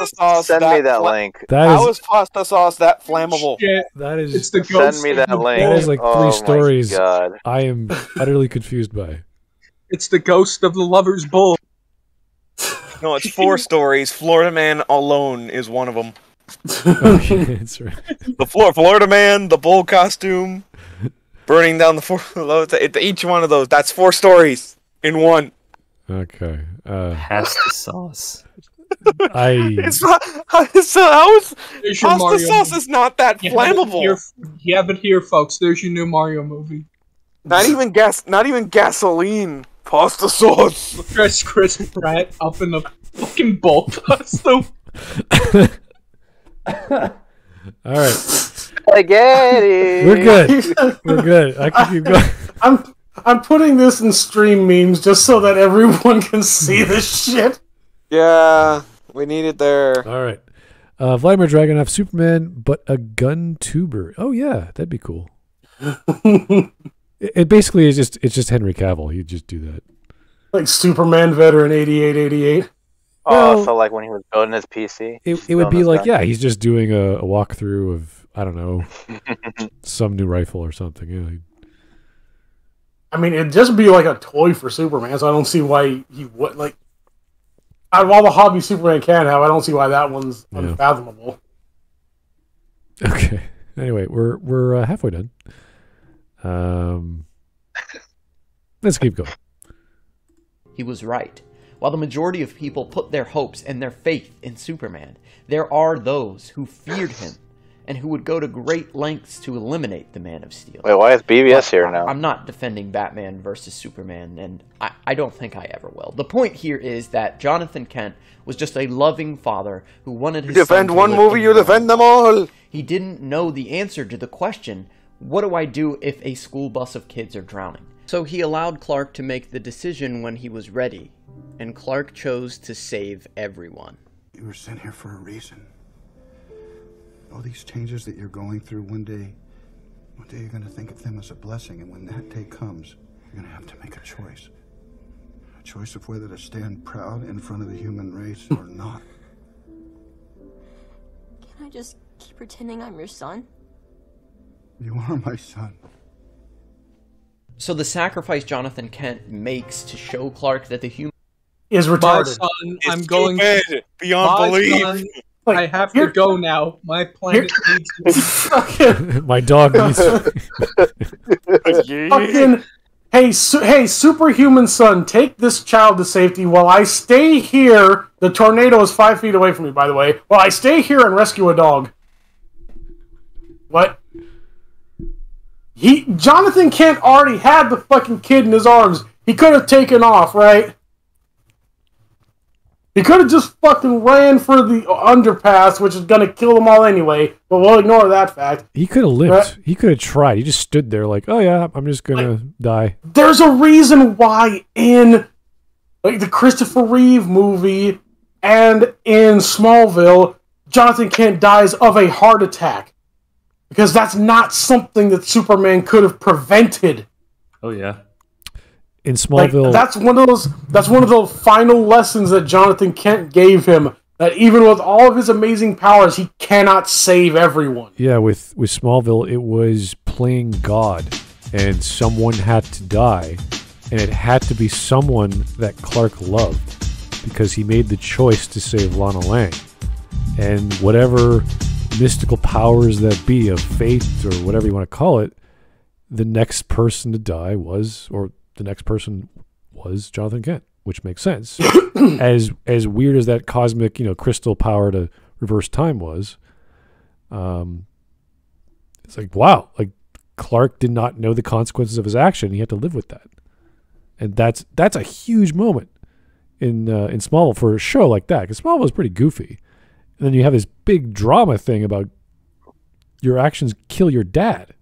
Send me that link. How is pasta sauce that flammable? Shit. That is. It's the Send ghost me of that the link. That is like Oh three stories my God. I am utterly confused by. It's the ghost of the lover's bull. No, it's 4 stories. Florida Man alone is one of them. Okay, that's right. The Florida Man, the bull costume, burning down the each one of those. That's 4 stories in one. Okay. Pasta sauce. It's not. How is There's your pasta Mario sauce movie. is not that flammable. You have it here, folks. There's your new Mario movie. Not even gasoline. Pasta sauce. Chris Pratt up in the fucking bull costume. All right. Spaghetti. We're good. We're good. I can keep going. I'm putting this in stream memes just so that everyone can see this shit. Yeah, we need it there. All right. Vladimir Dragunov, Superman, but a gun tuber. Oh yeah, that'd be cool. It basically is just Henry Cavill. He'd just do that. Like Superman veteran 8888. Oh, Well, so like when he was building his PC? It would be like, yeah, he's just doing a walkthrough of, I don't know, some new rifle or something. Yeah. I mean, it'd just be like a toy for Superman, so I don't see why he would, like, out of all the hobbies Superman can have, I don't see why that one's unfathomable. Okay. Anyway, we're halfway done. Let's keep going. He was right. While the majority of people put their hopes and their faith in Superman, there are those who feared him and who would go to great lengths to eliminate the Man of Steel. Wait, why is BBS here now? I'm not defending Batman versus Superman, and I don't think I ever will. The point here is that Jonathan Kent was just a loving father who wanted his son Defend to one live movie, in you normal. defend them all. He didn't know the answer to the question, what do I do if a school bus of kids are drowning? So he allowed Clark to make the decision when he was ready, and Clark chose to save everyone. You were sent here for a reason. All these changes that you're going through, one day you're going to think of them as a blessing, and when that day comes, you're going to have to make a choice. A choice of whether to stand proud in front of the human race or not. Can I just keep pretending I'm your son? You are my son. So the sacrifice Jonathan Kent makes to show Clark that the human Is My retarded. son, I'm It's going stupid, beyond My belief. son, Like, I have here- to go now. My planet needs me. Fucking, My dog needs. fucking, hey, superhuman son, take this child to safety while I stay here. The tornado is 5 feet away from me, by the way. While I stay here and rescue a dog. What? Jonathan Kent already had the fucking kid in his arms. He could have taken off, right? He could have just fucking ran for the underpass, which is gonna kill them all anyway, but we'll ignore that fact. He could have lived. He could have tried. He just stood there like, oh yeah, I'm just gonna die. There's a reason why in like the Christopher Reeve movie and in Smallville, Jonathan Kent dies of a heart attack. Because that's not something that Superman could have prevented. Oh yeah. In Like, Smallville, that's one of the final lessons that Jonathan Kent gave him. That even with all of his amazing powers, he cannot save everyone. yeah, with Smallville, it was playing God, and someone had to die, and it had to be someone that Clark loved, because he made the choice to save Lana Lang, and whatever mystical powers that be of fate or whatever you want to call it, the next person to die was Jonathan Kent, which makes sense. as weird as that cosmic, crystal power to reverse time was, it's like, wow, like Clark did not know the consequences of his action. He had to live with that, and that's a huge moment in Smallville for a show like that, because Smallville is pretty goofy. And then you have this big drama thing about your actions kill your dad.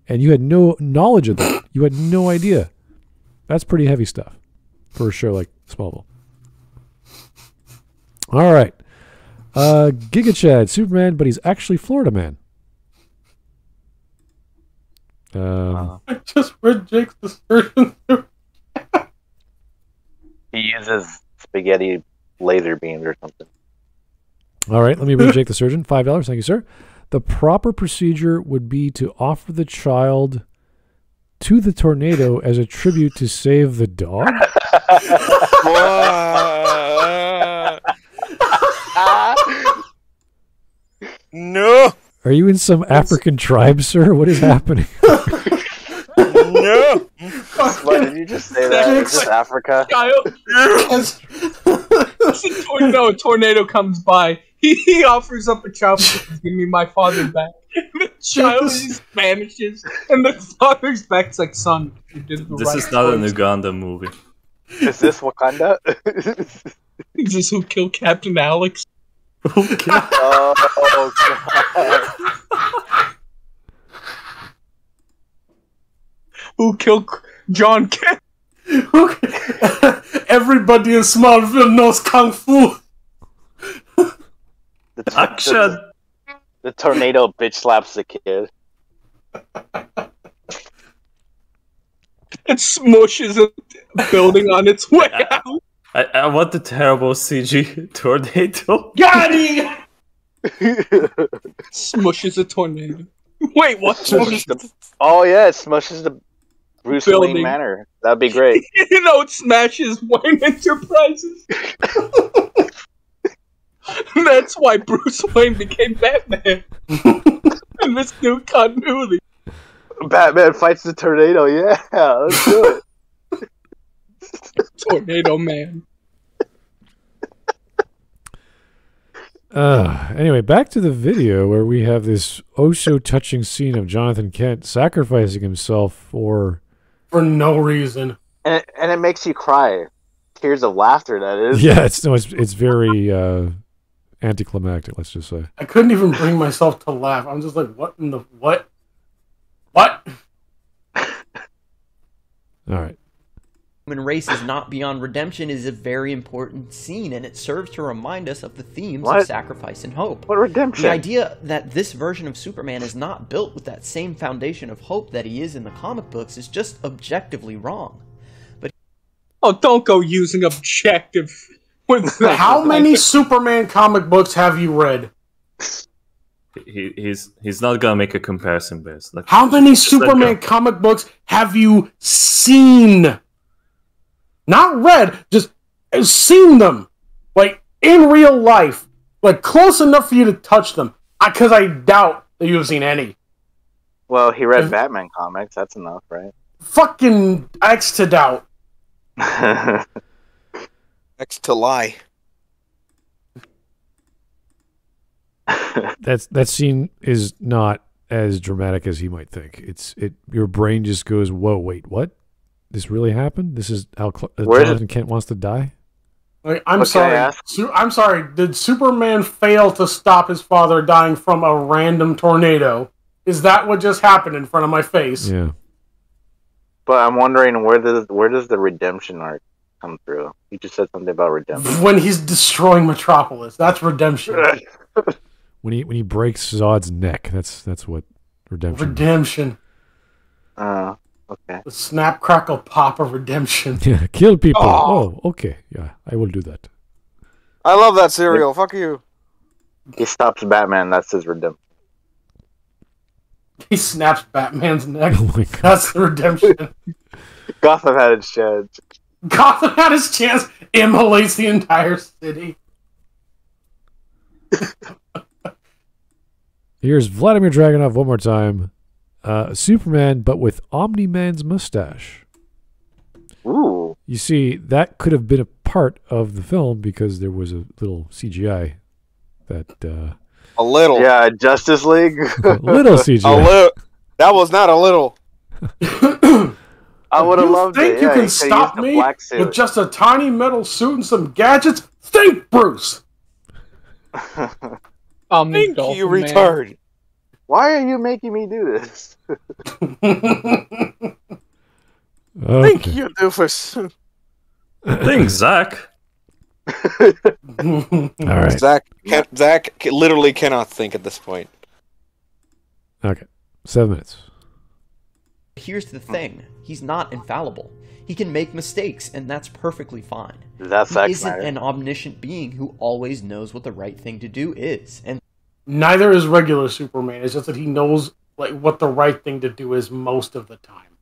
And you had no knowledge of that. You had no idea. That's pretty heavy stuff for a show like Smallville. All right. Giga Chad, Superman, but he's actually Florida Man. I just read Jake's description. He uses spaghetti laser beams or something. All right, let me read Jake the Surgeon. $5. Thank you, sir. The proper procedure would be to offer the child to the tornado as a tribute to save the dog. No, Are you in some African tribe, sir? What is happening? no. What did you just say that? Is this Africa? A tornado comes by. He offers up a child. Give me my father back. The child just vanishes, and the father's back. It's like, son, you did the This right is not an choice. Uganda movie. Is this Wakanda? Is this who killed Captain Alex? Oh, God. Who killed John Kent? Everybody in Smallville knows Kung Fu. Action! The tornado bitch slaps the kid. It smushes a building on its way out. I want the terrible CG tornado. Got him! Smushes a tornado. Wait, what? Oh yeah, it smushes the Bruce Building. Wayne Manor. That'd be great. You know, it smashes Wayne Enterprises. That's why Bruce Wayne became Batman. In this new continuity. Batman fights the tornado. Yeah, let's do it. Tornado Man. Anyway, back to the video where we have this so touching scene of Jonathan Kent sacrificing himself for no reason. And it makes you cry. Tears of laughter, that is. Yeah, it's very anticlimactic, let's just say. I couldn't even bring myself to laugh. I'm just like, what in the what? What? All right. Human race is not beyond redemption is a very important scene, and it serves to remind us of the themes of sacrifice and hope. What redemption? The idea that this version of Superman is not built with that same foundation of hope that he is in the comic books is just objectively wrong. Oh, don't go using objective with that. How many Superman comic books have you read? He's not gonna make a comparison based. How many Superman comic books have you seen? Not read, just seen them. Like, in real life. Like, close enough for you to touch them. Because I doubt that you've seen any. Well, he read Batman comics. That's enough, right? Fucking X to doubt. X to lie. That scene is not as dramatic as you might think. Your brain just goes, whoa, wait, what? This really happened? This is how Jonathan Kent wants to die? Like, I'm sorry. Did Superman fail to stop his father dying from a random tornado? Is that what just happened in front of my face? Yeah. But I'm wondering where does the redemption arc come through? You just said something about redemption. When he's destroying Metropolis, that's redemption. When he breaks Zod's neck, that's what redemption. Redemption. Okay. The snap, crackle, pop of redemption. Yeah, kill people. Oh, okay. Yeah, I will do that. I love that cereal. Fuck you. He stops Batman. That's his redemption. He snaps Batman's neck. Oh my God. That's the redemption. Gotham had its chance. Gotham had his chance. Immolates the entire city. Here's Vladimir Dragunov one more time. Superman, but with Omni-Man's mustache. Ooh. You see, that could have been a part of the film because there was a little CGI that... A little. Yeah, Justice League. a little CGI. A little. That was not a little. I would have loved it. Think you can stop me with just a tiny metal suit and some gadgets? Think, Bruce! Thank you, retard. Why are you making me do this? Okay. Thank you, doofus. Thanks, Zach. All right. Zach literally cannot think at this point. Okay. 7 minutes. Here's the thing. He's not infallible. He can make mistakes, and that's perfectly fine. That's he isn't an omniscient being who always knows what the right thing to do is. And neither is regular Superman. It's just that he knows what the right thing to do is most of the time.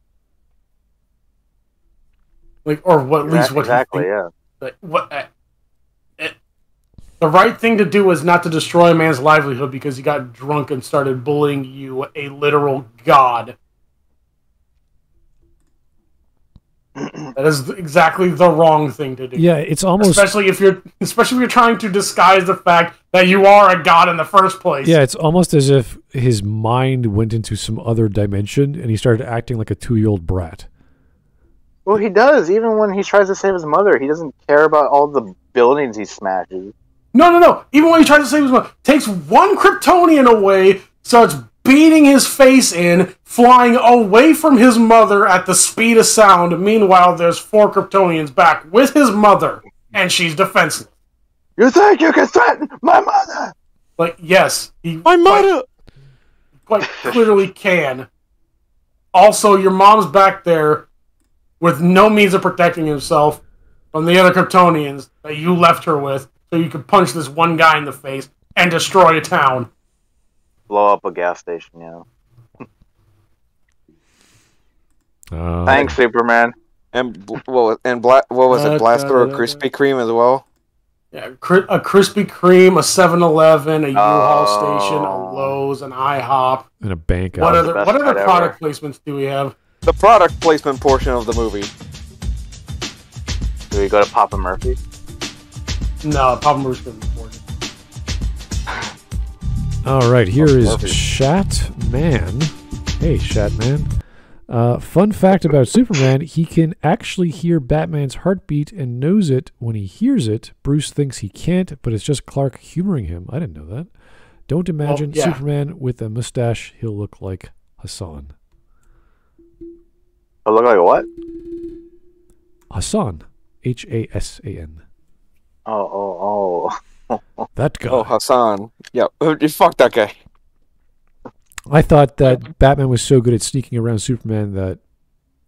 Or what at least what exactly, he thinks. The right thing to do is not to destroy a man's livelihood because he got drunk and started bullying you, a literal god. That is exactly the wrong thing to do. Yeah, it's almost... Especially if you're trying to disguise the fact that you are a god in the first place. Yeah, it's almost as if his mind went into some other dimension and he started acting like a 2-year-old brat. Well, he does. Even when he tries to save his mother, he doesn't care about all the buildings he smashes. No. Even when he tries to save his mother, takes one Kryptonian away, starts beating his face in, flying away from his mother at the speed of sound. Meanwhile, there's 4 Kryptonians back with his mother, and she's defenseless. You think you can threaten my mother? Like, yes, he My mother! quite clearly can. Also, your mom's back there with no means of protecting himself from the other Kryptonians that you left her with, so you could punch this one guy in the face and destroy a town. Blow up a gas station, yeah. Thanks, Superman. And what was it? Blaster or Krispy Kreme as well? Yeah, a Krispy Kreme, a 7-Eleven, a U-Haul station, a Lowe's, an IHOP. And a bank. What other product placements do we have? The product placement portion of the movie. Do we go to Papa Murphy? No, Papa Murphy's going to be important. All right, here is Shatman. Hey, Shatman. Fun fact about Superman, he can actually hear Batman's heartbeat and knows it when he hears it. Bruce thinks he can't, but it's just Clark humoring him. I didn't know that. Don't imagine Superman with a mustache. He'll look like Hassan. He'll look like what? Hassan. Hassan. Oh. That guy. Oh, Hassan. Yeah, fuck that guy. I thought that Batman was so good at sneaking around Superman that...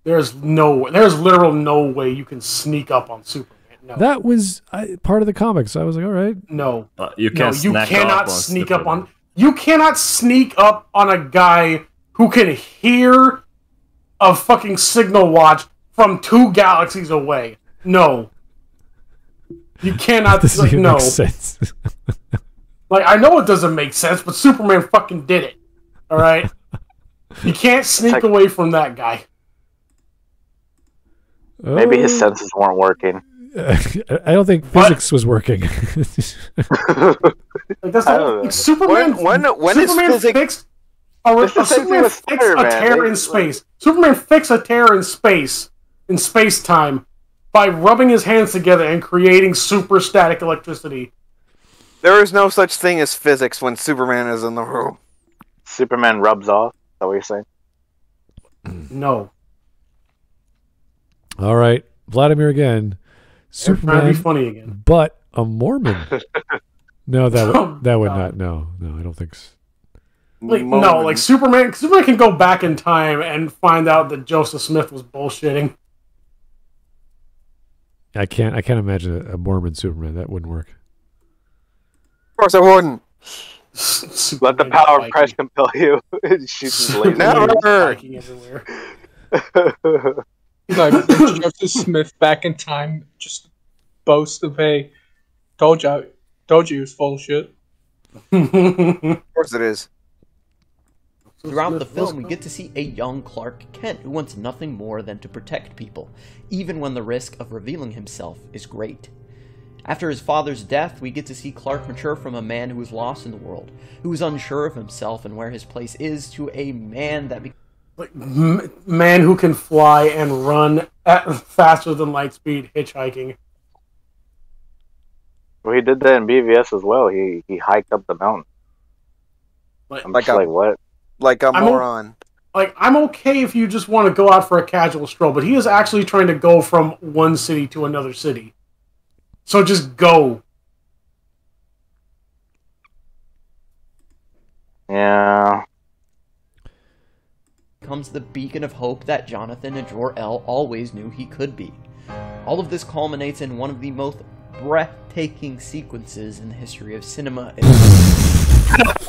There's literal no way you can sneak up on Superman. No. That was part of the comics. I was like, all right. No. You cannot sneak up on... You cannot sneak up on a guy who can hear a fucking signal watch from 2 galaxies away. No. You cannot... This doesn't no. make sense. Like, I know it doesn't make sense, but Superman fucking did it. Alright? You can't sneak away from that guy. Maybe his senses weren't working. I don't think physics was working. Like, that's like Superman. When Superman fixed a tear in space. Superman fixed a tear in space time, by rubbing his hands together and creating super static electricity. There is no such thing as physics when Superman is in the room. Superman rubs off? Is that what you're saying? No. All right, Vladimir again. Superman, trying to be funny again. But a Mormon. No, that would not. No, I don't think so. Like, no, like Superman can go back in time and find out that Joseph Smith was bullshitting. I can't imagine a Mormon Superman. That wouldn't work. Of course, I wouldn't. Let the power of Christ compel you. Shoots laser. Never. Like Joseph Smith back in time, just boast of, hey, told you he was full of shit. Of course it is. Throughout the film, we get to see a young Clark Kent who wants nothing more than to protect people, even when the risk of revealing himself is great. After his father's death, we get to see Clark mature from a man who is lost in the world, who is unsure of himself and where his place is, to a man that man who can fly and run at faster than light speed hitchhiking. Well, he did that in BVS as well. He hiked up the mountain. Like what? Like a moron. I'm okay if you just want to go out for a casual stroll, but he is actually trying to go from one city to another city. So just go. Yeah. Comes the beacon of hope that Jonathan and Jor-El always knew he could be. All of this culminates in one of the most breathtaking sequences in the history of cinema.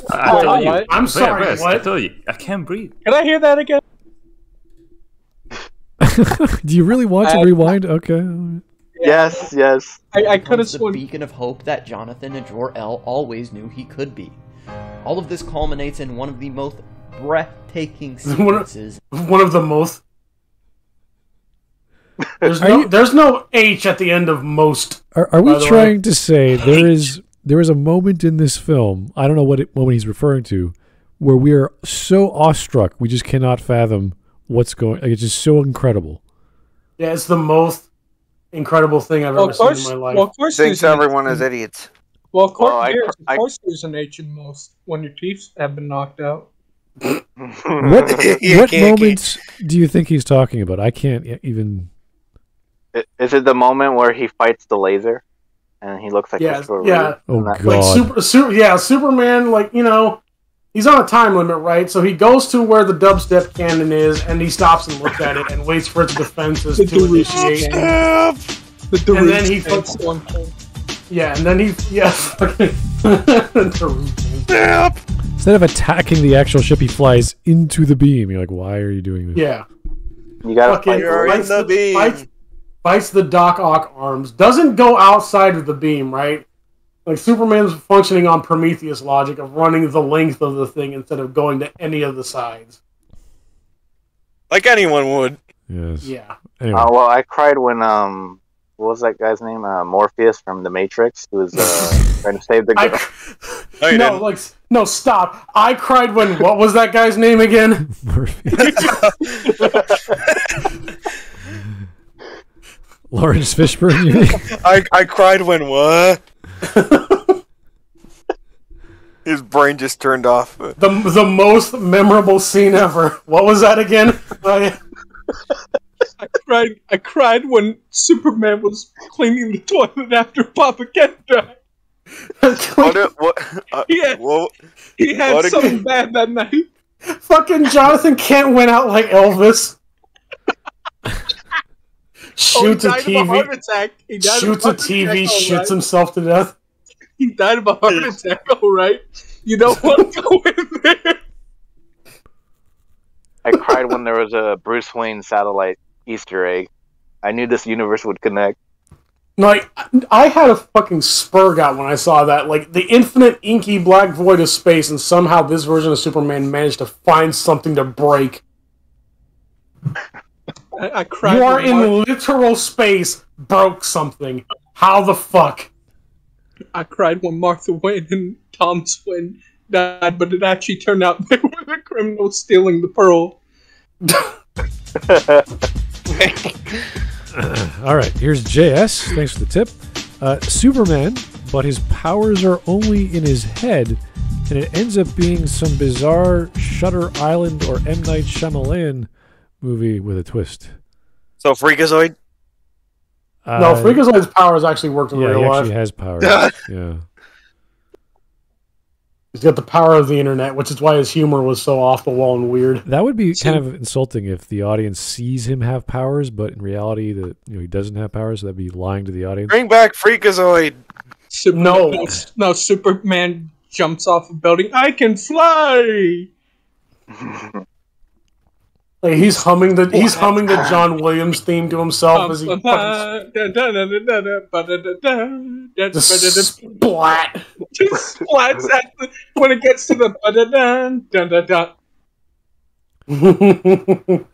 I'm sorry, West, what? I told you, I can't breathe. Can I hear that again? Do you really want to rewind? Okay. Yes. I could have sworn. The beacon of hope that Jonathan and Jor-El always knew he could be. All of this culminates in one of the most breathtaking sequences. One of the most. There's no H at the end of most. Are we trying to say there is a moment in this film, I don't know what moment he's referring to, where we are so awestruck we just cannot fathom what's going. Like, it's just so incredible. Yeah, it's the most incredible thing I've ever seen in my life. Well, of course, thinks everyone is idiots. Well, of course, there's an H in most when your teeth have been knocked out. What moments do you think he's talking about? I can't even. Is it the moment where he fights the laser, and he looks like Christopher Reeve? Oh god! Like Superman. Like, you know, he's on a time limit, right? So he goes to where the dubstep cannon is, and he stops and looks at it, and waits for its defenses to initiate. And then he puts one. Yeah, and then he Instead of attacking the actual ship, he flies into the beam. You're like, why are you doing this? Yeah. You gotta fight the beam. Fights the Doc Ock arms. Doesn't go outside of the beam, right? Like, Superman's functioning on Prometheus logic of running the length of the thing instead of going to any of the sides. Like anyone would. Yes. Yeah. Anyway. Well, I cried when what was that guy's name? Morpheus from The Matrix, who was trying to save the girl. No, stop. I cried when, what was that guy's name again? Lawrence Fishburne, you mean? I cried when what? His brain just turned off. The most memorable scene ever. What was that again? I cried when Superman was cleaning the toilet after Papa Kent died. He had something bad that night. Fucking Jonathan Kent went out like Elvis. Shoots a TV, shits himself to death. He died of a heart attack, alright? You don't want to go in there. I cried when there was a Bruce Wayne satellite Easter egg. I knew this universe would connect. Like, I had a fucking spur got when I saw that. Like, the infinite inky black void of space, and somehow this version of Superman managed to find something to break. I cried. You are in literal space, broke something. How the fuck? I cried when Martha Wayne and Tom Swin died, but it actually turned out they were the criminals stealing the pearl. All right, here's JS. Thanks for the tip. Superman, but his powers are only in his head, and it ends up being some bizarre Shutter Island or M. Night Shyamalan movie with a twist. So Freakazoid? No, Freakazoid's powers actually worked in real life. Yeah, he actually has powers. Yeah. He's got the power of the internet, which is why his humor was so off the wall and weird. That would be kind of insulting if the audience sees him have powers, but in reality, he doesn't have powers. So that'd be lying to the audience. Bring back Freakazoid. No, Superman jumps off a building. I can fly. Like, he's humming the John Williams theme to himself as he splat. Just splats when it gets to the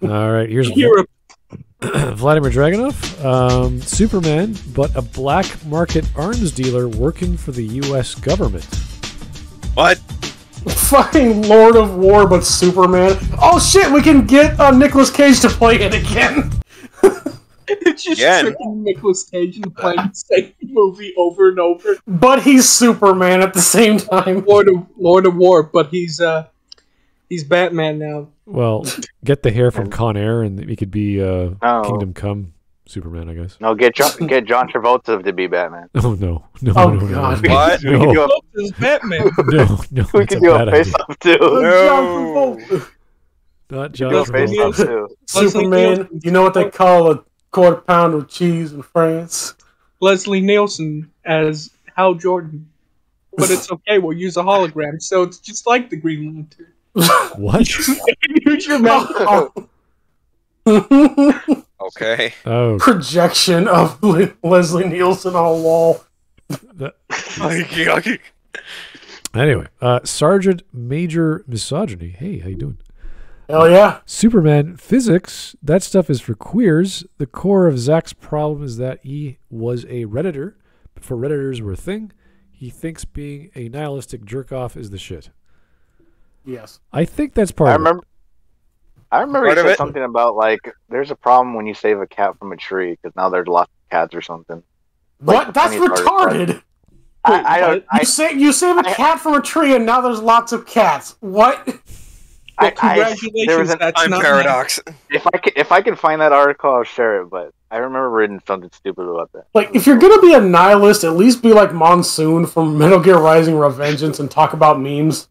All right, here's Vladimir Dragunov. Superman, but a black market arms dealer working for the U.S. government. What? Fucking Lord of War, but Superman. Oh shit, we can get Nicolas Cage to play it again. It's just tricking Nicolas Cage into playing the same movie over and over. But he's Superman at the same time. Lord of War, but he's Batman now. Well, get the hair from Con Air, and he could be Kingdom Come Superman, I guess. No, get John Travolta to be Batman. Oh no! God! What? We can do Batman. No, we can do a face-off too. No. Not John Face-off too. Superman. You know what they call a quarter pound of cheese in France? Leslie Nielsen as Hal Jordan. But it's okay, we'll use a hologram, so it's just like the Green Lantern. What? Use your mouth. Okay. Oh. Projection of Leslie Nielsen on a wall. Anyway, Sergeant Major Misogyny. Hey, how you doing? Hell yeah. Superman, physics, that stuff is for queers. The core of Zach's problem is that he was a Redditor before Redditors were a thing. He thinks being a nihilistic jerk-off is the shit. Yes. I think that's part of it. I remember you said something about, like, there's a problem when you save a cat from a tree, because now there's lots of cats or something. What? Like, that's retarded! I don't... You save a cat from a tree and now there's lots of cats. What? Well, congratulations, that's Time not paradox. If I can find that article, I'll share it. But I remember reading something stupid about that. Like, if you're gonna be a nihilist, at least be like Monsoon from Metal Gear Rising: Revengeance and talk about memes.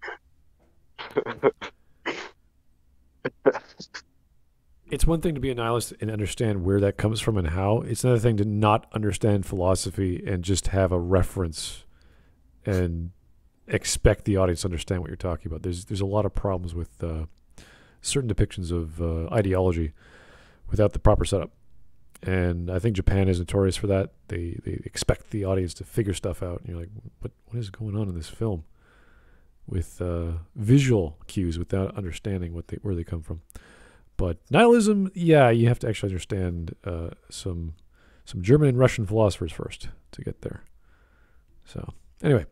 It's one thing to be a nihilist and understand where that comes from and how. It's another thing to not understand philosophy and just have a reference and expect the audience to understand what you're talking about. There's a lot of problems with certain depictions of ideology without the proper setup. And I think Japan is notorious for that. They expect the audience to figure stuff out. And you're like, what is going on in this film? With visual cues without understanding where they come from. But nihilism, yeah, you have to actually understand some German and Russian philosophers first to get there. So, anyway,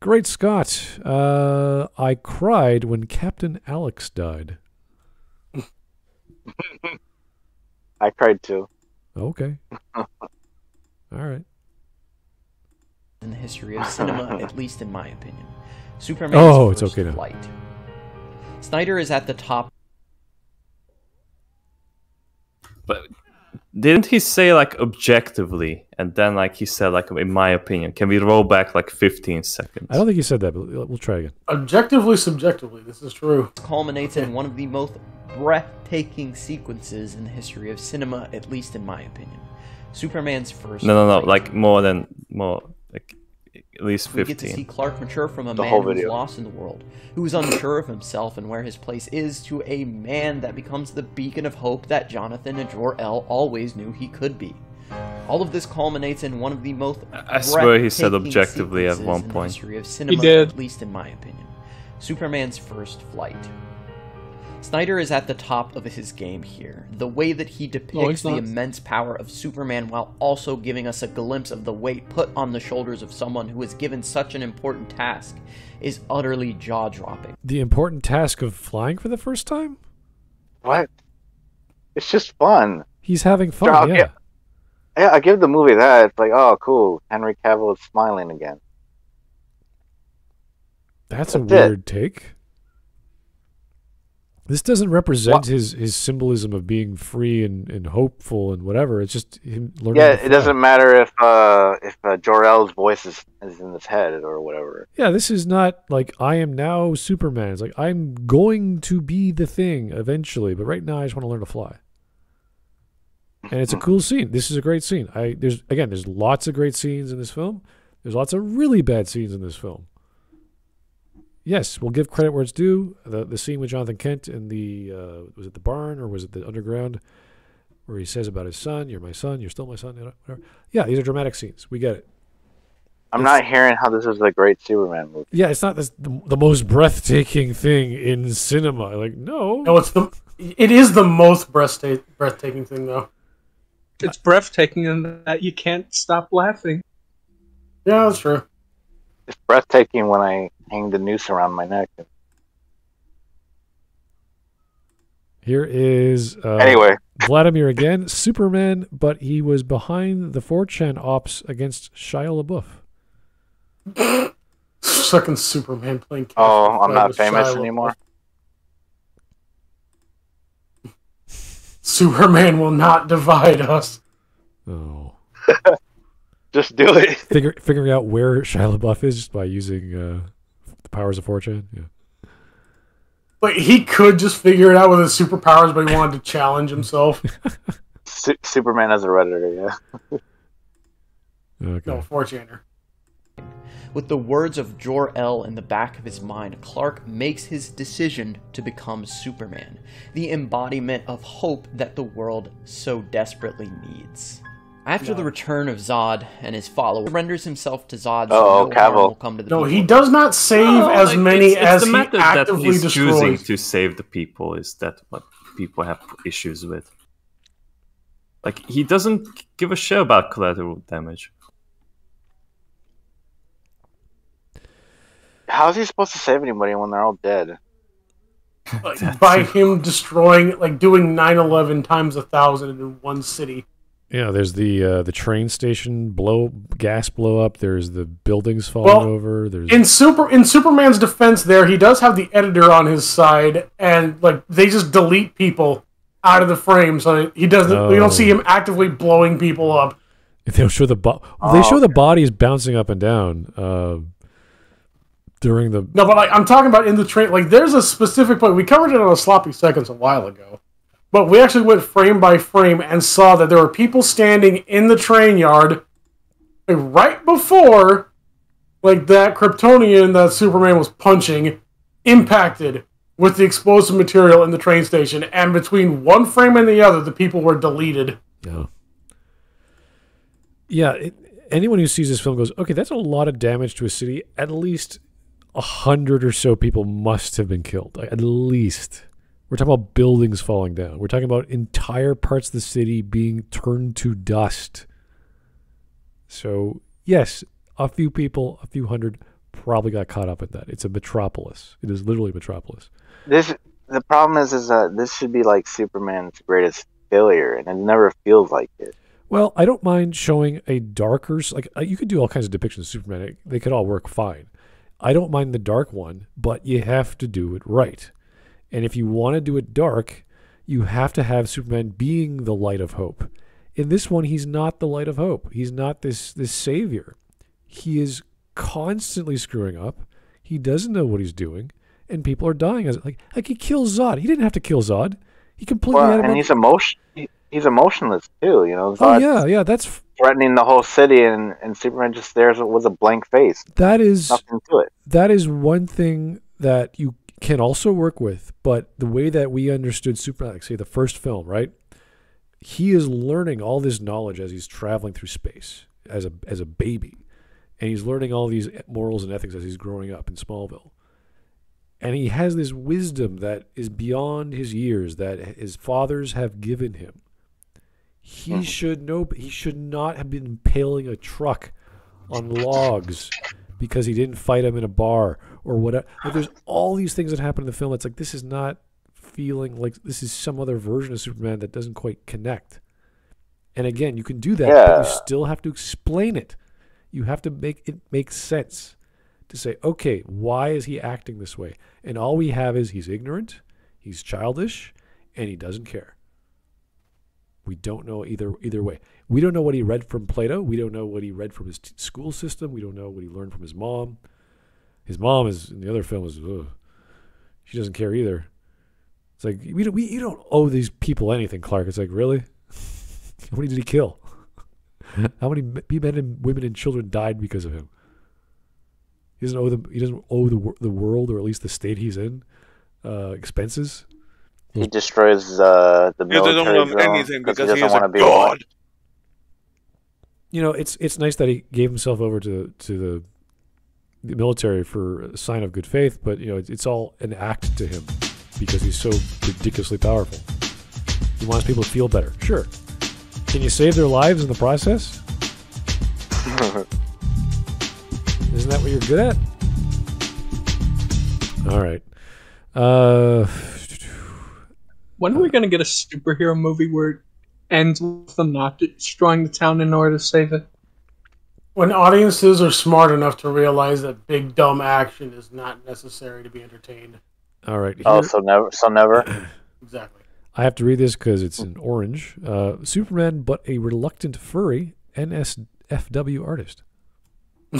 great Scott. I cried when Captain Alex died. I cried too. Okay. All right. In the history of cinema, at least in my opinion. Superman's first flight. Snyder is at the top. But didn't he say like objectively, and then like he said like in my opinion? Can we roll back like 15 seconds? I don't think he said that, but we'll try again. Objectively, subjectively, this is true. Culminates in one of the most breathtaking sequences in the history of cinema, at least in my opinion. Superman's first. No, like more like at least 15. We get to see Clark mature from a man who's lost in the world, who is unsure of himself and where his place is, to a man that becomes the beacon of hope that Jonathan and Jor-El always knew he could be. All of this culminates in one of the most I swear he said objectively at one point. In the history of cinema, he did. At least in my opinion. Superman's first flight. Snyder is at the top of his game here. The way that he depicts the immense power of Superman while also giving us a glimpse of the weight put on the shoulders of someone who is given such an important task is utterly jaw-dropping. The important task of flying for the first time? What? It's just fun. He's having fun, yeah. Yeah, I give the movie that. It's like, oh, cool. Henry Cavill is smiling again. That's a weird take. This doesn't represent his symbolism of being free and hopeful and whatever. It's just him learning. Yeah, it doesn't matter if Jor-El's voice is in his head or whatever. Yeah, this is not like I am now Superman. It's like I'm going to be the thing eventually, but right now I just want to learn to fly. And it's a cool scene. This is a great scene. There's lots of great scenes in this film. There's lots of really bad scenes in this film. Yes, we'll give credit where it's due. The scene with Jonathan Kent in the was it the barn or was it the underground, where he says about his son, "You're my son. You're still my son." Whatever. Yeah, these are dramatic scenes. We get it. I'm not hearing how this is a great Superman movie. Yeah, it's not the most breathtaking thing in cinema. Like no, it is the most breathtaking thing though. It's breathtaking in that you can't stop laughing. Yeah, that's true. It's breathtaking when I hang the noose around my neck. Here is anyway Vladimir again, Superman, but he was behind the 4chan ops against Shia LaBeouf. Second Superman playing. Oh, I'm not famous anymore. Superman will not divide us. Oh. Just do it. Figuring out where Shia LaBeouf is just by using the powers of 4chan. Yeah. But he could just figure it out with his superpowers, but he wanted to challenge himself. Superman as a Redditor, yeah. Okay. No, 4chaner. With the words of Jor-El in the back of his mind, Clark makes his decision to become Superman, the embodiment of hope that the world so desperately needs. After the return of Zod and his followers, surrenders himself to Zod so no harm will come to the people. He does not save as many as he actively he's destroys. Choosing to save the people is that what people have issues with. Like, he doesn't give a shit about collateral damage. How is he supposed to save anybody when they're all dead? By him destroying, like doing 9/11 times 1,000 in one city. Yeah, there's the train station gas blow up. There's the buildings falling over. There's in Superman's defense, there he does have the editor on his side, and like they just delete people out of the frame, so he doesn't. We don't see him actively blowing people up. If they'll show they show the bodies bouncing up and down during the. No, but like, I'm talking about in the train. Like, there's a specific point. We covered it on a Sloppy Seconds a while ago. But we actually went frame by frame and saw that there were people standing in the train yard right before, like, that Kryptonian that Superman was punching impacted with the explosive material in the train station. And between one frame and the other, the people were deleted. Yeah. Anyone who sees this film goes, okay, that's a lot of damage to a city. At least 100 or so people must have been killed. At least. We're talking about buildings falling down. We're talking about entire parts of the city being turned to dust. So, yes, a few people, a few hundred, probably got caught up in that. It's a metropolis. It is literally a metropolis. The problem is that this should be like Superman's greatest failure, and it never feels like it. Well, I don't mind showing a darker... Like, you could do all kinds of depictions of Superman. They could all work fine. I don't mind the dark one, but you have to do it right. And if you want to do it dark, you have to have Superman being the light of hope. In this one, he's not the light of hope. He's not this savior. He is constantly screwing up. He doesn't know what he's doing, and people are dying. Like he kills Zod. He didn't have to kill Zod. He completely had him. And he's emotionless too. You know. Zod's that's threatening the whole city, and Superman just stares with a blank face. That is nothing to it. That is one thing that you can also work with, but the way that we understood Superman, like say the first film, right? He is learning all this knowledge as he's traveling through space as a baby, and he's learning all these morals and ethics as he's growing up in Smallville. And he has this wisdom that is beyond his years that his fathers have given him. He should know. He should not have been impaling a truck on logs because he didn't fight him in a bar or whatever. Like, there's all these things that happen in the film. It's like, this is not feeling like this is some other version of Superman that doesn't quite connect. And again, you can do that, but you still have to explain it. You have to make it make sense to say, okay, why is he acting this way? And all we have is he's ignorant, he's childish, and he doesn't care. We don't know either way. We don't know what he read from Plato. We don't know what he read from his school system. We don't know what he learned from his mom. His mom is in the other film is she doesn't care either. It's like you don't owe these people anything, Clark. It's like, really? How many did he kill? How many men and women and children died because of him? He doesn't owe them. He doesn't owe the world, or at least the state he's in, expenses. He destroys the military. He doesn't have anything because he is a god. You know, it's nice that he gave himself over to the military for a sign of good faith, but you know, it's all an act to him because he's so ridiculously powerful. He wants people to feel better. Sure. Can you save their lives in the process? Isn't that what you're good at? All right. When are we going to get a superhero movie where it ends with them not destroying the town in order to save it? When audiences are smart enough to realize that big dumb action is not necessary to be entertained. All right. So never. Exactly. I have to read this because it's in orange. Superman, but a reluctant furry NSFW artist.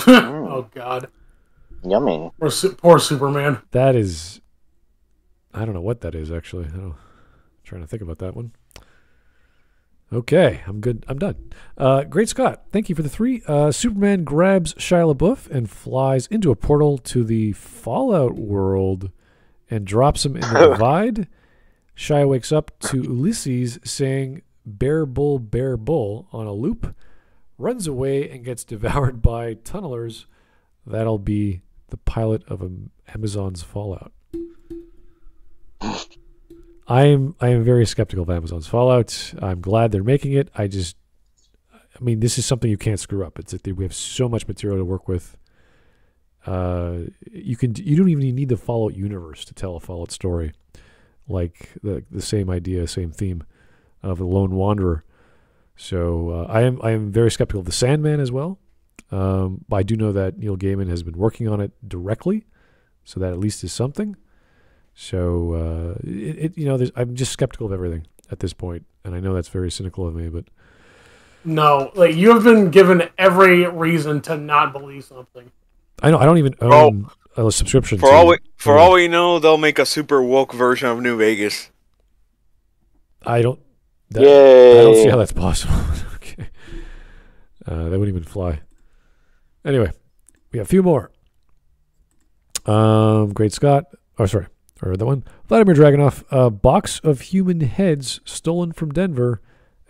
Oh, God. Yummy. Poor Superman. That is... I don't know what that is, actually. I'm trying to think about that one. Okay, I'm good. I'm done. Great Scott, thank you for the 3. Superman grabs Shia LaBeouf and flies into a portal to the Fallout world and drops him in the Divide. Shia wakes up to Ulysses saying, bear bull on a loop, runs away and gets devoured by tunnelers. That'll be the pilot of Amazon's Fallout. I am very skeptical of Amazon's Fallout. I'm glad they're making it. I mean, this is something you can't screw up. It's that we have so much material to work with. You don't even need the Fallout universe to tell a Fallout story. Like the same idea, same theme of a lone wanderer. So I am very skeptical of the Sandman as well. But I do know that Neil Gaiman has been working on it directly, so that at least is something. So I'm just skeptical of everything at this point, and I know that's very cynical of me, but no, like you have been given every reason to not believe something. I know I don't even own a subscription. For all we know, they'll make a super woke version of New Vegas. I don't see how that's possible. Okay, that wouldn't even fly. Anyway, we have a few more. Great Scott. Oh, sorry. Or the one. Vladimir Dragunov. A box of human heads stolen from Denver.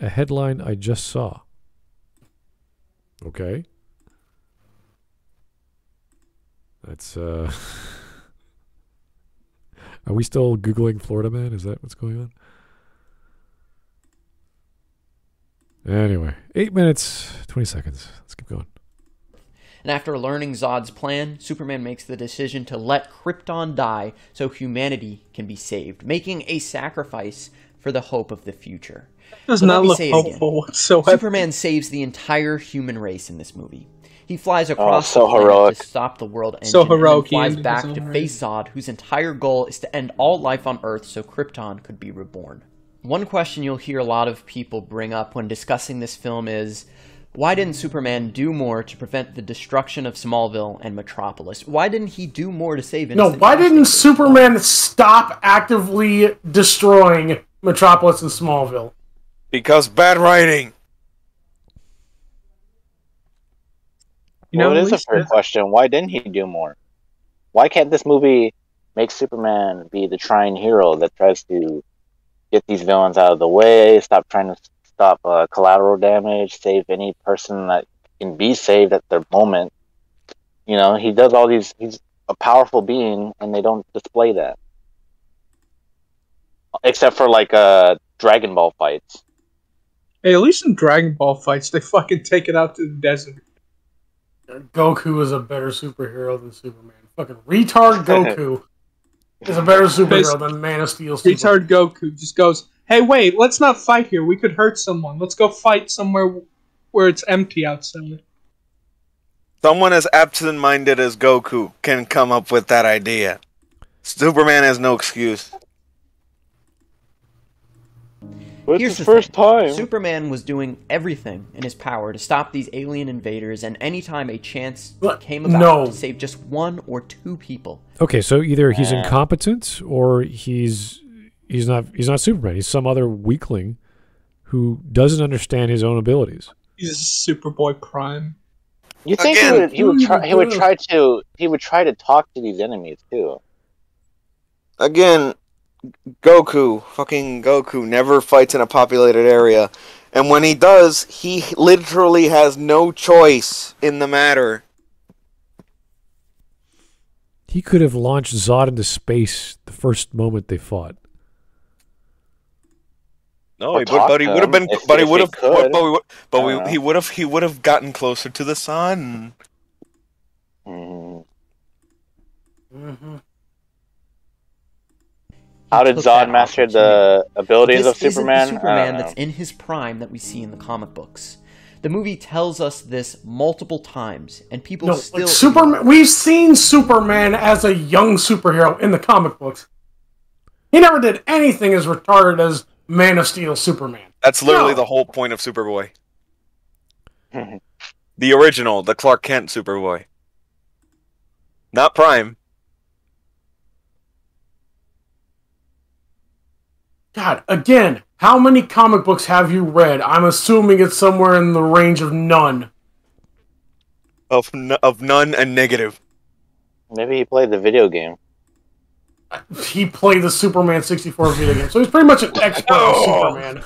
A headline I just saw. Okay. That's, Are we still Googling Florida Man? Is that what's going on? Anyway. 8 minutes, 20 seconds. Let's keep going. And after learning Zod's plan, Superman makes the decision to let Krypton die so humanity can be saved, making a sacrifice for the hope of the future. Does not look hopeful whatsoever. Superman saves the entire human race in this movie. He flies across so the planet heroic. to stop the world engine, So heroic, and then flies back to face Zod, whose entire goal is to end all life on Earth so Krypton could be reborn. One question you'll hear a lot of people bring up when discussing this film is, why didn't Superman do more to prevent the destruction of Smallville and Metropolis? Why didn't he do more to save innocent why didn't newspapers? Superman stop actively destroying Metropolis and Smallville? Because bad writing. You know, it is a fair question. Why didn't he do more? Why can't this movie make Superman be the trying hero that tries to get these villains out of the way, stop collateral damage, save any person that can be saved at their moment? You know, he does all these. He's a powerful being, and they don't display that, except for like Dragon Ball fights. Hey, at least in Dragon Ball fights, they fucking take it out to the desert. Goku is a better superhero than Superman. Fucking retard Goku is a better superhero than Man of Steel. Retard Goku just goes, hey, wait, let's not fight here. We could hurt someone. Let's go fight somewhere where it's empty outside. Someone as absent-minded as Goku can come up with that idea. Superman has no excuse. But Here's it's the the first thing. time. Superman was doing everything in his power to stop these alien invaders, and anytime a chance came about to save just one or two people. Okay, so either he's incompetent or he's not Superman. He's some other weakling who doesn't understand his own abilities. He's Superboy Prime. You think he would try to talk to these enemies too? Again, fucking Goku never fights in a populated area. And when he does, he literally has no choice in the matter. He could have launched Zod into space the first moment they fought. No, but he would have been. But he would have. He would have gotten closer to the sun. Mm-hmm. How did Zod master the abilities of Superman? This isn't the Superman that's in his prime that we see in the comic books. The movie tells us this multiple times, and people still... Superman. We've seen Superman as a young superhero in the comic books. He never did anything as retarded as Man of Steel Superman. That's literally the whole point of Superboy. The original, the Clark Kent Superboy. Not Prime. God, again, how many comic books have you read? I'm assuming it's somewhere in the range of none. Of none and negative. Maybe he played the video game. He played the Superman 64 video game, so he's pretty much an expert on Superman.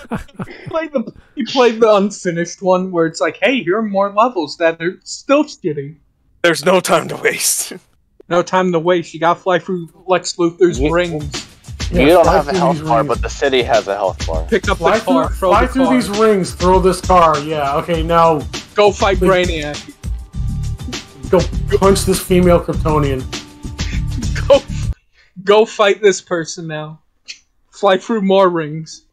He played the unfinished one where it's like, hey, here are more levels that are still shitty. There's no time to waste. No time to waste. You gotta fly through Lex Luthor's rings. You don't have a health bar, but the city has a health bar. Pick up the car, fly through these rings, throw this car. Yeah, okay, now... Go fight Brainiac. Go punch this female Kryptonian. Go fight this person now. Fly through more rings.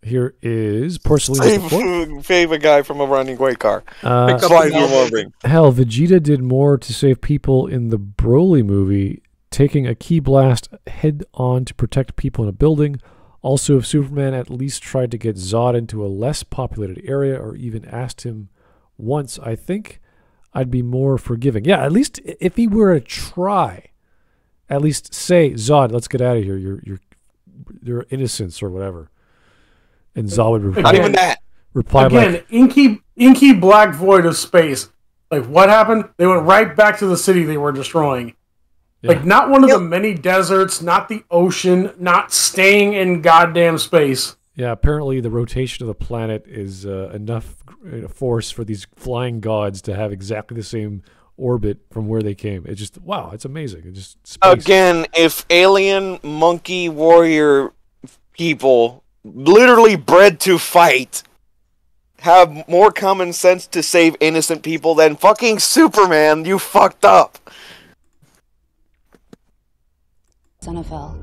Here is Porcelain. Save a guy from a running away car. Pick up Flies the are novel. moving. Hell, Vegeta did more to save people in the Broly movie, taking a key blast head on to protect people in a building. Also, if Superman at least tried to get Zod into a less populated area or even asked him once, I think I'd be more forgiving. Yeah, at least if he were to try, at least say, Zod, let's get out of here. You're innocence or whatever. And Zod would reply. Not even that. Reply Again, like, inky black void of space. Like, what happened? They went right back to the city they were destroying. Yeah. Like, not one of the many deserts, not the ocean, not staying in goddamn space. yeah, apparently the rotation of the planet is enough force for these flying gods to have exactly the same orbit from where they came. It's just, wow, it's amazing. It's just space. Again, if alien monkey warrior people, literally bred to fight, have more common sense to save innocent people than fucking Superman, you fucked up. Son of Hell,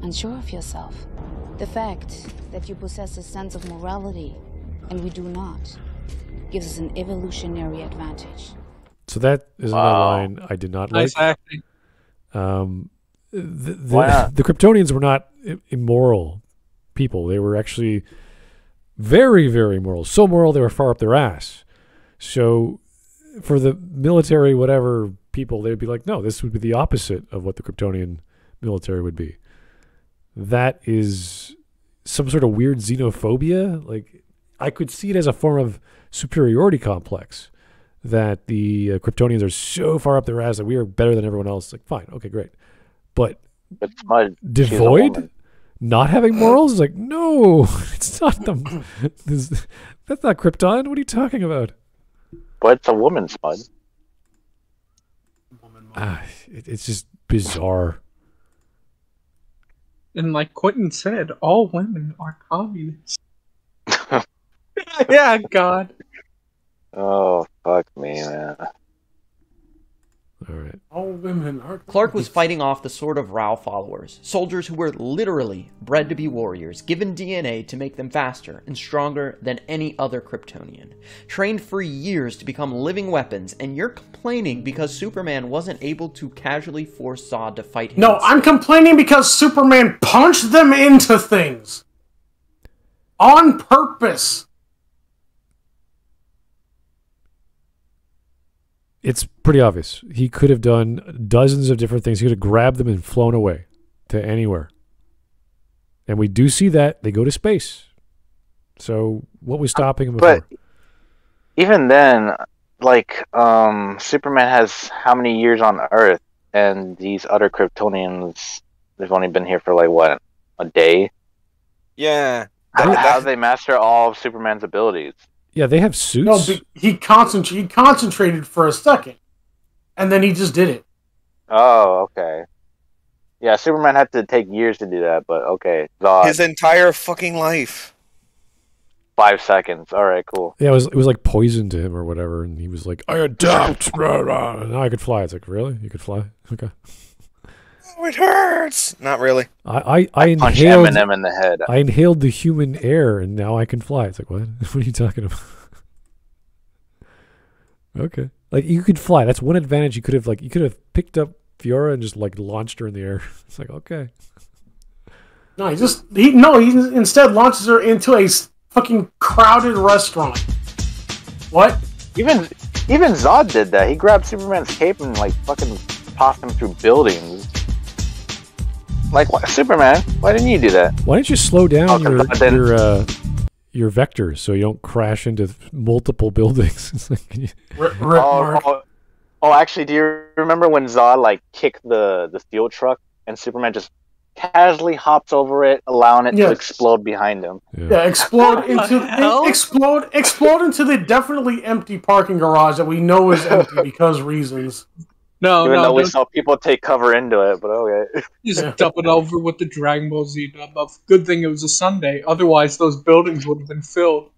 unsure of yourself. The fact that you possess a sense of morality and we do not gives us an evolutionary advantage. So that is another line I did not like. Nice acting. The Kryptonians were not immoral people. They were actually very, very moral. So moral they were far up their ass. So for the military, whatever people, they'd be like, no, this would be the opposite of what the Kryptonian military would be. That is some sort of weird xenophobia. Like, I could see it as a form of superiority complex, that the Kryptonians are so far up their ass that we are better than everyone else. Like, fine, okay, great. But Smudge, she's a devoid, woman. not having morals, is like, no, it's not them. That's not Krypton. What are you talking about? But it's a woman, Smudge. It's just bizarre. And like Quentin said, all women are communists. Yeah, God. Oh, fuck me, man. All right. All women are. Clark was fighting off the Sword of Rao followers, soldiers who were literally bred to be warriors, given DNA to make them faster and stronger than any other Kryptonian, trained for years to become living weapons, and you're complaining because Superman wasn't able to casually force Zod to fight him. No, I'm complaining because Superman punched them into things. On purpose. It's pretty obvious. He could have done dozens of different things. He could have grabbed them and flown away to anywhere. And we do see that. They go to space. So what was stopping him before? But even then, like, Superman has how many years on Earth, and these other Kryptonians, they've only been here for, like, what, a day? Yeah. How do they master all of Superman's abilities? Yeah, they have suits. No, he concentrated for a second, and then he just did it. Oh, okay. Yeah, Superman had to take years to do that, but okay. Zod, His entire fucking life. 5 seconds. All right, cool. Yeah, it was like poison to him or whatever, and he was like, I adapt. Rah, rah. Now I could fly. It's like, really? You could fly? Okay. Oh, it hurts. Not really. I Punch inhaled Eminem in the head. I inhaled the human air, and now I can fly. It's like, what? What are you talking about? Okay. Like, you could fly. That's one advantage. You could have picked up Fiora and just, like, launched her in the air. It's like, okay. No, he instead launches her into a fucking crowded restaurant. What? Even Zod did that. He grabbed Superman's cape and, like, fucking tossed him through buildings. Like, Superman, why didn't you do that? Why don't you slow down Oh, your vectors so you don't crash into multiple buildings? It's like, Actually, do you remember when Zod, like, kicked the steel truck and Superman just casually hops over it, allowing it to explode behind him? Yeah, explode into the definitely empty parking garage that we know is empty because reasons. Even though we saw people take cover into it, but okay. Just dump it over with the Dragon Ball Z dub of. Good thing it was a Sunday, otherwise those buildings would have been filled.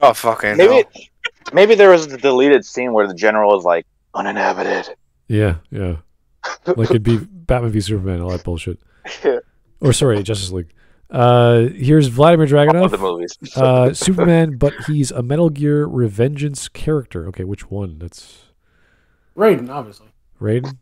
Oh, fucking Maybe there was a deleted scene where the general was like, uninhabited. Yeah. Like it'd be Batman v Superman, all that bullshit. Yeah. Or sorry, Justice League. Here's Vladimir All the Dragunov. movies. Superman, but he's a Metal Gear Revengeance character. Okay, which one? That's Raiden, obviously. Raiden?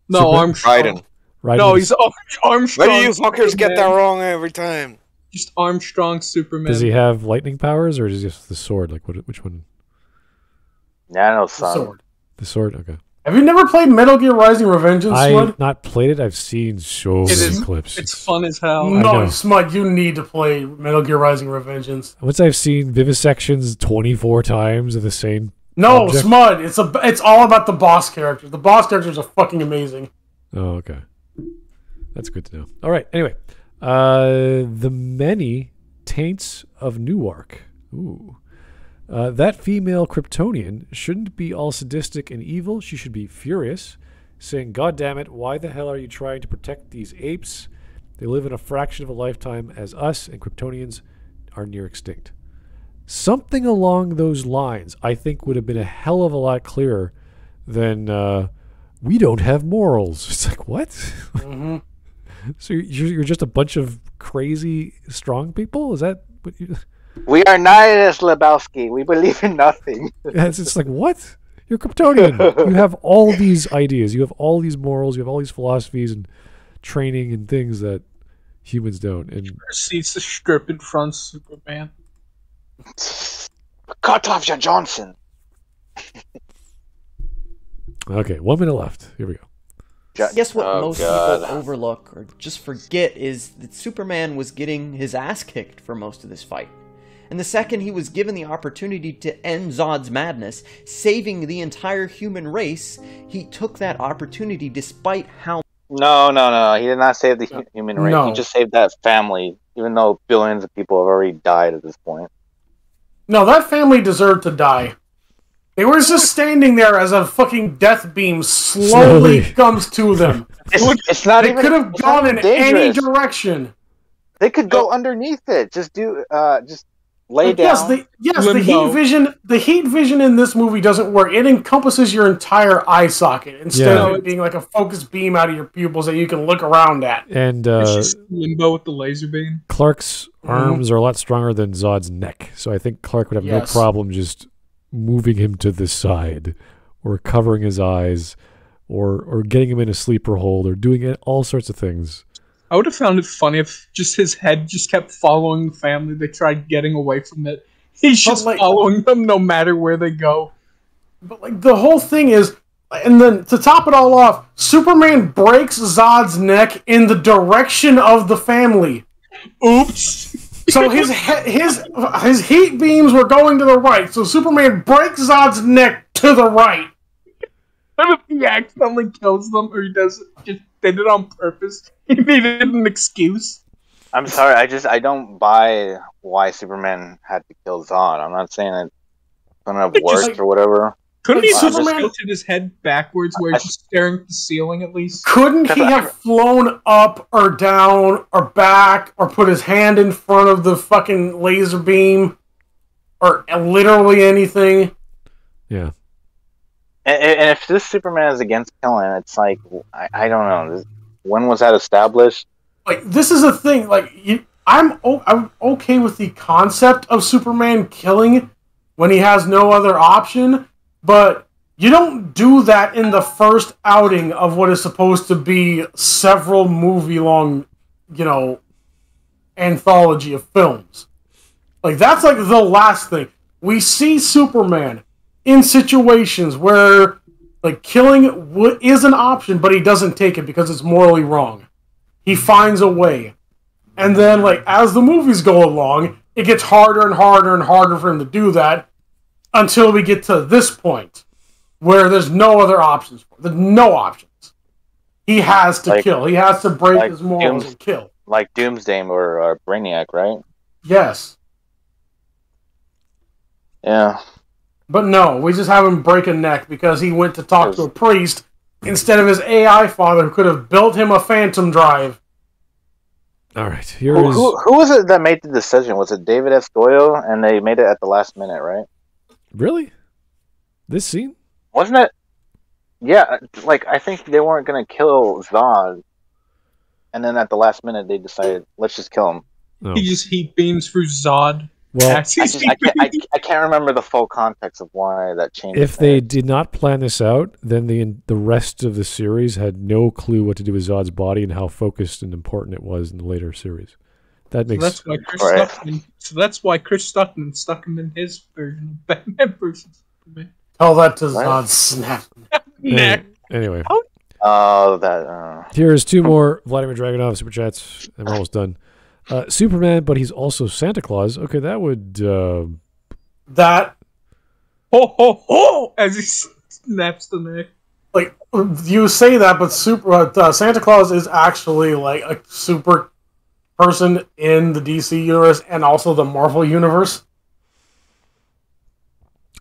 No, Superman? Armstrong. Raiden No, is- he's Armstrong. Why do you fuckers get that Superman. wrong every time? Just Armstrong Superman. Does he have lightning powers, or is he just the sword? Like, which one? Yeah, I know The some. sword. The sword? Okay. Have you never played Metal Gear Rising: Revengeance, Smud? I've not played it. I've seen so It many is- clips. It's fun as hell. I know. No, Smud, you need to play Metal Gear Rising: Revengeance. Once I've seen vivisections 24 times of the same. No, object- Smud, it's all about the boss characters. The boss characters are fucking amazing. Oh, okay. That's good to know. All right. Anyway, the many taints of Newark. Ooh. That female Kryptonian shouldn't be all sadistic and evil. She should be furious, saying, "God damn it, why the hell are you trying to protect these apes? They live in a fraction of a lifetime as us, and Kryptonians are near extinct." Something along those lines, I think, would have been a hell of a lot clearer than we don't have morals. It's like, what? Mm-hmm. So you're just a bunch of crazy strong people? Is that what you... We are nihilists, Lebowski. We believe in nothing. It's like, what? You're Kryptonian. You have all these ideas. You have all these morals. You have all these philosophies and training and things that humans don't. And Proceeds to strip in front of Superman. Cut off your Johnson. okay, 1 minute left. Here we go. I guess what Oh, most God. people overlook or just forget is that Superman was getting his ass kicked for most of this fight. And the second he was given the opportunity to end Zod's madness, saving the entire human race, he took that opportunity despite how... No. He did not save the human race. No. He just saved that family, even though billions of people have already died at this point. No, that family deserved to die. They were just standing there as a fucking death beam slowly comes to them. It's not They even. could have it's not gone in even any dangerous. direction. They could go underneath it. Just lay Like, down. Yes, the Limbo. heat vision in this movie doesn't work. It encompasses your entire eye socket instead Yeah. of it being like a focused beam out of your pupils that you can look around at. And It's just Limbo with the laser beam. Clark's arms are a lot stronger than Zod's neck. So I think Clark would have Yes. no problem just moving him to the side or covering his eyes or getting him in a sleeper hold or doing all sorts of things. I would have found it funny if just his head just kept following the family. They tried getting away from it. He's just following them no matter where they go. But like the whole thing is, and then to top it all off, Superman breaks Zod's neck in the direction of the family. Oops. So his heat beams were going to the right. So Superman breaks Zod's neck to the right. What if he accidentally kills them, or he does just did it on purpose? He needed an excuse. I'm sorry. I don't buy why Superman had to kill Zod. I'm not saying it couldn't have worked or whatever. Couldn't he have just Superman- tilted his head backwards where he's just staring at the ceiling at least? Couldn't he have flown up or down or back or put his hand in front of the fucking laser beam or literally anything? Yeah. And if this Superman is against killing, it's like I don't know. When was that established? Like, this is a thing. Like, I'm okay with the concept of Superman killing when he has no other option, but you don't do that in the first outing of what is supposed to be several movie-long, anthology of films. Like, that's like the last thing. We see Superman in situations where, like, killing is an option, but he doesn't take it because it's morally wrong. He finds a way. And then, like, as the movies go along, it gets harder and harder and harder for him to do that until we get to this point where there's no other options for him. There's no options. He has to kill. He has to break his morals and kill. Like Doomsday or Brainiac, right? Yes. Yeah. But no, we just have him break a neck because he went to talk to a priest instead of his AI father who could have built him a phantom drive. All right. Who was it that made the decision? Was it David S. Doyle? And they made it at the last minute, right? Really? This scene? Wasn't it? Yeah, like, I think they weren't going to kill Zod. And then at the last minute, they decided, let's just kill him. No. He just heat beams through Zod. Well, As he's heat I beaming. can't remember the full context of why that changed. if they did not plan this out, then the rest of the series had no clue what to do with Zod's body and how focused and important it was in the later series. That makes That's why Chris Stuckman stuck him in his version of Batman versus Superman. Tell that to Zod Snap. Anyway. Here is 2 more Vladimir Dragunov super chats, and we're almost done. Superman, but he's also Santa Claus. Okay, that would That Ho ho ho! As he snaps the neck. like you say that, but Santa Claus is actually like a super person in the DC universe and also the Marvel universe.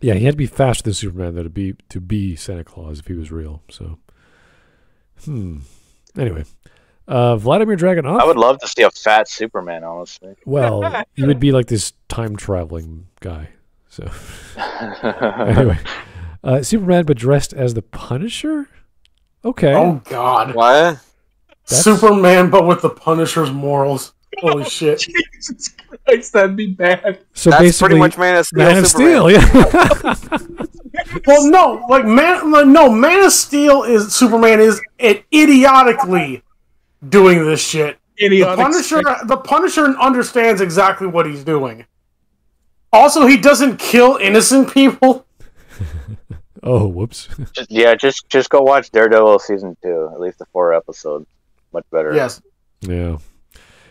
Yeah, he had to be faster than Superman though to be Santa Claus if he was real. So, anyway, Vladimir Dragunov. I would love to see a fat Superman, honestly. Well, he would be like this time traveling guy. So, anyway, Superman, but dressed as the Punisher. Okay. Oh God! What? Superman, but with the Punisher's morals. Holy shit! Jesus Christ, that'd be bad. So That's basically, pretty much Man of Steel. Man of Steel, yeah. Well, no, Man of Steel is Superman is idiotically doing this shit. The Punisher understands exactly what he's doing. Also, he doesn't kill innocent people. Oh, whoops. Just go watch Daredevil season 2. At least the 4 episodes. Much better. Yes. Yeah.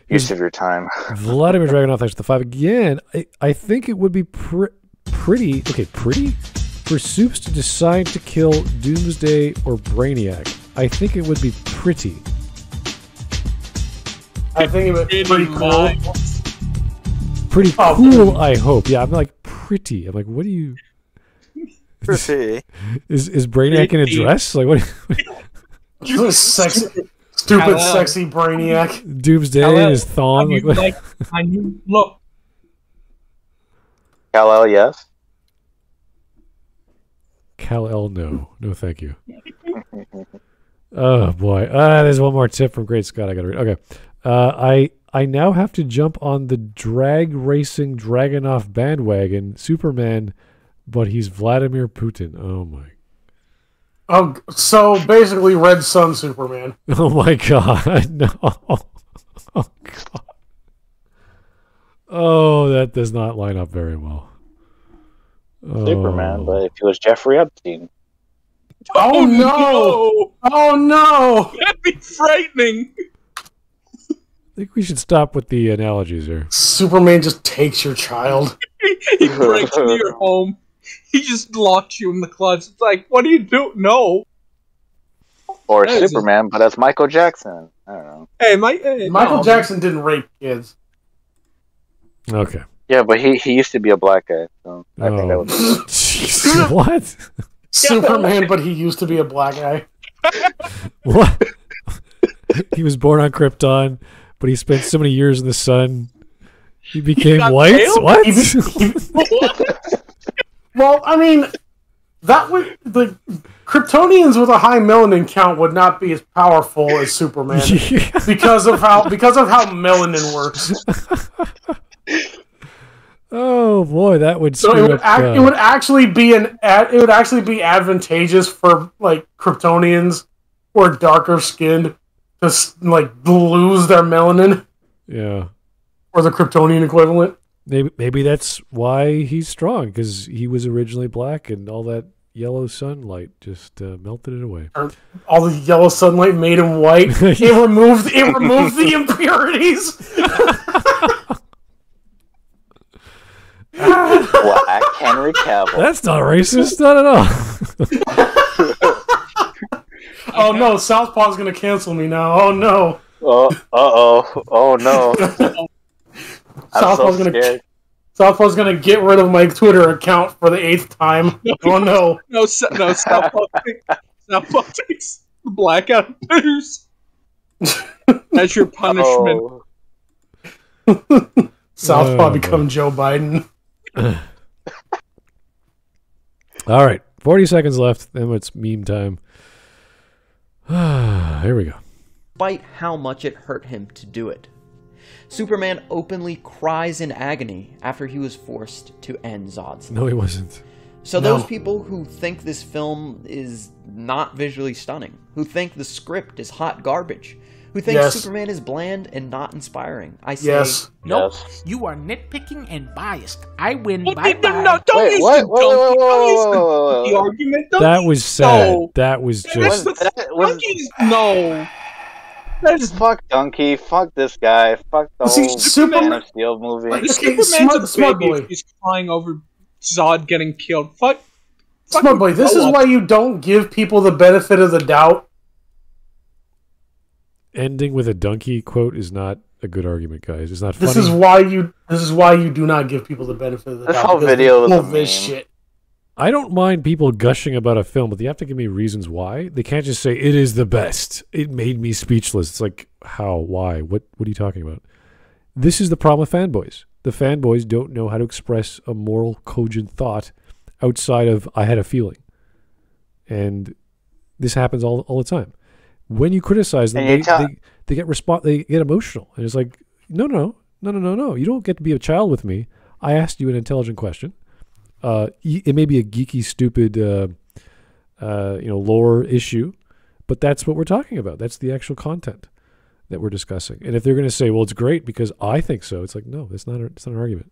Use of your time. Vladimir Dragunov, thanks for the 5 again. I think it would be pretty for Soups to decide to kill Doomsday or Brainiac. I think it would be pretty. I think it would be pretty cool. Pretty cool, I hope. Yeah, I'm like, pretty. I'm like, what do you... Pretty. Is Brainiac in a dress? Like, what? Stupid, sexy Brainiac. Doomsday in his thong. Look. Kal-El, yes. Kal-El, no. No, thank you. Oh, boy. There's one more tip from Great Scott I gotta read. Okay. I now have to jump on the drag racing Dragunov bandwagon, Superman, but he's Vladimir Putin. Oh, my. Oh, so basically Red Sun Superman. Oh, my God. No. Oh, God. Oh, that does not line up very well. Superman, but if he was Jeffrey Epstein. Oh, no! Oh, no! That'd be frightening. I think we should stop with the analogies here. Superman just takes your child. He breaks into your home. He just locks you in the closet. It's like, what do you do? No. Or Superman, but as Michael Jackson. I don't know. Hey, Michael Jackson didn't rape kids. Okay. Yeah, but he used to be a black guy, so I think that would be... Jeez, what? Superman, but he used to be a black guy. What? He was born on Krypton, but he spent so many years in the sun. He became white? Pale? What? Well, I mean, that would the Kryptonians with a high melanin count would not be as powerful as Superman because of how melanin works. Oh boy, that would so it would actually be advantageous for like Kryptonians or darker skinned to like lose their melanin. Yeah. Or the Kryptonian equivalent. Maybe that's why he's strong, because he was originally black and all that yellow sunlight just melted it away. All the yellow sunlight made him white. It removed the impurities. Black Henry Cavill. That's not racist, not at all. Oh no, Southpaw's gonna cancel me now. Oh no. Oh no. Southpaw's gonna get rid of my Twitter account for the 8th time. Oh no. No, Southpaw takes the blackout bitters as your punishment. Southpaw become Joe Biden. All right, 40 seconds left. Then it's meme time. Here we go. Despite how much it hurt him to do it. Superman openly cries in agony after he was forced to end Zod's life. No, he wasn't. So those people who think this film is not visually stunning, who think the script is hot garbage, who think Superman is bland and not inspiring, I say, nope, you are nitpicking and biased. I win. Well, Bye bye. No, don't use the argument. That was sad. That was just. No. Fuck Donkey. Fuck this guy. Fuck the whole Man of Steel movie. Like, Superman's a baby if he's crying over Zod getting killed. Fuck. Smart boy, this is why you don't give people the benefit of the doubt. Ending with a donkey quote is not a good argument, guys. It's not funny. This is why you do not give people the benefit of the doubt. This whole video is this shit. I don't mind people gushing about a film, but they have to give me reasons why. They can't just say it is the best. It made me speechless. It's like, how? Why? What are you talking about? This is the problem with fanboys. The fanboys don't know how to express a moral, cogent thought outside of I had a feeling. And this happens all the time. When you criticize them, they get emotional. And it's like, no. You don't get to be a child with me. I asked you an intelligent question. It may be a geeky, stupid, lore issue, but that's what we're talking about. That's the actual content that we're discussing. And if they're going to say, "Well, it's great because I think so," it's like, no, it's not an argument.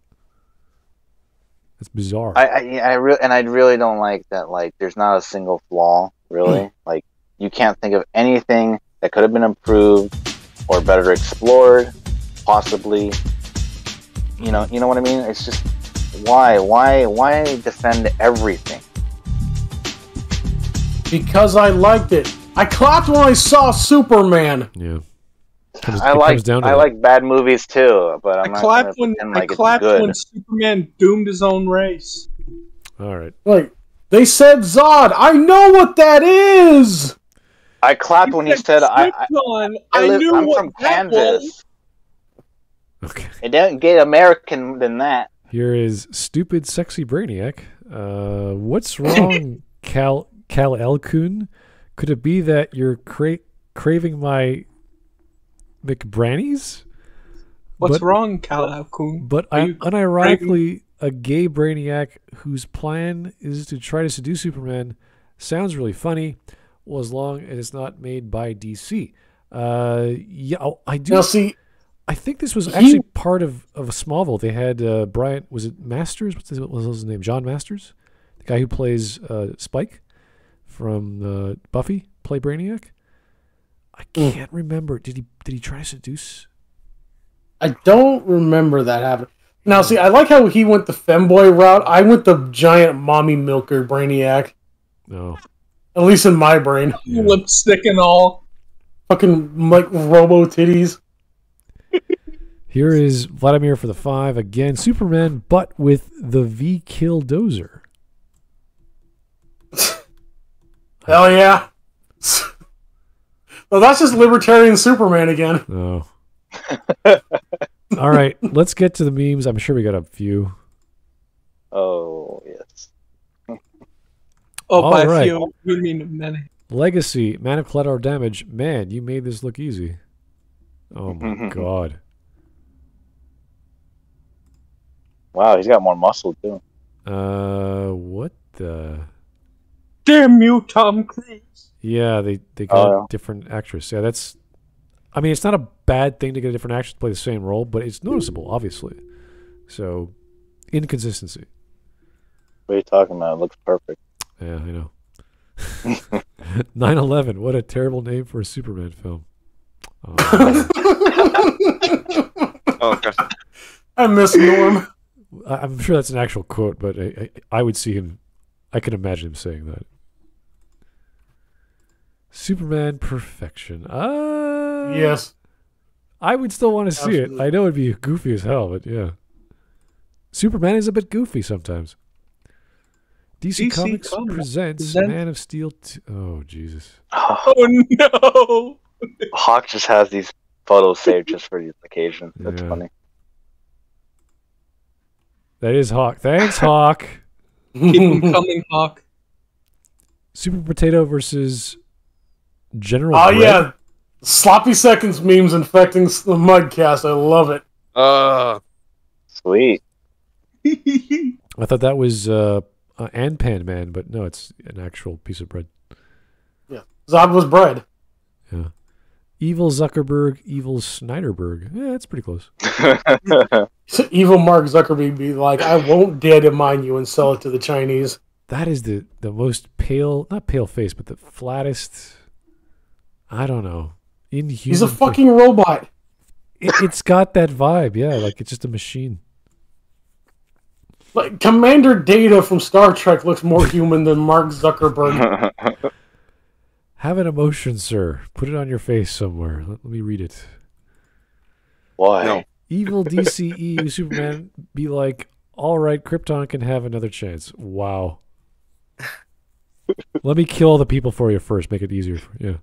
It's bizarre. I really don't like that. Like, there's not a single flaw, really. Like, you can't think of anything that could have been improved or better explored, possibly. You know what I mean? It's just. Why defend everything? Because I liked it. I clapped when I saw Superman. Yeah. I like bad movies too, but I'm not gonna pretend like it's good. I clapped when Superman doomed his own race. All right. Like, they said Zod. I know what that is. I clapped when he said I'm from Kansas. Okay. It doesn't get American than that. Here is stupid, sexy Brainiac. What's wrong, Cal Elkun? Could it be that you're craving my McBrannies? What's wrong, Cal Elkun? But unironically, a gay Brainiac whose plan is to try to seduce Superman sounds really funny. Well, as long as it's not made by DC. I do. Now, see. I think this was actually part of Smallville. They had Brian, was it Masters? What was his name? John Masters? The guy who plays Spike from Buffy, play Brainiac? I can't remember. Did he try to seduce? I don't remember that happening. Now, see, I like how he went the femboy route. I went the giant mommy milker Brainiac. No. At least in my brain. Yeah. Lipstick and all. Fucking like robo titties. Here is Vladimir for the 5. Again, Superman, but with the V-Kill Dozer. Hell yeah. Well, that's just libertarian Superman again. Oh. All right, let's get to the memes. I'm sure we got a few. Oh, yes. By a few, we mean many. Legacy, Man of Collateral Damage. Man, you made this look easy. Oh, my God. Wow, he's got more muscle, too. What the... Damn you, Tom Cruise. Yeah, they got a different actress. Yeah, that's... I mean, it's not a bad thing to get a different actress to play the same role, but it's noticeable, obviously. So, inconsistency. What are you talking about? It looks perfect. Yeah, I know. 9/11, what a terrible name for a Superman film. Oh, God. I miss Norm. I'm sure that's an actual quote, but I would see him. I can imagine him saying that. Superman perfection. Yes. I would still want to see it. I know it'd be goofy as hell, but yeah. Superman is a bit goofy sometimes. DC Comics presents Man of Steel 2. Oh, Jesus. Oh, no. Hawk just has these photos saved just for the occasion. That's funny. That is Hawk. Thanks, Hawk. Keep him coming, Hawk. Super Potato versus General Oh, Bread? yeah. Sloppy seconds memes infecting the Mudcast. I love it. Sweet. I thought that was Anpan Man, but no, it's an actual piece of bread. Yeah, Zod was bread. Yeah. Evil Zuckerberg, evil Snyderberg. Yeah, that's pretty close. Evil Mark Zuckerberg be like, I won't dare to mine you and sell it to the Chinese. That is the most pale, not pale face, but the flattest, I don't know, inhuman. He's a fucking robot. It's got that vibe, yeah, like it's just a machine. Like Commander Data from Star Trek looks more human than Mark Zuckerberg. Have an emotion, sir. Put it on your face somewhere. Let me read it. Why? No. Evil DCEU Superman be like, all right, Krypton can have another chance. Wow. Let me kill all the people for you first. Make it easier for you.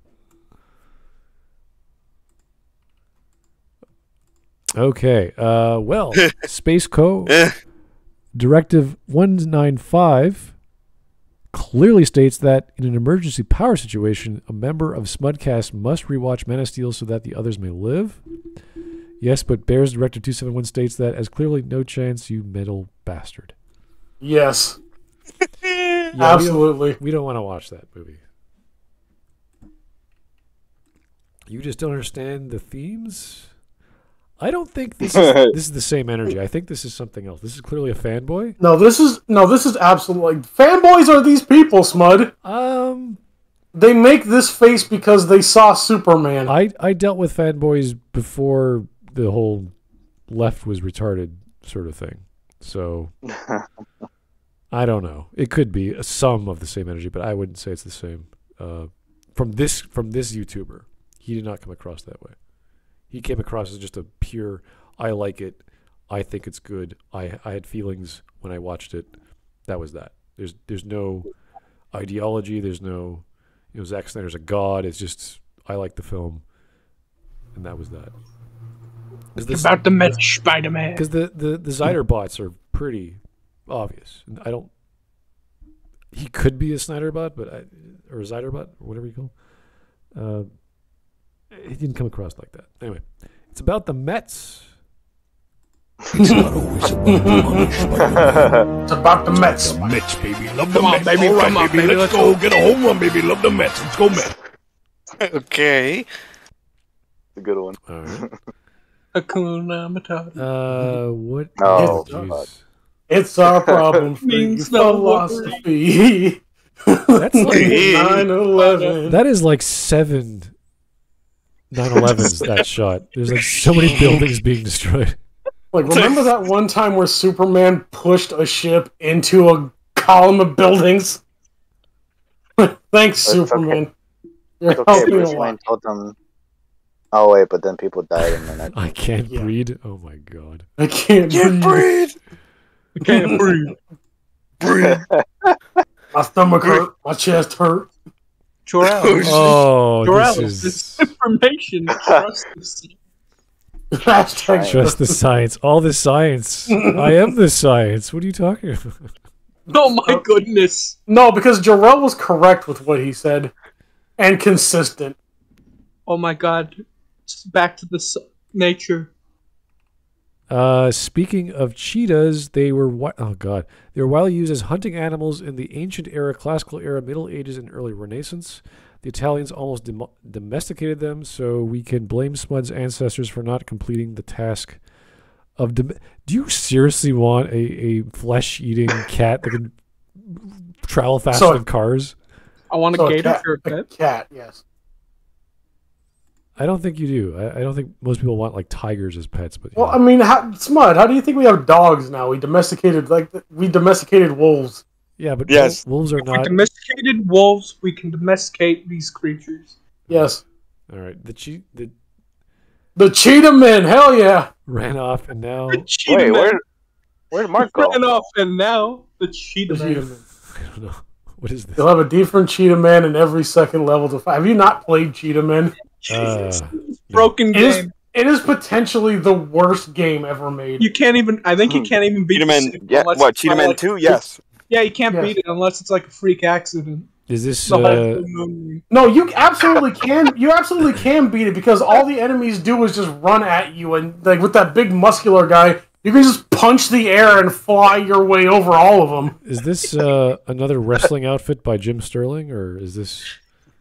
Okay. Well, Space Co. Directive 195 clearly states that in an emergency power situation, a member of Smudcast must rewatch Man of Steel so that the others may live. Yes, but Bears Directive 271 states that as clearly no chance, you metal bastard. Yes. Yeah, absolutely. We don't want to watch that movie. You just don't understand the themes? I don't think this is the same energy. I think this is something else. This is clearly a fanboy. No, this is absolutely fanboys are these people, Smud. They make this face because they saw Superman. I dealt with fanboys before the whole left was retarded sort of thing. So I don't know. It could be some of the same energy, but I wouldn't say it's the same. From this YouTuber, he did not come across that way. He came across as just a pure, I like it, I think it's good, I had feelings when I watched it. That was that. There's no ideology, there's no, Zack Snyder's a god, it's just, I like the film, and that was that. It's about the Met Spider-Man. Because the Zyder bots are pretty obvious. He could be a Snyder bot, or a Zyder bot, or whatever you call it. It didn't come across like that. Anyway, it's about the Mets. It's not always about the money, Spider-Man. It's about the Mets. The Mets, baby. Love the Mets. Baby. All right, baby. Let's go. Get a home run, baby. Love the Mets. Let's go, Mets. Okay. A good one. All right. Hakuna Matata. What? Oh, jeez. It's our problem. Means philosophy. That's like 9/11. That is like 7 9/11s. That shot. There's like so many buildings being destroyed. Like, remember that one time where Superman pushed a ship into a column of buildings? Thanks, Superman. Okay. You're It's okay, helping Bruce a lot. Wayne told them. Oh wait, but then people died, and then I can't breathe. Oh my god. I can't breathe. I can't breathe. Breathe. My stomach hurt. My chest hurt. Jor-El. Oh, Jor-El, this this is information. Trust the sea. Hashtag just the science. All the science. I am the science. What are you talking about? Oh my goodness. No, because Jor-El was correct with what he said. And consistent. Oh my god. Just back to the nature. Speaking of cheetahs, they were they were widely used as hunting animals in the ancient era, classical era, Middle Ages, and early Renaissance. The Italians almost domesticated them, so we can blame Smud's ancestors for not completing the task of. Do you seriously want a flesh-eating cat that can travel faster than cars? I want a gator for a pet. A cat, yes. I don't think you do. I don't think most people want like tigers as pets. But well, I mean, Smud, how do you think we have dogs now? We domesticated wolves. Yeah, but yes. Wolves are If not. we domesticated wolves, we can domesticate these creatures. Yes. All right. The cheetah men, hell yeah. Ran off and now. Wait, where'd Mark go? Ran off and now the cheetah men. I don't know. What is this? You'll have a different cheetah man in every second level to fight. Have you not played Cheetah Men? Broken game. It is potentially the worst game ever made. You can't even. I think you can't even beat Cheetah Men. Yeah, what? Cheetah Men 2? Yes. Yeah, you can't beat it unless it's like a freak accident. Is this? No, you absolutely can. You absolutely can beat it because all the enemies do is just run at you, and like with that big muscular guy, you can just punch the air and fly your way over all of them. Is this another wrestling outfit by Jim Sterling, or is this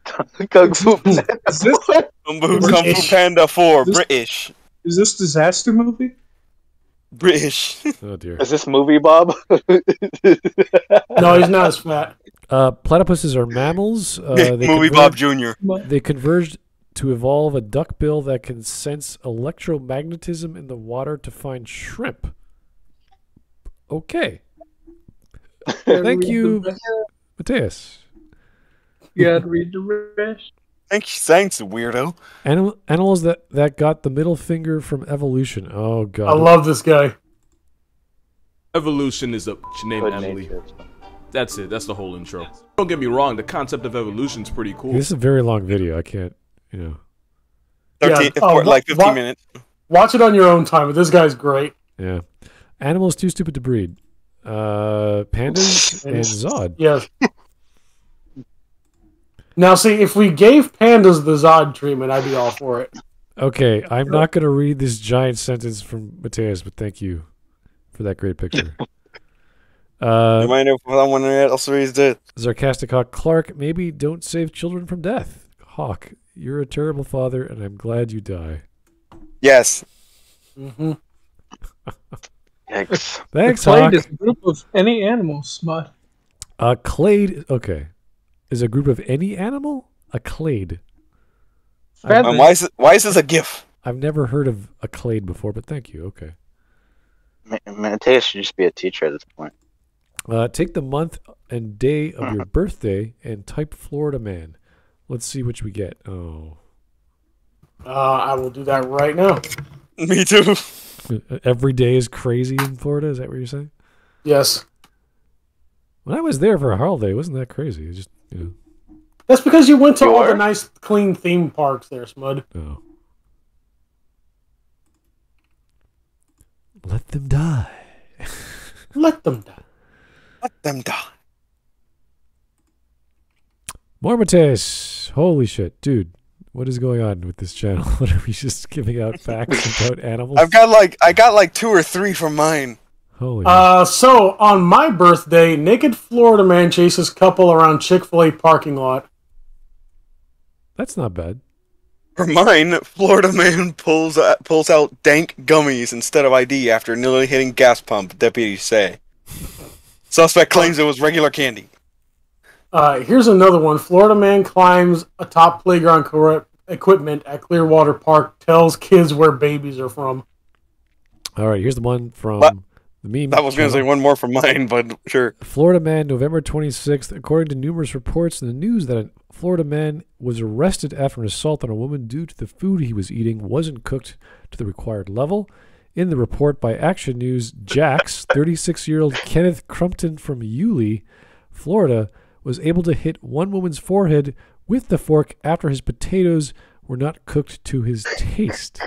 Kung Fu Panda? Is this Kung Fu Panda 4, British. Is this disaster movie? British. Oh dear. Is this movie Bob? No, he's not as fat. Platypuses are mammals. Movie Bob Jr. They converged to evolve a duckbill that can sense electromagnetism in the water to find shrimp. Okay. Thank you, Mateus. You gotta read the rest. Thanks, weirdo. Animals that got the middle finger from evolution. Oh god. I love this guy. Evolution is a name Good Emily. nature. That's it. That's the whole intro. Don't get me wrong. The concept of evolution is pretty cool. This is a very long video. I can't, 13, Yeah, like 15 minutes. Watch it on your own time, but this guy's great. Yeah. Animals too stupid to breed. Pandas and Zod. Yes. Now, see, if we gave pandas the Zod treatment, I'd be all for it. Okay, I'm not going to read this giant sentence from Mateus, but thank you for that great picture. Reminder of someone else reads it. Sarcastic Hawk Clark, maybe don't save children from death. Hawk, you're a terrible father, and I'm glad you die. Yes. Mm-hmm. Yikes. Thanks, Clade Hawk. is a group of any animal, Smut. Clade, okay. Is a group of any animal? A clade. Why is this a GIF? I've never heard of a clade before, but thank you. Okay. Mateus should just be a teacher at this point. Take the month and day of your birthday and type Florida man. Let's see which we get. Oh. I will do that right now. Me too. Every day is crazy in Florida. Is that what you're saying? Yes. When I was there for a holiday, it wasn't that crazy. It just, That's because you went to all the nice, clean theme parks there, Smud. Oh. Let them die. Let them die. Let them die. Morbitus. Holy shit. Dude, what is going on with this channel? What are we just giving out facts about animals? I got like 2 or 3 from mine. Holy So, on my birthday, naked Florida man chases couple around Chick-fil-A parking lot. That's not bad. For mine, Florida man pulls out dank gummies instead of ID after nearly hitting gas pump, deputies say. Suspect claims it was regular candy. Here's another one. Florida man climbs atop playground equipment at Clearwater Park, tells kids where babies are from. All right, here's the one from the meme. I was going to say one more from mine, but sure. Florida man, November 26th. According to numerous reports in the news, that a Florida man was arrested after an assault on a woman due to the food he was eating wasn't cooked to the required level. In the report by Action News, Jax, 36-year-old Kenneth Crumpton from Yulee, Florida, was able to hit one woman's forehead with the fork after his potatoes were not cooked to his taste.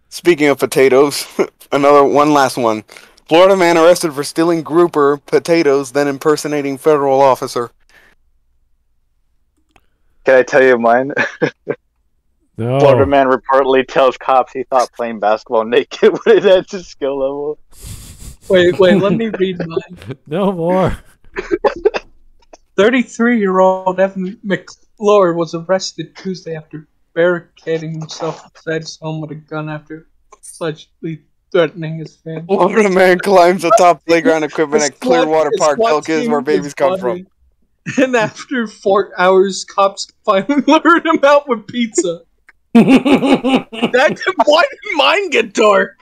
Speaking of potatoes, one last one. Florida man arrested for stealing grouper potatoes, then impersonating federal officer. Can I tell you mine? No. Florida man reportedly tells cops he thought playing basketball naked would enhance his skill level. Wait, let me read mine. No more. 33-year-old Evan McClure was arrested Tuesday after barricading himself inside his home with a gun after allegedly threatening his family. Florida man climbs atop playground equipment at Clearwater Park, tell kids where babies come from. And after 4 hours, cops finally lured him out with pizza. Why did mine get dark?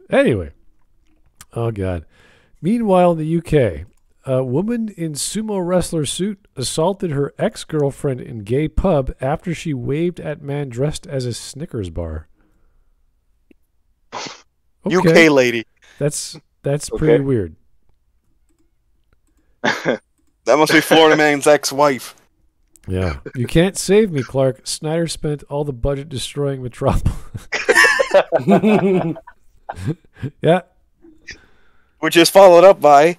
Anyway. Oh, God. Meanwhile, in the UK, a woman in sumo wrestler suit assaulted her ex-girlfriend in gay pub after she waved at man dressed as a Snickers bar. Okay. UK lady. That's pretty weird. That must be Florida man's ex-wife. Yeah. You can't save me, Clark. Snyder spent all the budget destroying Metropolis. Yeah. Which is followed up by...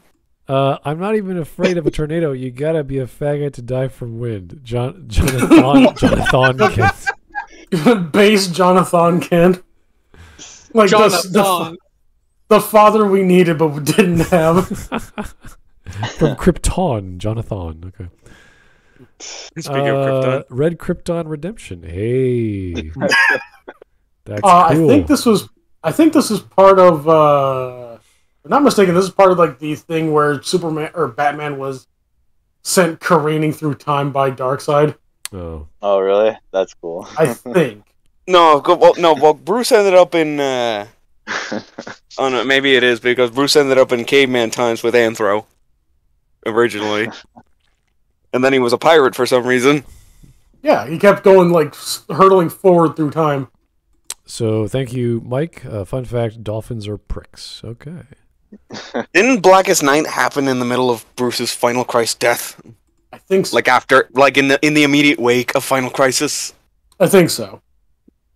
I'm not even afraid of a tornado. You gotta be a faggot to die from wind. Jonathan Kent. Base Jonathan Kent. Like the father we needed but we didn't have. From Krypton, Jonathan. Okay. Speaking of Krypton. Red Krypton Redemption. Hey. That's cool. I think this is part of if I'm not mistaken, this is part of like the thing where Superman or Batman was sent careening through time by Darkseid. Oh. Oh, really? That's cool. I think. Well, Bruce ended up in oh no, maybe it is because Bruce ended up in caveman times with Anthro originally. And then he was a pirate for some reason. Yeah, he kept going like hurtling forward through time. So thank you, Mike. Fun fact: dolphins are pricks. Okay. Didn't Blackest Night happen in the middle of Bruce's Final Crisis death? I think so. Like in the immediate wake of Final Crisis. I think so.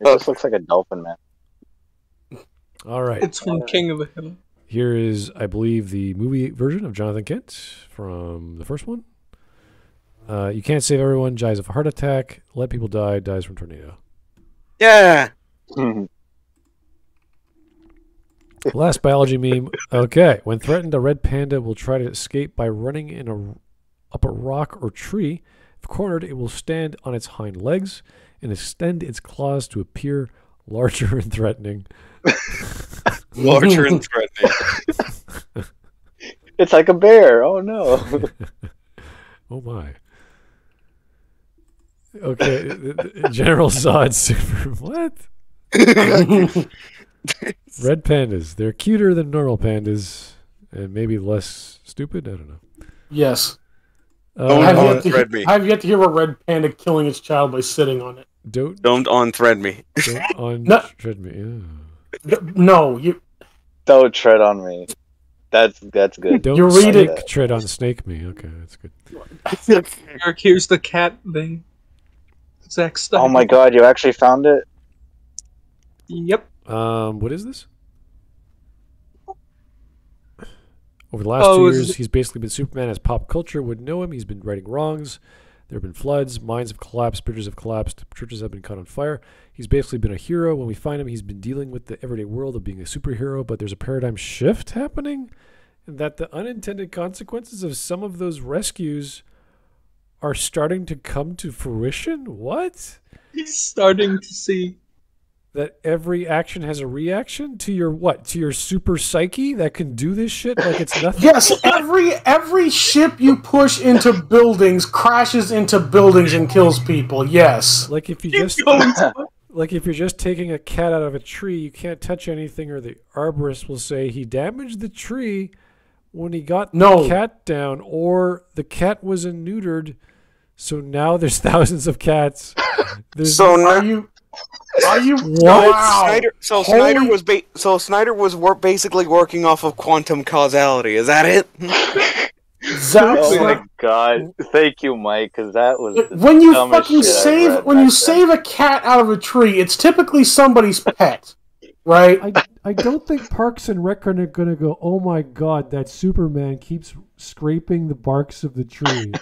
It just looks like a dolphin, man. All right. It's from King of the Hill. Here is, I believe, the movie version of Jonathan Kent from the first one. You can't save everyone. Dies of a heart attack. Let people die. Dies from tornado. Yeah. Last biology meme. Okay. When threatened, a red panda will try to escape by running up a rock or tree. If cornered, it will stand on its hind legs and extend its claws to appear larger and threatening. Larger and threatening. It's like a bear. Oh, no. Oh, my. Okay. General Zod Super. What? Red pandas. They're cuter than normal pandas and maybe less stupid. I don't know. Yes. Don't on-thread me. I have yet to hear a red panda killing its child by sitting on it. Don't on-thread me. Don't on-thread me. Yeah. No, you... Don't tread on me. That's good. Don't snake tread on snake me. Okay, that's good. Eric, here's the cat thing. Zach Stein. Oh my god, you actually found it? Yep. What is this? Over the last 2 years, he's basically been Superman as pop culture would know him. He's been righting wrongs. There have been floods, mines have collapsed, bridges have collapsed, churches have been caught on fire. He's basically been a hero. When we find him, he's been dealing with the everyday world of being a superhero, but there's a paradigm shift happening, and that the unintended consequences of some of those rescues are starting to come to fruition? What? He's starting to see that every action has a reaction to your what? To your super psyche that can do this shit like it's nothing? Yes, every ship you push into buildings crashes into buildings and kills people. Yes. Like if you if you're just taking a cat out of a tree, you can't touch anything, or the arborist will say he damaged the tree when he got the cat down, or the cat was neutered, so now there's thousands of cats. Are you what? Wow. Snyder was basically working off of quantum causality. Is that it? Oh my god! Thank you, Mike, because that was when you fucking save a cat out of a tree. It's typically somebody's pet, right? I don't think Parks and Rec are gonna go, oh my god, that Superman keeps scraping the barks of the tree.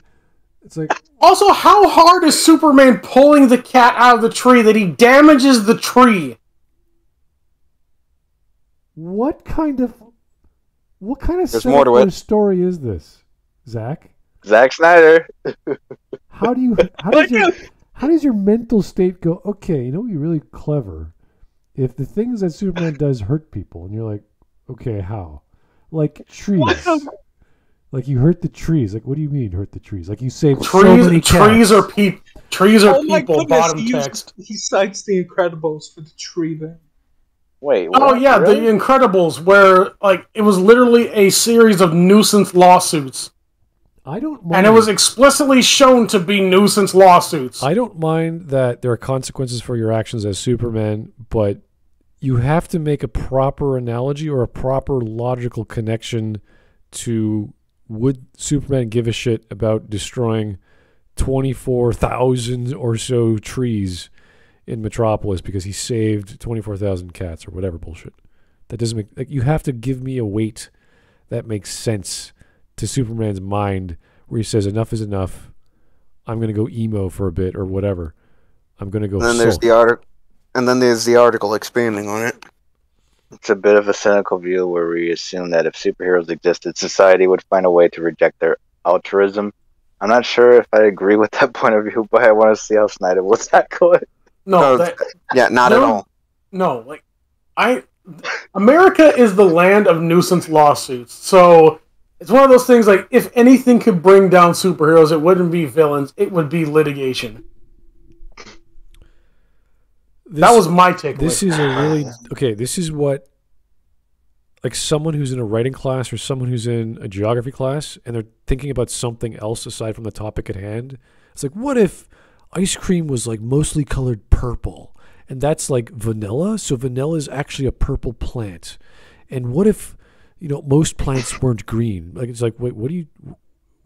It's like, also, how hard is Superman pulling the cat out of the tree that he damages the tree? What kind of setup story is this, Zach? Zack Snyder. How does your mental state go? Okay, you know, you're really clever. If the things that Superman does hurt people, and you're like, okay, how? Like trees. Like you hurt the trees. Like what do you mean hurt the trees? Like you saved so many cats. Trees are people. Bottom text. He cites The Incredibles for the tree there. Wait. What? Oh yeah, really? The Incredibles, where like it was literally a series of nuisance lawsuits. I don't mind. And it was explicitly shown to be nuisance lawsuits. I don't mind that there are consequences for your actions as Superman, but you have to make a proper analogy or a proper logical connection to, would Superman give a shit about destroying 24,000 or so trees in Metropolis because he saved 24,000 cats or whatever bullshit? That doesn't make, like, you have to give me a weight that makes sense to Superman's mind, where he says, enough is enough. I'm going to go emo for a bit or whatever. I'm going to go And then there's sulk. the article. And then there's the article expanding on it. It's a bit of a cynical view where we assume that if superheroes existed, society would find a way to reject their altruism. I'm not sure if I agree with that point of view, but I want to see how Snyder will tackle it. No, not at all. No, like America is the land of nuisance lawsuits. So it's one of those things like if anything could bring down superheroes, it wouldn't be villains, it would be litigation. That was my takeaway. This is a really okay. This is what, like, someone who's in a writing class or someone who's in a geography class and they're thinking about something else aside from the topic at hand. It's like, what if ice cream was like mostly colored purple, and that's like vanilla? So vanilla is actually a purple plant. And what if, you know, most plants weren't green? Like, it's like, wait, what do you?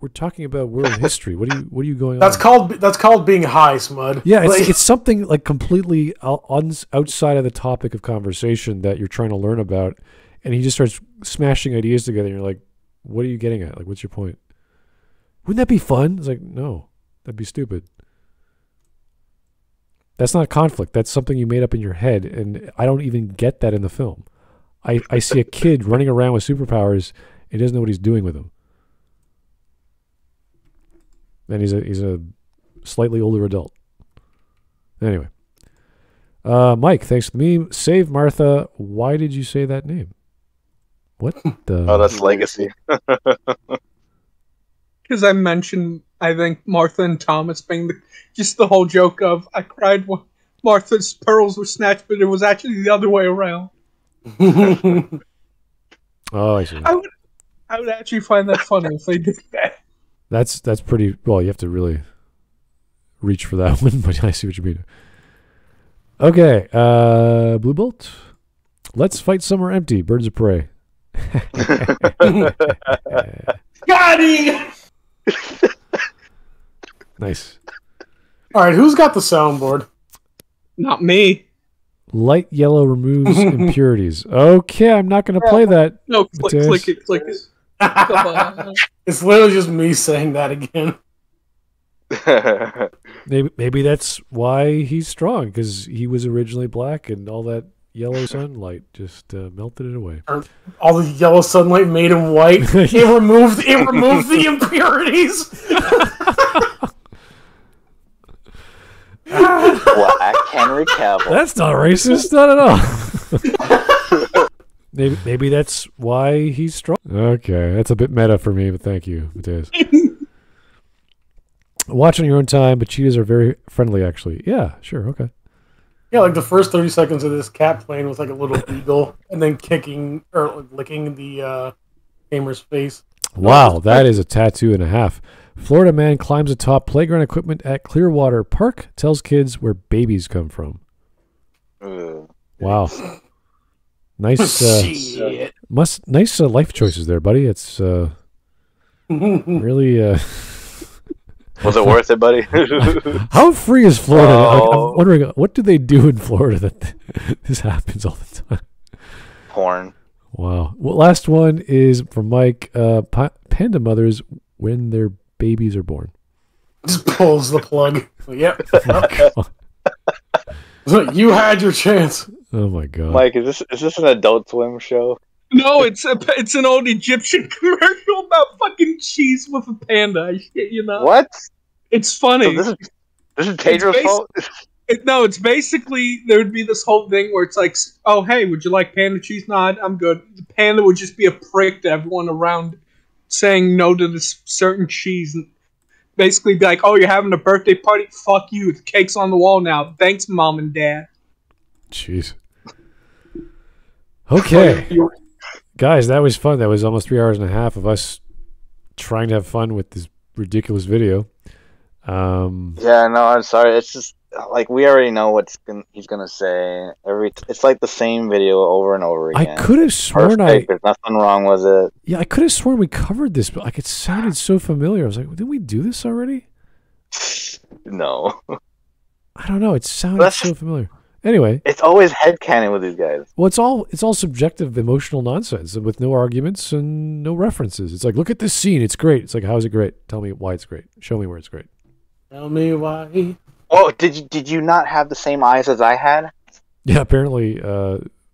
We're talking about world history. What are you going That's on? That's called being high, Smud. Yeah, Like- it's something like completely outside of the topic of conversation that you're trying to learn about, and he just starts smashing ideas together, and you're like, what are you getting at? Like, what's your point? Wouldn't that be fun? It's like, no, that'd be stupid. That's not conflict. That's something you made up in your head, and I don't even get that in the film. I see a kid running around with superpowers, and he doesn't know what he's doing with them. And he's a slightly older adult. Anyway. Mike, thanks for the meme. Save Martha. Why did you say that name? What the? Oh, that's legacy. Because I mentioned, I think, Martha and Thomas being just the whole joke of, I cried when Martha's pearls were snatched, but it was actually the other way around. Oh, I see. I would actually find that funny if they did that. That's pretty. Well, you have to really reach for that one, but I see what you mean. Okay, Blue Bolt. Let's fight somewhere empty. Birds of prey. Got him! Nice. All right, who's got the soundboard? Not me. Light yellow removes impurities. Okay, I'm not going to play that. No, click it. Come on. It's literally just me saying that again. Maybe that's why he's strong, because he was originally black, and all that yellow sunlight just melted it away. All the yellow sunlight made him white. It removed the impurities. Black Henry Cavill. That's not racist, not at all. Maybe that's why he's strong. Okay, that's a bit meta for me, but thank you, Mateus. Watch on your own time, but cheetahs are very friendly, actually. Yeah, sure, okay. Yeah, like the first 30 seconds of this cat playing with like a little eagle and then kicking or like, licking the gamer's face. Wow, that is a tattoo and a half. Florida man climbs atop playground equipment at Clearwater Park, tells kids where babies come from. Wow. Nice nice life choices there, buddy. It's really Was it worth it, buddy? How free is Florida? I'm wondering, what do they do in Florida that this happens all the time? Porn. Wow. Well, last one is from Mike. Panda mothers when their babies are born. Just pulls the plug. Yep. You had your chance. Oh my god. Mike, is this an Adult Swim show? No, it's an old Egyptian commercial about fucking cheese with a panda. I shit you know. What? It's funny. So this is Pedro's fault? No, it's basically there would be this whole thing where it's like, oh hey, would you like panda cheese? No, I'm good. The panda would just be a prick to everyone around, saying no to this certain cheese, and basically be like, oh, you're having a birthday party? Fuck you. The cake's on the wall now. Thanks, mom and dad. Jeez. Okay. Guys, that was fun. That was almost 3 hours and a half of us trying to have fun with this ridiculous video. Yeah, no, I'm sorry. It's just like we already know what he's gonna say. It's like the same video over and over again. I could have sworn there's nothing wrong with it. Yeah, I could have sworn we covered this, but like it sounded so familiar. I was like, didn't we do this already? No. I don't know. It sounded so familiar. Anyway, It's always headcanon with these guys. well, it's all subjective, emotional nonsense with no arguments and no references. It's like, look at this scene, it's great. It's like, how is it great? Tell me why it's great. Show me where it's great. Tell me why. Oh, did you not have the same eyes as I had? Yeah, apparently,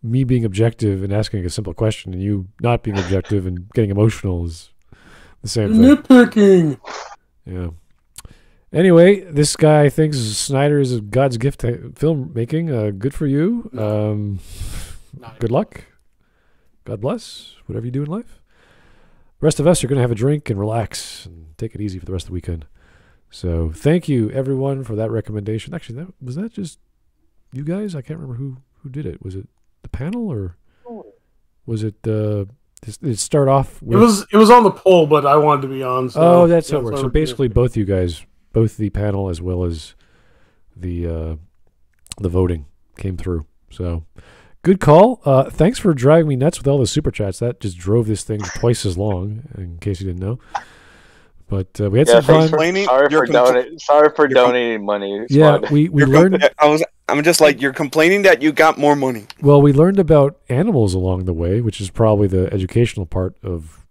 me being objective and asking a simple question, and you not being objective and getting emotional is the same thing. Nitpicking. Yeah. Anyway, this guy thinks Snyder is a God's gift to filmmaking. Good for you. Good luck. God bless. Whatever you do in life. The rest of us are going to have a drink and relax and take it easy for the rest of the weekend. So thank you, everyone, for that recommendation. Actually, was that just you guys? I can't remember who did it. Was it the panel or was it? Did it start off with... It was on the poll, but I wanted to be on. So that's how it works. So basically, both you guys, both the panel as well as the voting came through. So good call. Thanks for driving me nuts with all the super chats. That just drove this thing twice as long, in case you didn't know. But we had some fun. Sorry for donating money. Yeah, we learned. I'm just like, you're complaining that you got more money. Well, we learned about animals along the way, which is probably the educational part of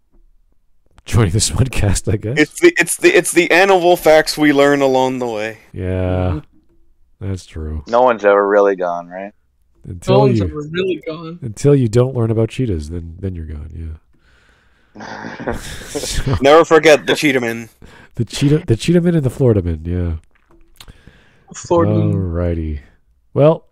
joining the Smudcast, I guess. It's the animal facts we learn along the way. Yeah, that's true. No one's ever really gone, right? Until you don't learn about cheetahs, then you're gone. Yeah. Never forget the Cheetahman. The Cheetahman and the Floridaman, yeah. Alrighty. Well,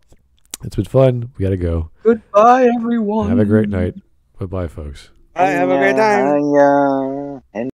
it's been fun. We gotta go. Goodbye, everyone. Have a great night. Bye-bye, folks. Bye, have a great time.